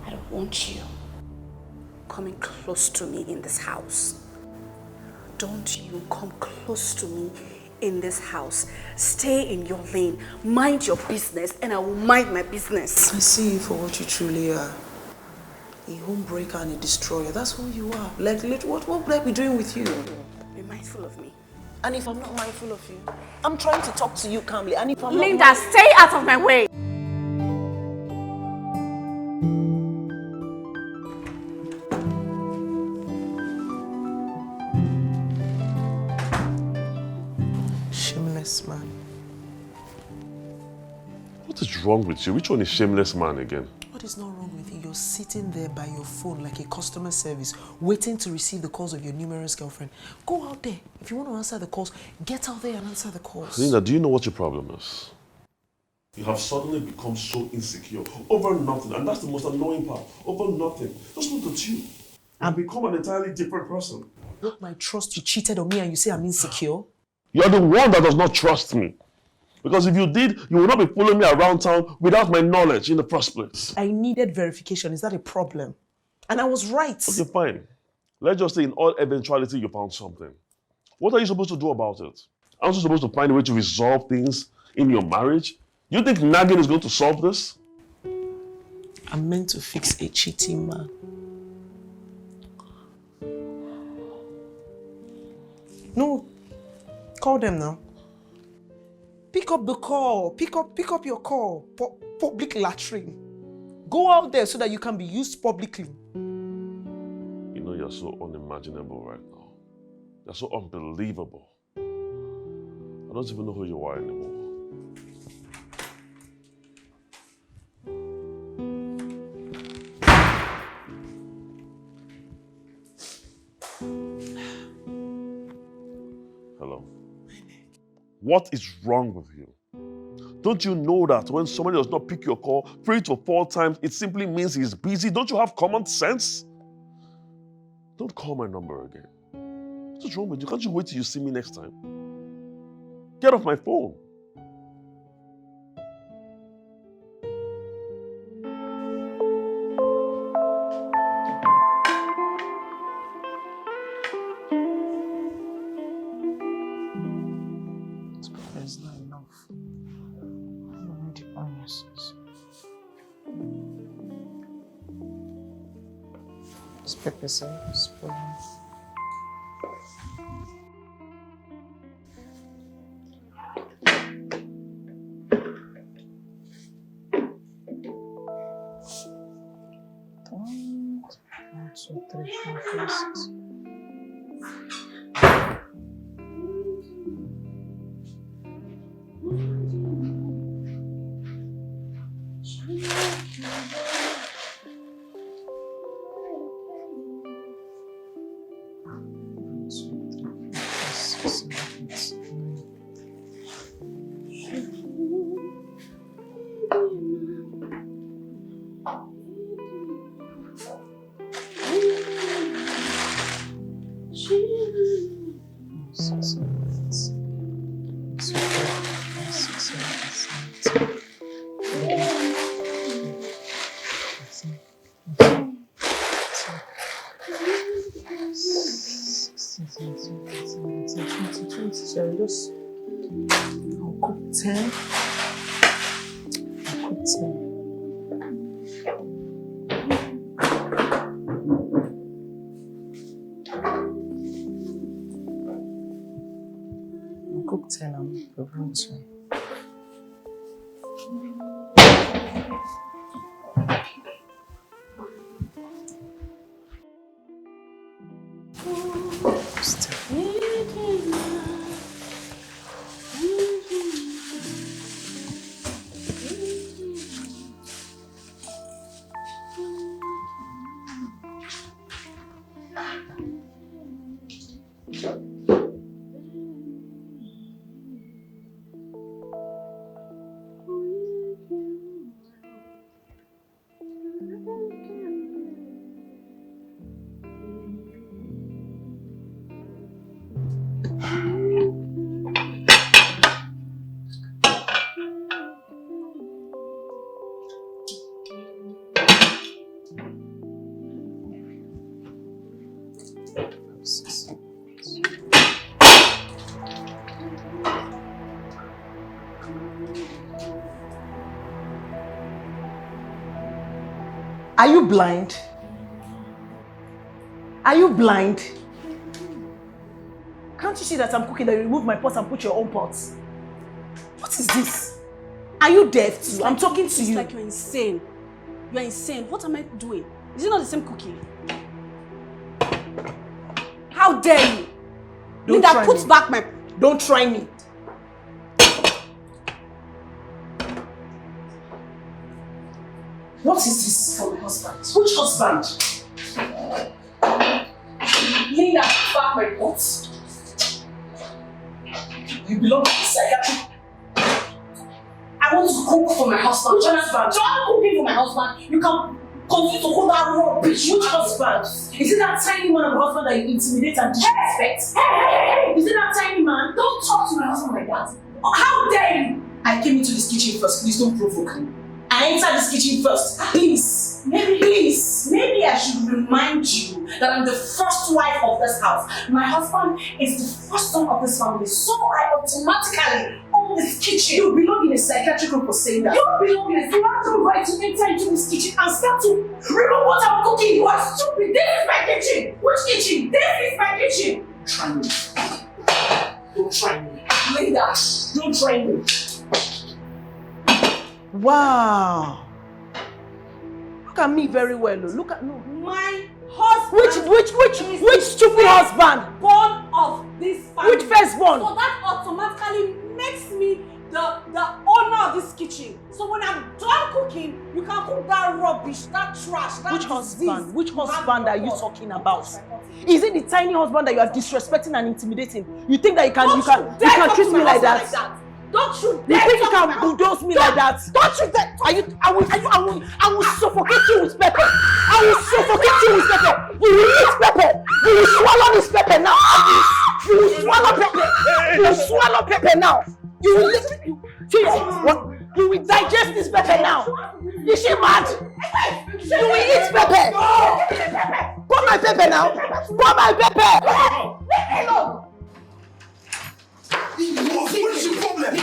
I don't want you coming close to me in this house. Don't you come close to me in this house. Stay in your lane. Mind your business, and I will mind my business. I see you for what you truly are. A homebreaker and a destroyer. That's who you are. Like, what would I be doing with you? Be mindful of me. And if I'm not mindful of you, I'm trying to talk to you calmly. And if I'm Linda, not stay out of my way. What is wrong with you? Which one is shameless man again? What is not wrong with you? You're sitting there by your phone like a customer service, waiting to receive the calls of your numerous girlfriend. Go out there. If you want to answer the calls, get out there and answer the calls. Linda, do you know what your problem is? You have suddenly become so insecure over nothing, and that's the most annoying part. Over nothing. Just look at you. I've become an entirely different person. Broke my trust, you cheated on me and you say I'm insecure? You're the one that does not trust me. Because if you did, you would not be following me around town without my knowledge in the first place. I needed verification. Is that a problem? And I was right. Okay, fine. Let's just say in all eventuality you found something. What are you supposed to do about it? Aren't you supposed to find a way to resolve things in your marriage? You think nagging is going to solve this? I'm meant to fix a cheating man. No, call them now. Pick up the call. Pick up your call. Public latrine. Go out there so that you can be used publicly. You know you're so unimaginable right now. You're so unbelievable. I don't even know who you are anymore. Hello. What is wrong with you? Don't you know that when somebody does not pick your call 3 to 4 times, it simply means he's busy? Don't you have common sense? Don't call my number again. What's wrong with you? Can't you wait till you see me next time? Get off my phone. It's not enough. I'm already honest. This pepper sauce. One, two, three, four, five, six. I'll cook 10. I'll cook 10. I'll cook 10 and prepare 2. Are you blind? Are you blind? Can't you see that I'm cooking, that you remove my pots and put your own pots? What is this? Are you deaf too? I'm talking to you. It's like you're insane. You're insane. What am I doing? Is it not the same cooking? How dare you? Linda, put back my... Don't try me. What is this for my husband? Which husband? Linda, back my butt. You belong to the psychiatric. I want to cook for my husband. Which husband? So I'm cooking for my husband. You can continue to cook that rubbish. Which husband? Is it that tiny man of a husband that you intimidate and disrespect? Hey! Is it that tiny man? Don't talk to my husband like that. How dare you? I came into this kitchen first. Please don't provoke me. I entered this kitchen first. Please. Maybe I should remind you that I'm the first wife of this house. My husband is the first son of this family, so I automatically own this kitchen. You belong in a psychiatric group for saying that. You belong in a you have no right to enter into this kitchen and start to remember what I'm cooking. You are stupid. This is my kitchen. Which kitchen? This is my kitchen. Try me. Don't try me. Linda, don't try me. Wow. Look at me very well. Look at no. My husband. Which stupid husband? Born of this family. Which firstborn? So that automatically makes me the owner of this kitchen. So when I'm done cooking, you can cook that rubbish, that trash, that Which disease. husband? Which husband are you talking about? Is it the tiny husband that you are disrespecting and intimidating? You think that you can treat me like that? Don't you You think you can bulldoze me like that? Don't you dare! I will suffocate you with pepper. I will suffocate you with pepper. You will eat pepper. You will swallow this pepper now. You will swallow pepper. You will swallow pepper now. You will You will digest this pepper now. Is she mad? You will eat pepper. Pour my pepper now. Pour my pepper. Leave me alone. What is your problem?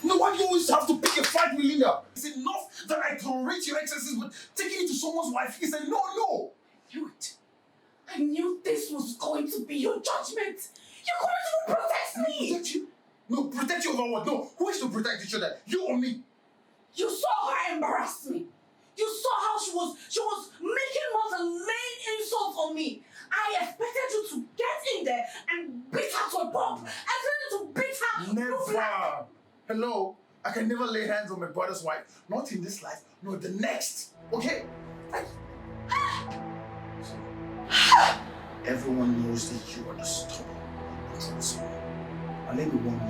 No, why do you always have to pick a fight with Linda? It's enough that I tolerate your excesses, but taking it to someone's wife is a no. I knew this was going to be your judgment. You're going to protect me. Protect you? No, protect you over what? No, who is to protect each other? You or me? You saw her embarrass me. You saw how she was making more than laying insults on me. I expected you to get in there and beat her to a pulp. I expected you to beat her. Never. Hello? I can never lay hands on my brother's wife. Not in this life, nor the next. Okay? Everyone knows that you are the stubborn and troublesome. And let me warn you,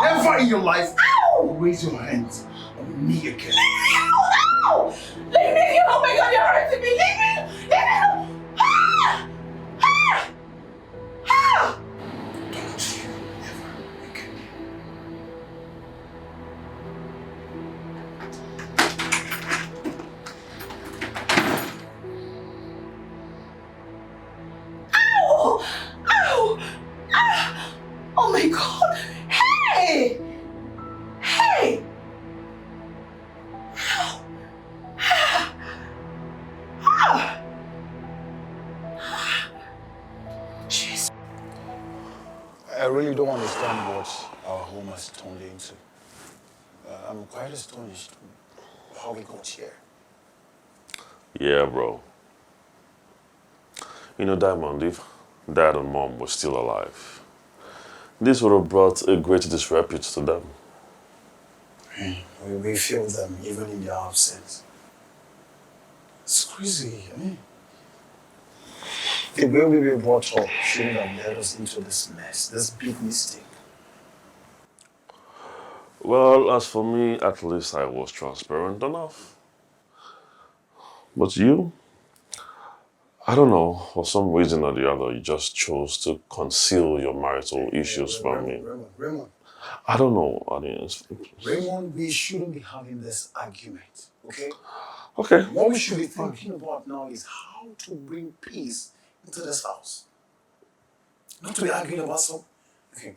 ever in your life, raise your hands on me again. Leave me alone! Leave me! Oh my God, you're hurting me! Leave me! Leave me alone! Don't you ever again. Ow! Ow! Ah! Oh my God! Hey! Hey! Ow! Ah! Ah! Jeez. I really don't understand what our home has turned into. I'm quite astonished how we got here. Yeah, bro. You know, Diamond, if Dad and Mom were still alive, this would have brought a great disrepute to them. We feel them even in their absence. It's crazy. I mean, the way we were brought up shouldn't have led us into this mess, this big mistake. Well, as for me, at least I was transparent enough. But you, I don't know, for some reason or the other, you just chose to conceal your marital issues from me. Raymond. I don't know. I mean, Raymond, we shouldn't be having this argument, okay? Okay. What we should be thinking about now is how to bring peace into this house. Not to be arguing about some... Okay,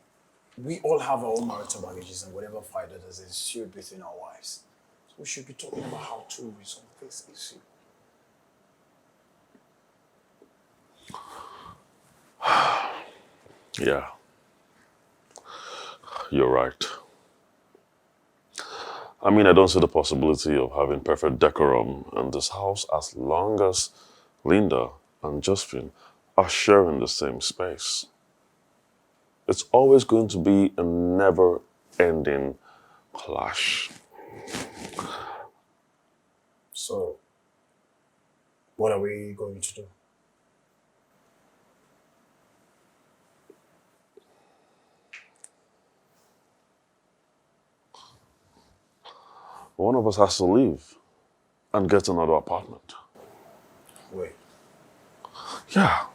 we all have our own marital baggages and whatever fight that has ensued between our wives. So we should be talking about how to resolve this issue. Yeah. You're right. I mean, I don't see the possibility of having perfect decorum in this house as long as Linda and Josephine are sharing the same space. It's always going to be a never-ending clash. So, What are we going to do? One of us has to leave and get another apartment. Wait, Yeah.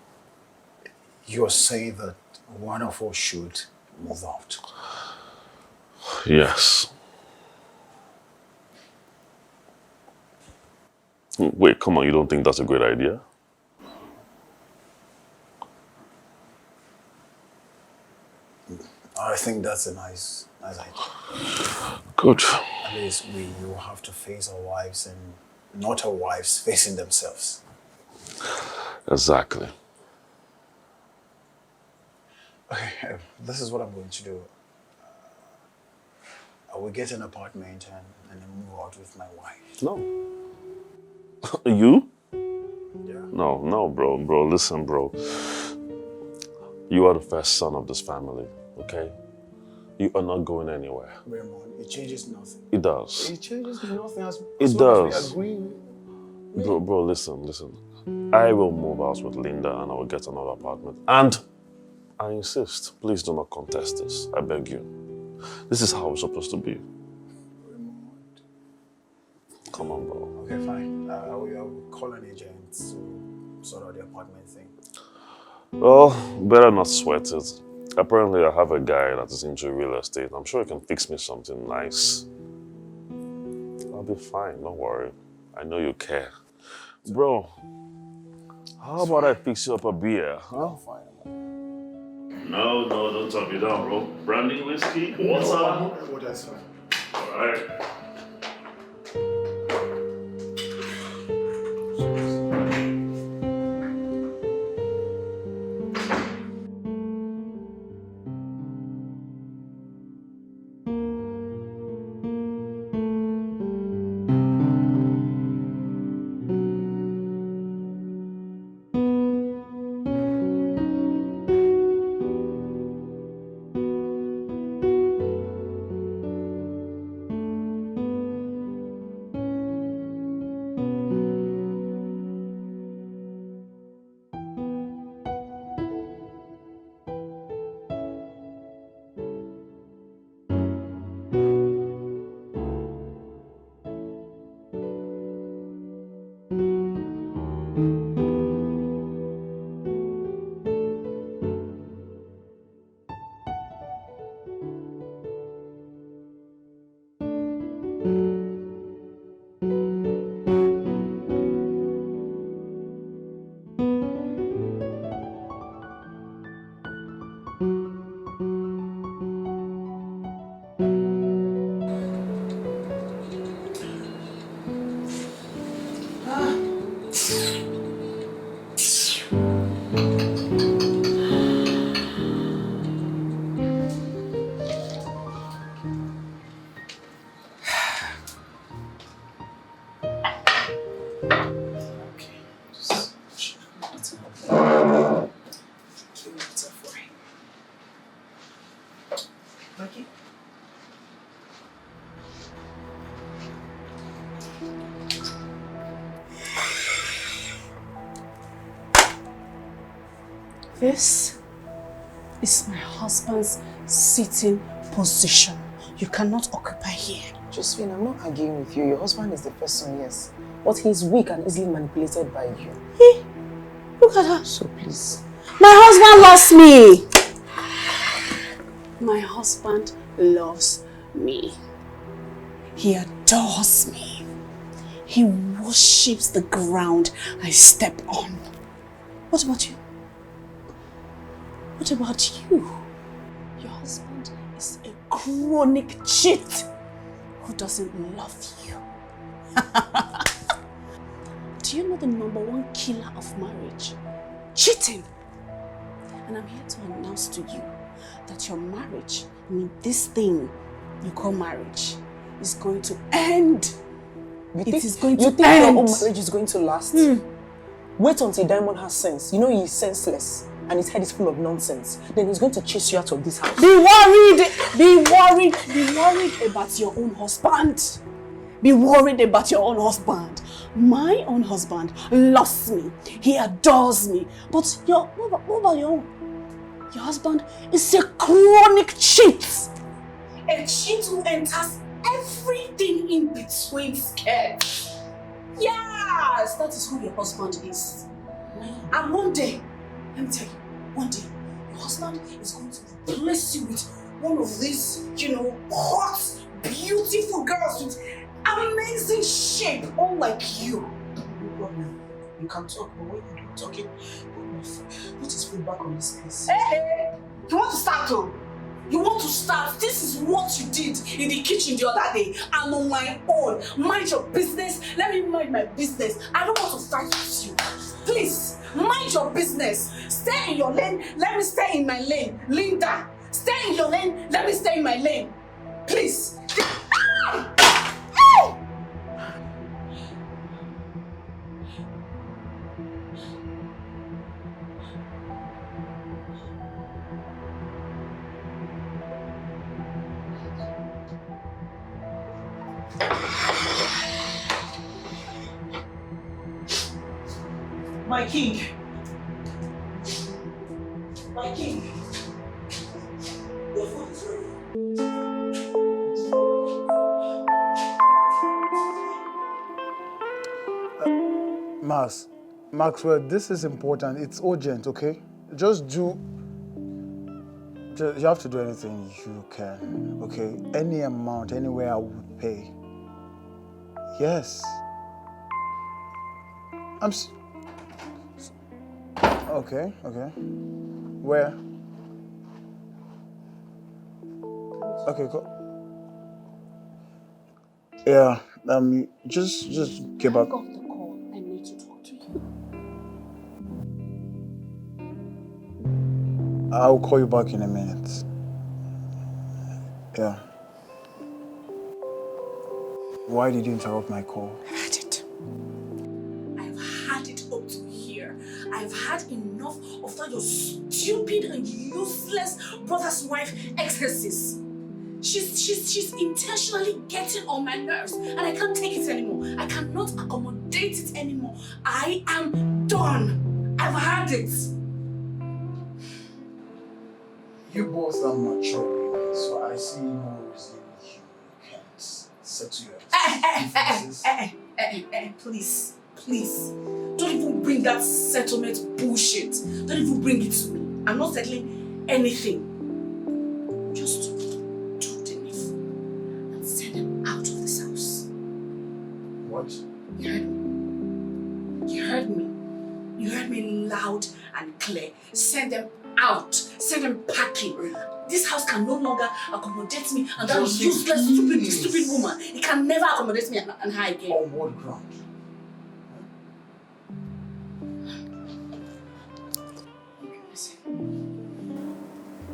you're saying that one of us should move out? Yes. Wait, come on, you don't think that's a great idea? I think that's a nice idea. Good. At least we will have to face our wives and not our wives facing themselves. Exactly. Okay, this is what I'm going to do. I will get an apartment and then move out with my wife. No. You? Yeah. No, bro, listen, bro. You are the first son of this family, okay? You are not going anywhere. Raymond, it changes nothing. It does. It changes nothing as It long as does. we agree. Bro, listen. I will move out with Linda and I will get another apartment. And I insist, please do not contest this. I beg you. This is how it's supposed to be. Raymond. Come on, bro. Okay, fine. I will call an agent to sort out the apartment thing. Well, better not sweat it. Apparently, I have a guy that is into real estate. I'm sure he can fix me something nice. I'll be fine, don't worry. I know you care. Bro, how about I fix you up a beer, huh? I'm fine. No, don't top me down, bro. Brandy, whiskey, water. Oh, that's fine. All right. This is my husband's sitting position. You cannot occupy here. Josephine, I'm not arguing with you. Your husband is the first son, yes. But he's weak and easily manipulated by you. Hey, look at her. So please. My husband loves me. My husband loves me. He adores me. He worships the ground I step on. What about you? What about you? Your husband is a chronic cheat who doesn't love you. Do you know the #1 killer of marriage? Cheating. And I'm here to announce to you that your marriage, this thing you call marriage, is going to end. You It think, is going you to think end. your own marriage is going to last? Wait until Diamond has sense. You know he's senseless and his head is full of nonsense. Then he's going to chase you out of this house. Be worried about your own husband. be worried about your own husband. My own husband loves me. He adores me. But what about your own? Your husband is a chronic cheat. A cheat who enters everything in between skirts. Yes, that is who your husband is. And one day, let me tell you, one day, your husband is going to replace you with one of these, hot, beautiful girls with amazing shape, all like you. No problem. You can talk, but when you're done talking, put his foot back on this place. Hey, you want to start, though? You want to start? This is what you did in the kitchen the other day. I'm on my own. Mind your business. Let me mind my business. I don't want to fight with you. Please, mind your business. Stay in your lane. Let me stay in my lane. Linda, stay in your lane. Let me stay in my lane. Please. My king. My king. Your food is ready. Maxwell, this is important. It's urgent, okay? You have to do anything you can, okay? Any amount, anywhere I would pay. Yes. Okay. Where? Okay, go. Yeah, just get back. Hang off the call. I need to talk to you. I'll call you back in a minute. Yeah. Why did you interrupt my call? I've had it. I've had it up to here. I've had enough of all your stupid and useless brother's wife excesses. She's intentionally getting on my nerves and I can't take it anymore. I cannot accommodate it anymore. I am done. I've had it. You both are mature, so I see no reason you can't settle your Please. Don't even bring that settlement bullshit. Don't even bring it to me. I'm not settling anything. Just do the needful and send them out of this house. What? You heard me. You heard me loud and clear. Send them out. Send them packing. This house can no longer accommodate me and that useless, stupid woman. It can never accommodate me and her again. On what ground?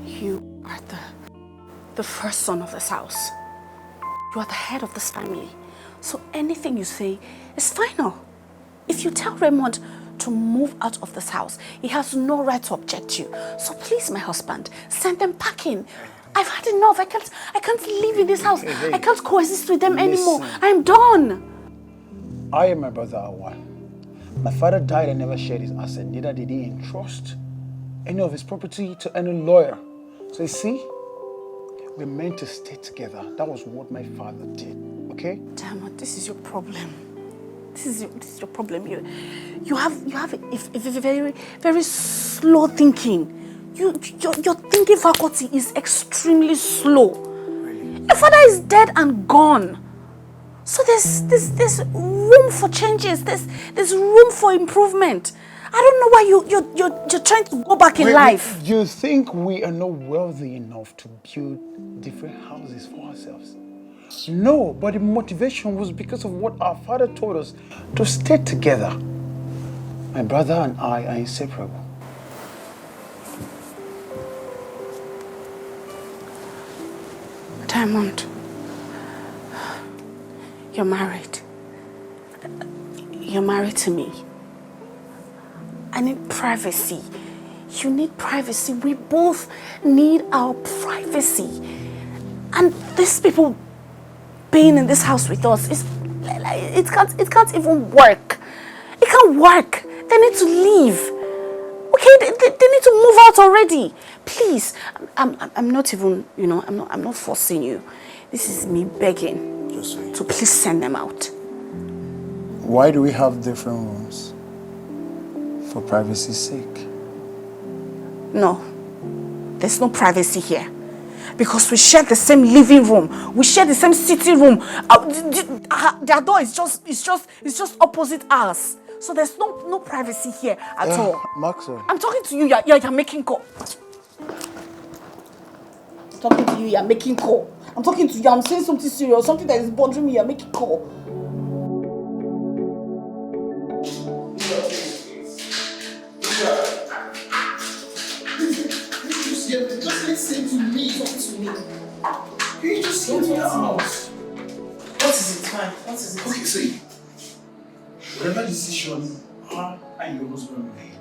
You are the first son of this house. You are the head of this family. So anything you say is final. If you tell Raymond to move out of this house, he has no right to object to you. So please, my husband, send them packing. I've had enough. I can't live in this house. Hey. I can't coexist with them anymore. I'm done. I and my brother are one. My father died and never shared his asset. Neither did he entrust any of his property to any lawyer. So you see, we're meant to stay together. That was what my father did. Okay? Damn, this is your problem. This is your problem. You have a very, very slow thinking. Your thinking faculty is extremely slow. Really? Your father is dead and gone. So there's room for changes. There's room for improvement. I don't know why you're trying to go back in life. You think we are not wealthy enough to build different houses for ourselves? No, but the motivation was because of what our father told us, to stay together. My brother and I are inseparable. Diamond, you're married. You're married to me. I need privacy. You need privacy. We both need our privacy. And these people being in this house with us. It can't even work. It can't work. They need to leave. Okay, they need to move out already. Please, I'm not even, I'm not forcing you. This is me begging to please send them out. Why do we have different rooms? For privacy's sake. No, there's no privacy here. Because we share the same living room. We share the same sitting room. Their door is just opposite ours. So there's no privacy here at all. Maxwell. I'm talking to you, you're making call. I'm talking to you, you're making call. I'm talking to you, I'm saying something serious, something that is bothering me, you're making call. Just listen to me. Talk to me. Can you just hear me out? What is it, man? What is it? Okay, see. Whatever decision her and your husband made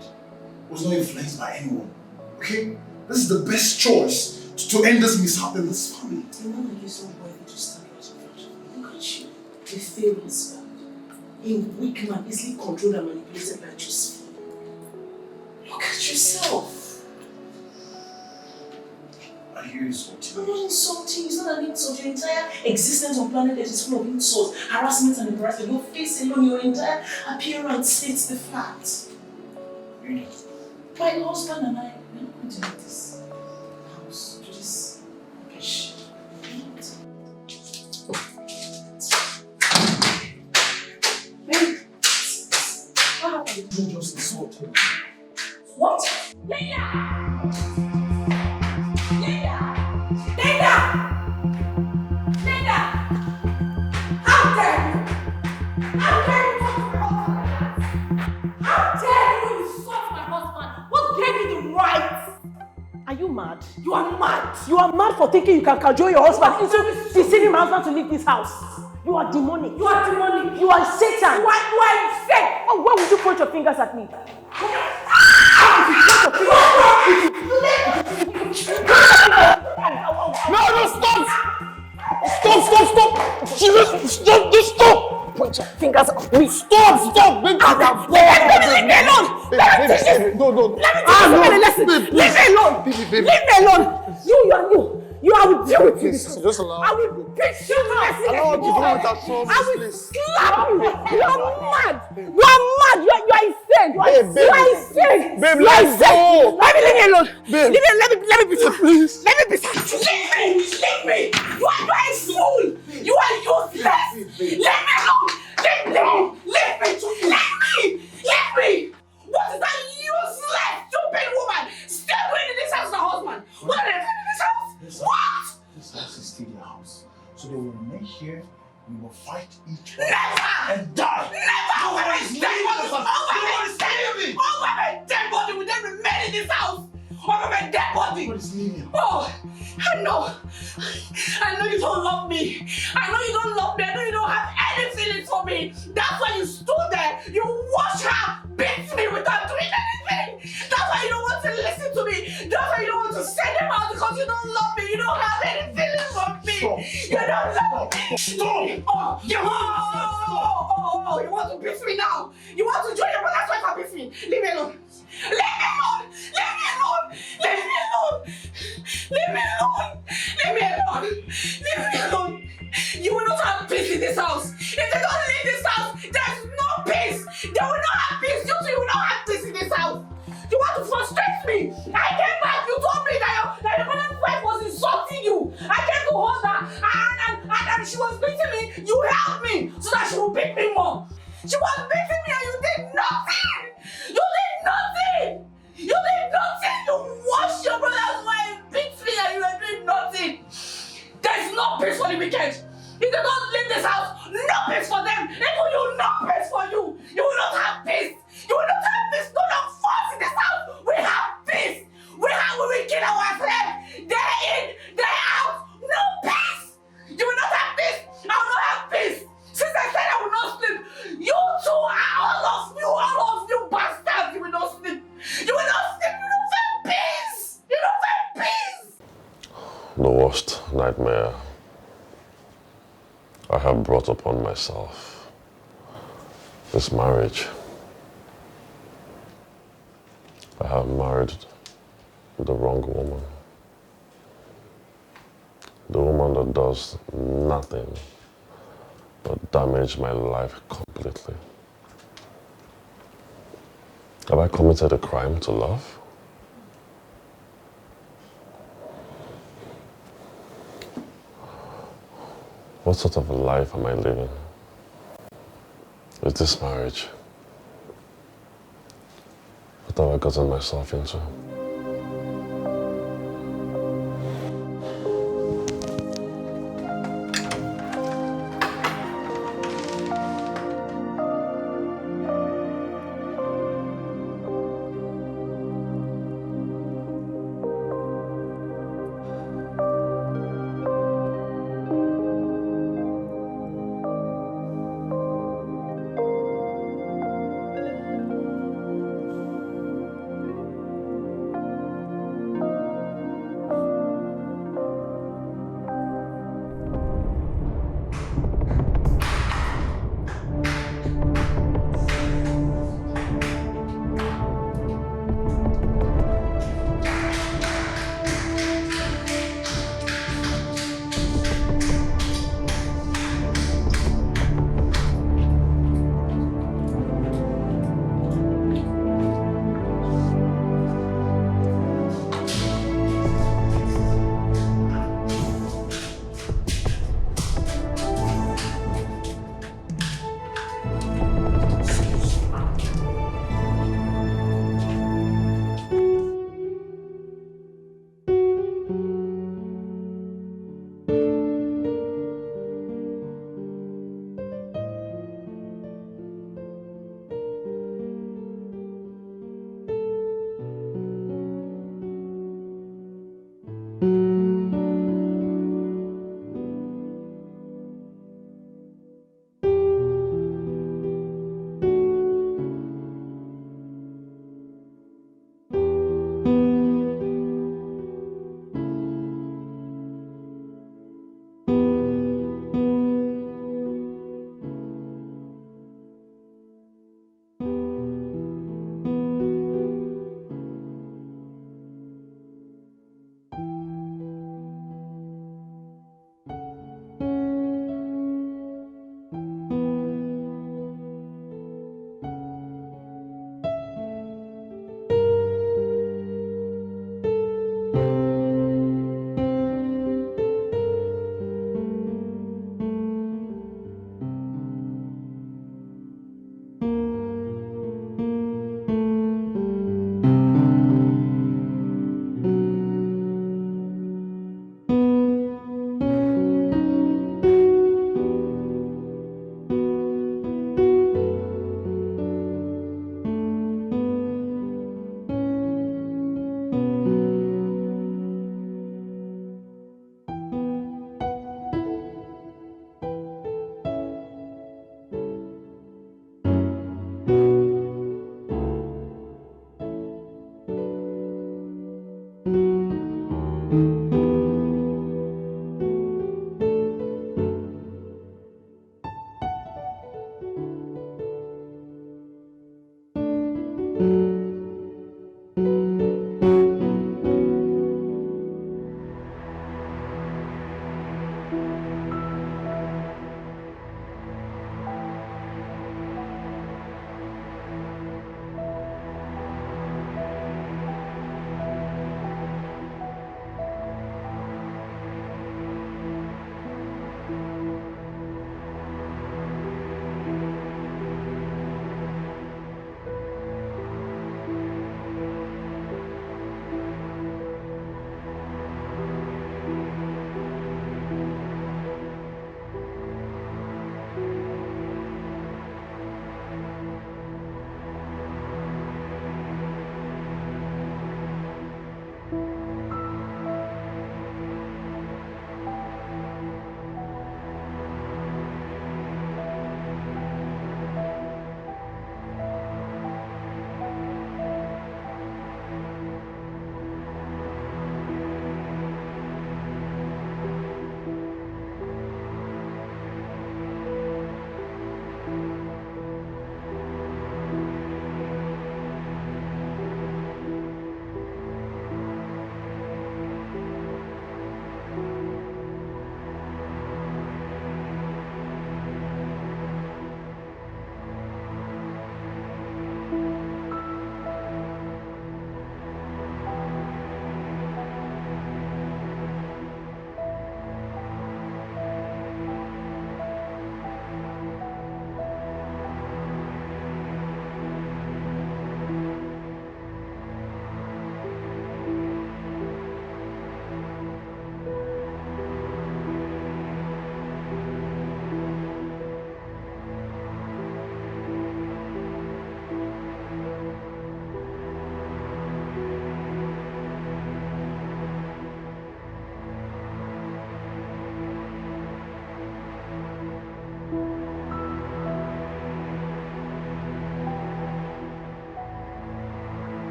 was not influenced by anyone. Okay? This is the best choice to end this mishap in this family. You know you're so worthy to stand out in front of me. Look at you. A failed husband. A weak man, easily controlled and manipulated by Josephine. Look at yourself. Are you insulting I'm me? not insulting. It's not an insult. Your entire existence on planet Earth is full of insults, harassment and embarrassment. Your face alone, your entire appearance states the fact. Really? My husband and I, we're not going to leave this house to this rubbish. What happened? You just insulted me. What? Linda! Linda! Linda! Linda! How dare you? How dare you talk to my husband like that? How dare you insult my husband? What gave you the right? Are you mad? You are mad. You are mad for thinking you can cajole your husband into deceiving my husband to leave this house. You are demonic. You are demonic. You are Satan. You are insane. Oh, why would you point your fingers at me? No, stop! Stop! Just stop! Point your fingers at me. Stop! Leave me alone! No. Let me teach you a lesson. Leave me alone. Baby. Leave me alone. You, I will deal with you. Just allow I will beat you to my Allow her to go with her troubles, I will please. slap you. You are mad. You are mad. You are insane. You are insane. Babe, You are let's insane. go. Leave me alone. Babe. Leave me. Let me beat you. Please. Let me beat you. Leave me. You are a fool. You are useless. Leave me alone. Leave me. What is that useless, stupid woman still doing in this house, her husband? What are they doing in this house? What? This house is still your house. So they will remain here, we will fight each other Never! and die. Never! Over my dead body will they remain in this house? Over my dead body! What is meaning? Oh, I know you don't love me. I know you don't love me. I know you don't have any feelings for me. That's why you stood there. You watched her beat me without doing anything. That's why you don't want to listen to me. That's why you don't want to send them out because you don't love me. You don't have any feelings for me. You don't love me. Stop! Oh, you want to beat me now? You want to join your brother's wife and beat me? Leave me alone. Leave me alone. You will not have peace in this house. If they don't leave this house, there's no peace. They will not have peace. You two will not have peace in this house. You want to frustrate me? I came back. You told me that your brother's wife was insulting you. I came to hold her and she was beating me. You helped me so that she would beat me more. She was beating me and you did nothing. You watched your brother's wife beat me and you were doing nothing. There's no peace for the wicked. If they don't leave this house, no peace for them. Even you, no peace for you. You will not have peace. You will not have peace. Do not force in this house. We have peace. We will kill ourselves. Day in, day out. No peace. You will not have peace. I will not have peace. Since I said I will not sleep, you two are all of you bastards. You will not sleep. You will not sleep. You don't have peace. You don't have peace. The worst nightmare have brought upon myself. This marriage. I have married the wrong woman. The woman that does nothing but damage my life completely. Have I committed a crime to love? What sort of a life am I living? Is this marriage? What have I gotten myself into?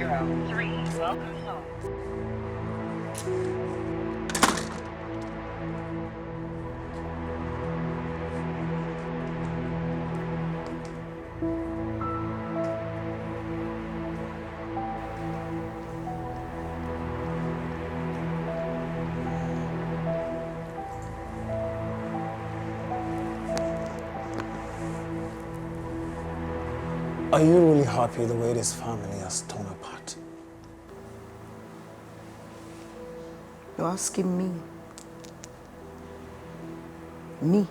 303. Welcome home. Are you really happy the way this family has torn apart? You're asking me? Me?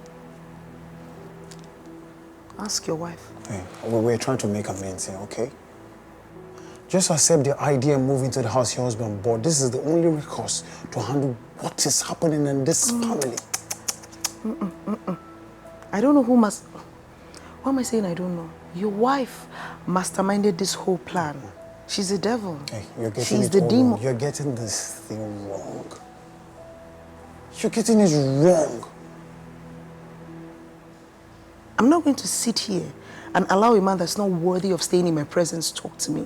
Ask your wife. Hey, we're trying to make amends here, okay? Just accept the idea and move into the house your husband bought. This is the only recourse to handle what is happening in this family. I don't know who must... Why am I saying I don't know? Your wife masterminded this whole plan. She's the devil. Hey, you're getting She's it the all demon. wrong. You're getting this thing wrong. You're getting it wrong. I'm not going to sit here and allow a man that's not worthy of staying in my presence talk to me.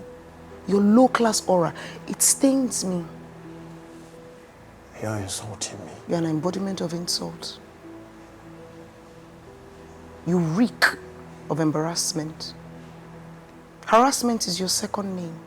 Your low-class aura, it stains me. You're insulting me. You're an embodiment of insult. You reek of embarrassment. Harassment is your second name.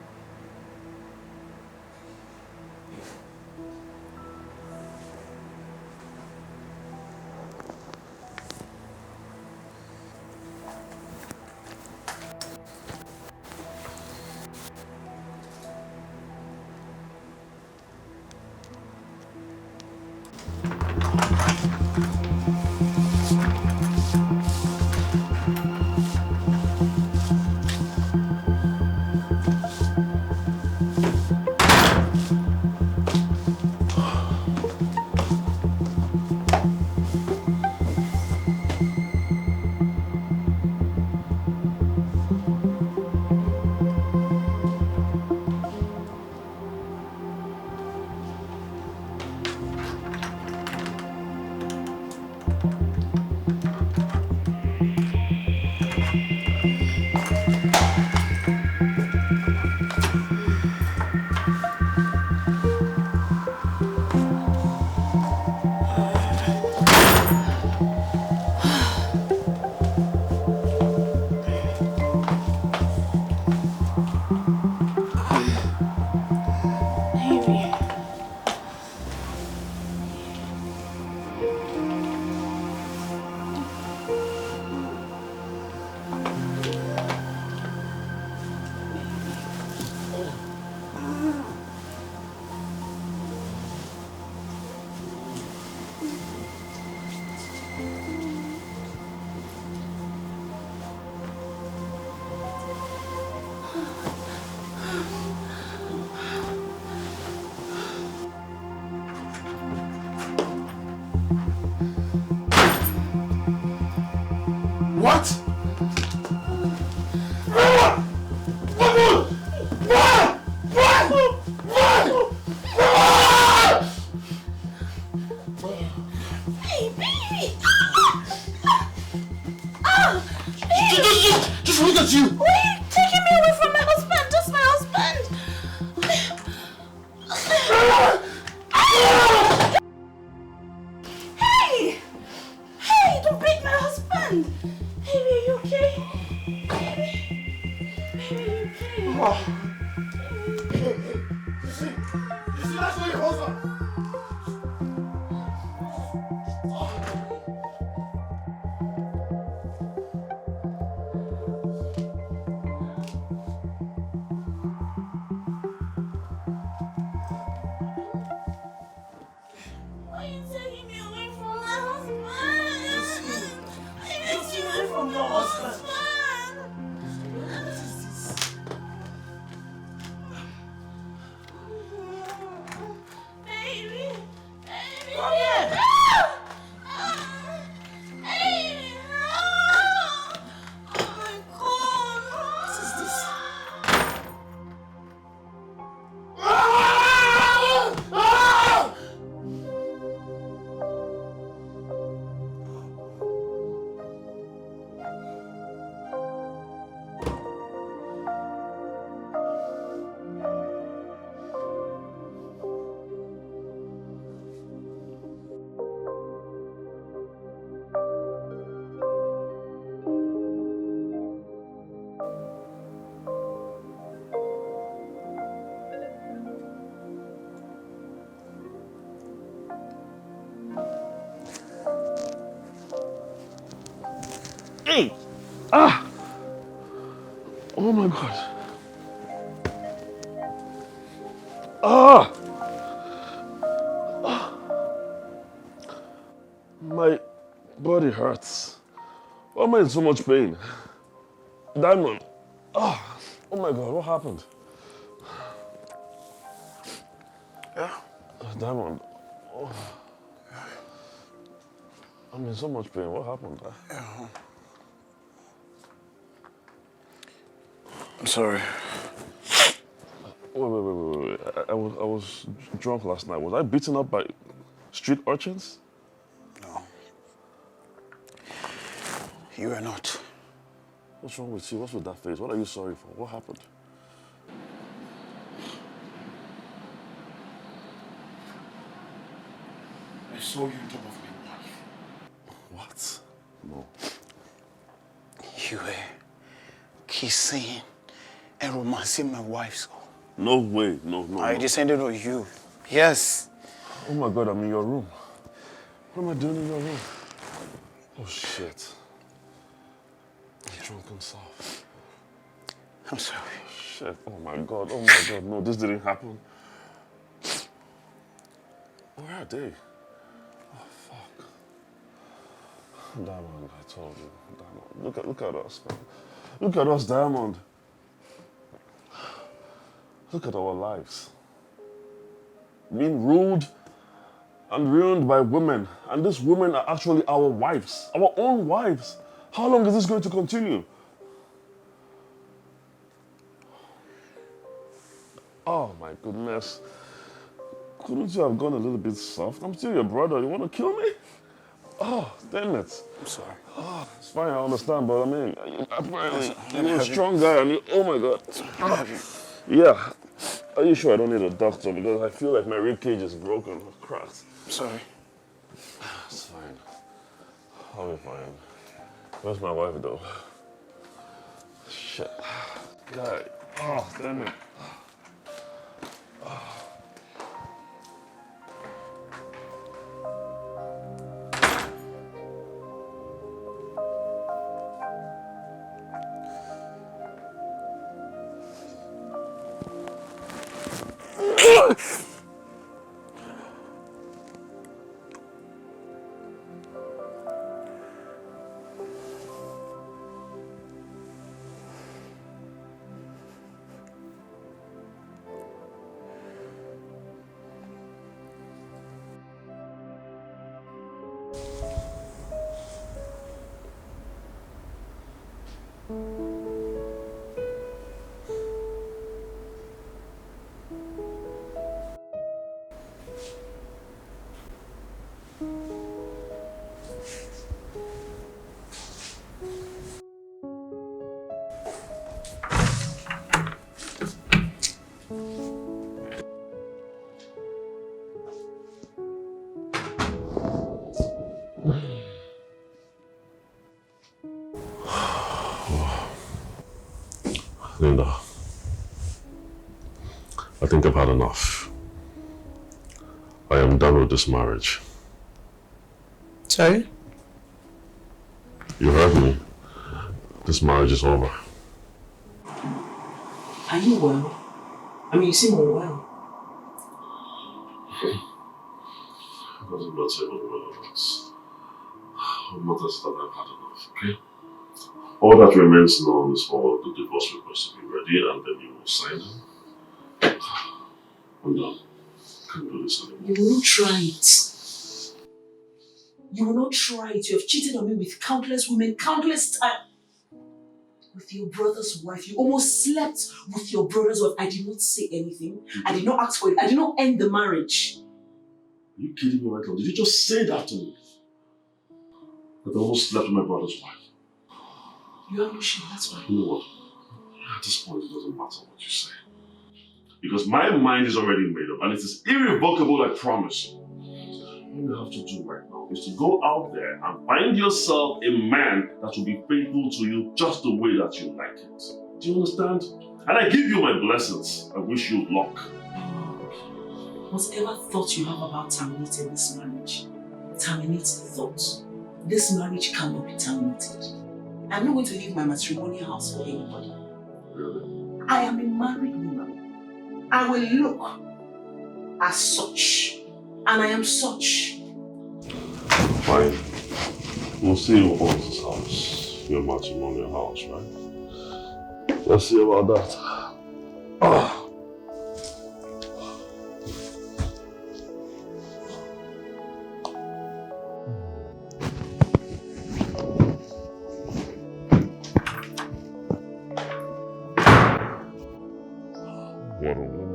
What? Hey, baby! Just look at you! Why are you taking me away from my husband? That's my husband! Hey! Hey, don't beat my husband! Baby, are you okay? Baby? Baby, are you okay? You see, that's where your husband. Why are you taking me away from my husband? I need you away from your husband. Ah! Oh my God. Ah! My body hurts. Why am I in so much pain? Diamond. Oh my God, what happened? Yeah. Diamond. Oh. I'm in so much pain. What happened? I'm sorry. Wait. I was drunk last night. Was I beaten up by street urchins? No. You are not. What's wrong with you? What's with that face? What are you sorry for? What happened? I saw you on top of my wife. What? No. You were kissing and romancing my wife. So No way. No. I descended on you. Yes. Oh my God, I'm in your room. What am I doing in your room? Oh shit. I'm drunken self. I'm sorry. Shit. Oh my God. No, this didn't happen. Where are they? Oh fuck. Diamond, I told you. Diamond. Look at us, man. Look at us, Diamond. Look at our lives. Being ruled and ruined by women. And these women are actually our wives. Our own wives. How long is this going to continue? Oh my goodness. Couldn't you have gone a little bit soft? I'm still your brother. You want to kill me? Oh, damn it. I'm sorry. Oh, it's fine, I understand, but I mean, apparently you're a strong guy and you, oh my God. Yeah. Are you sure I don't need a doctor? Because I feel like my rib cage is broken or cracked. I'm sorry. It's fine. I'll be fine. Where's my wife though? Shit. Guy. Oh, damn it. Linda, I think I've had enough. I am done with this marriage. Sorry? You heard me. This marriage is over. Are you well? I mean, you seem unwell. It doesn't matter what it is. What matters that I've had enough, okay? All that remains now is for the divorce papers to be ready and then you will sign them. I'm done. Can't do this anymore. You will not try it. You will not try it. You have cheated on me with countless women, countless times. With your brother's wife. You almost slept with your brother's wife. I did not say anything. I did not ask for it. I did not end the marriage. Are you kidding me right now? Did you just say that to me? That I almost slept with my brother's wife? You are no shame, that's why. You know what? At this point, it doesn't matter what you say. Because my mind is already made up and it is irrevocable, I promise you. All you have to do right now is to go out there and find yourself a man that will be faithful to you just the way that you like it. Do you understand? And I give you my blessings. I wish you luck. Whatever thought you have about terminating this marriage, terminate the thought. This marriage cannot be terminated. I'm not going to leave my matrimonial house for anybody. Really? I am a married woman. I will look as such. And I am such. Fine. We'll see who owns this house. Your matrimonial house, right? Let's see about that. What a woman.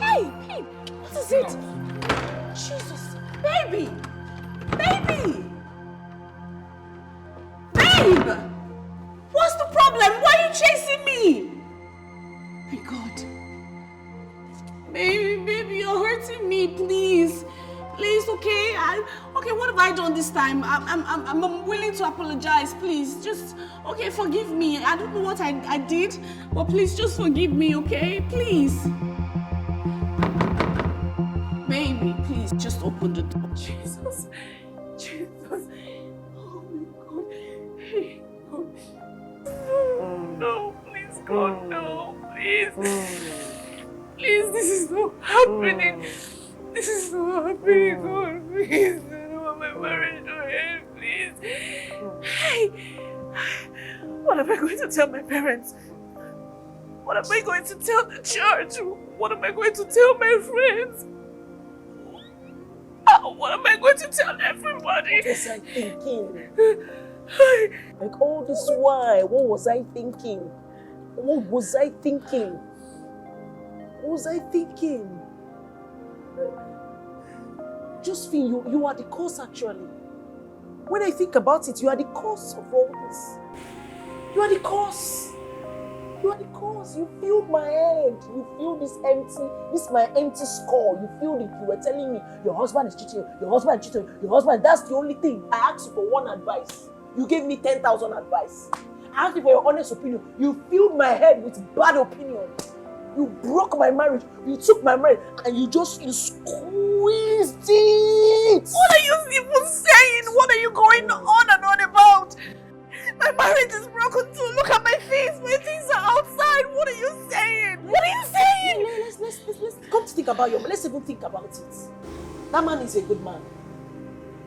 Hey, babe, what is it? Jesus, baby, baby, babe, what's the problem? Why are you chasing me? My God, baby, you're hurting me. Please, okay. Okay, what have I done this time? I'm willing to apologize. Please, just okay, forgive me. I don't know what I did, but please just forgive me, okay? Please. Baby, please, just open the door. Jesus. Oh my God. Hey, no, please, God, no, please. Please, this is not happening. This is not happening, God, please. I don't want my marriage to end, please. Hey, what am I going to tell my parents? What am I going to tell the church? What am I going to tell my friends? What am I going to tell everybody? What was I thinking? Like all this while, what was I thinking? What was I thinking? What was I thinking? Josephine, you are the cause actually. When I think about it, you are the cause of all this. You are the cause. You are the cause. You filled my head. You filled this my empty skull. You filled it. You were telling me your husband is cheating. Your husband is cheating. Your husband. That's the only thing. I asked you for one advice. You gave me 10,000 advice. I asked you for your honest opinion. You filled my head with bad opinions. You broke my marriage. You took my marriage and you squeezed it. What are you even saying? What are you going on and on about? My marriage is broken too. Look at my face. My things are outside. What are you saying? What are you saying? Let's come to think about let's even think about it. That man is a good man.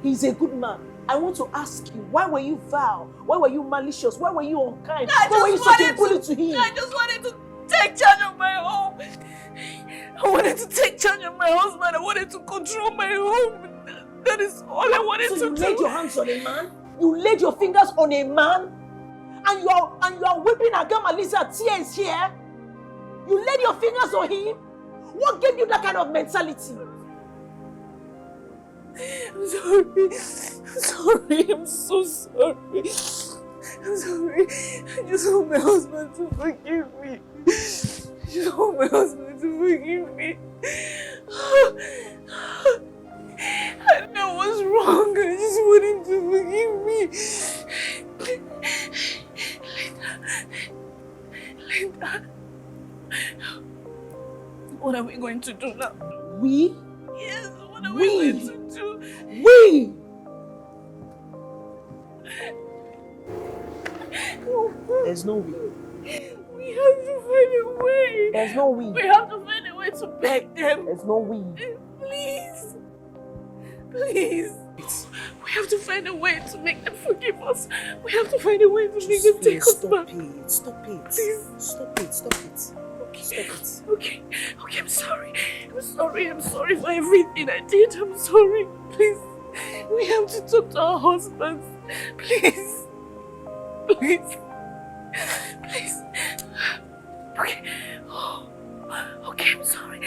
He's a good man. I want to ask you, why were you vile? Why were you malicious? Why were you unkind? Why were you such a bully to him? I just wanted to take charge of my home. I wanted to take charge of my husband. I wanted to control my home. That is all I wanted to do. So you laid your hands on a man? You laid your fingers on a man? And you are whipping Agam Aliza tears here? You laid your fingers on him? What gave you that kind of mentality? I'm sorry. I'm so sorry. I'm sorry. I just want my husband to forgive me. I just want my husband to forgive me. I know what's wrong. I just want him to forgive me. Linda. What are we going to do now? We? Yes, what are we going to do? We! There's no we. We have to find a way. There's no we. We have to find a way to beg them. There's no we. Please. Please. We have to find a way to make them forgive us. We have to find a way to make them take us back. Stop it. Please. Stop it. Okay. Okay, I'm sorry. I'm sorry for everything I did. I'm sorry. Please. We have to talk to our husbands. Please. Please. Okay. Okay, I'm sorry.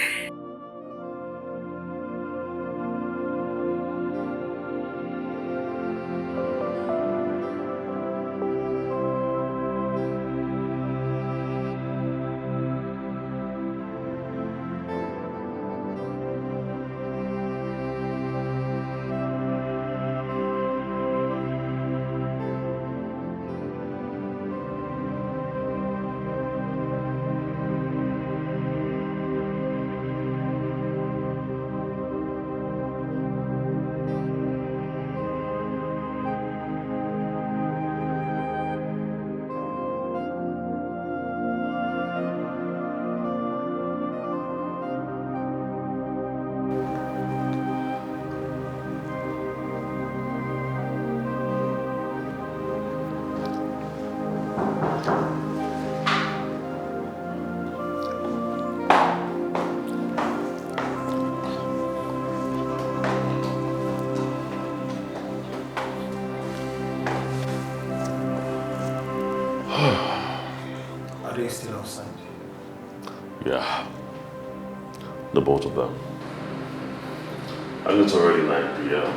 Yeah. The both of them. And it's already 9 p.m.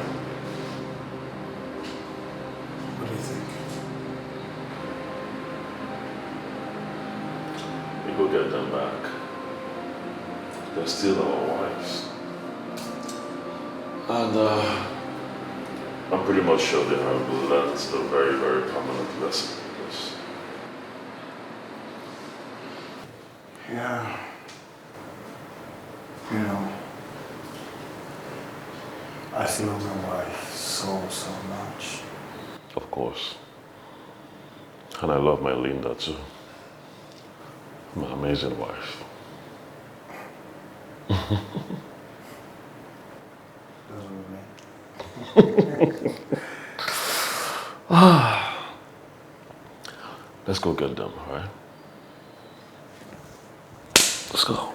What do you think? We go get them back. They're still our wives. And I'm pretty much sure they have learned a very, very permanent lesson in this. Yeah. You know, I still love my wife so much. Of course. And I love my Linda too. My amazing wife. Let's go get them, all right? Let's go.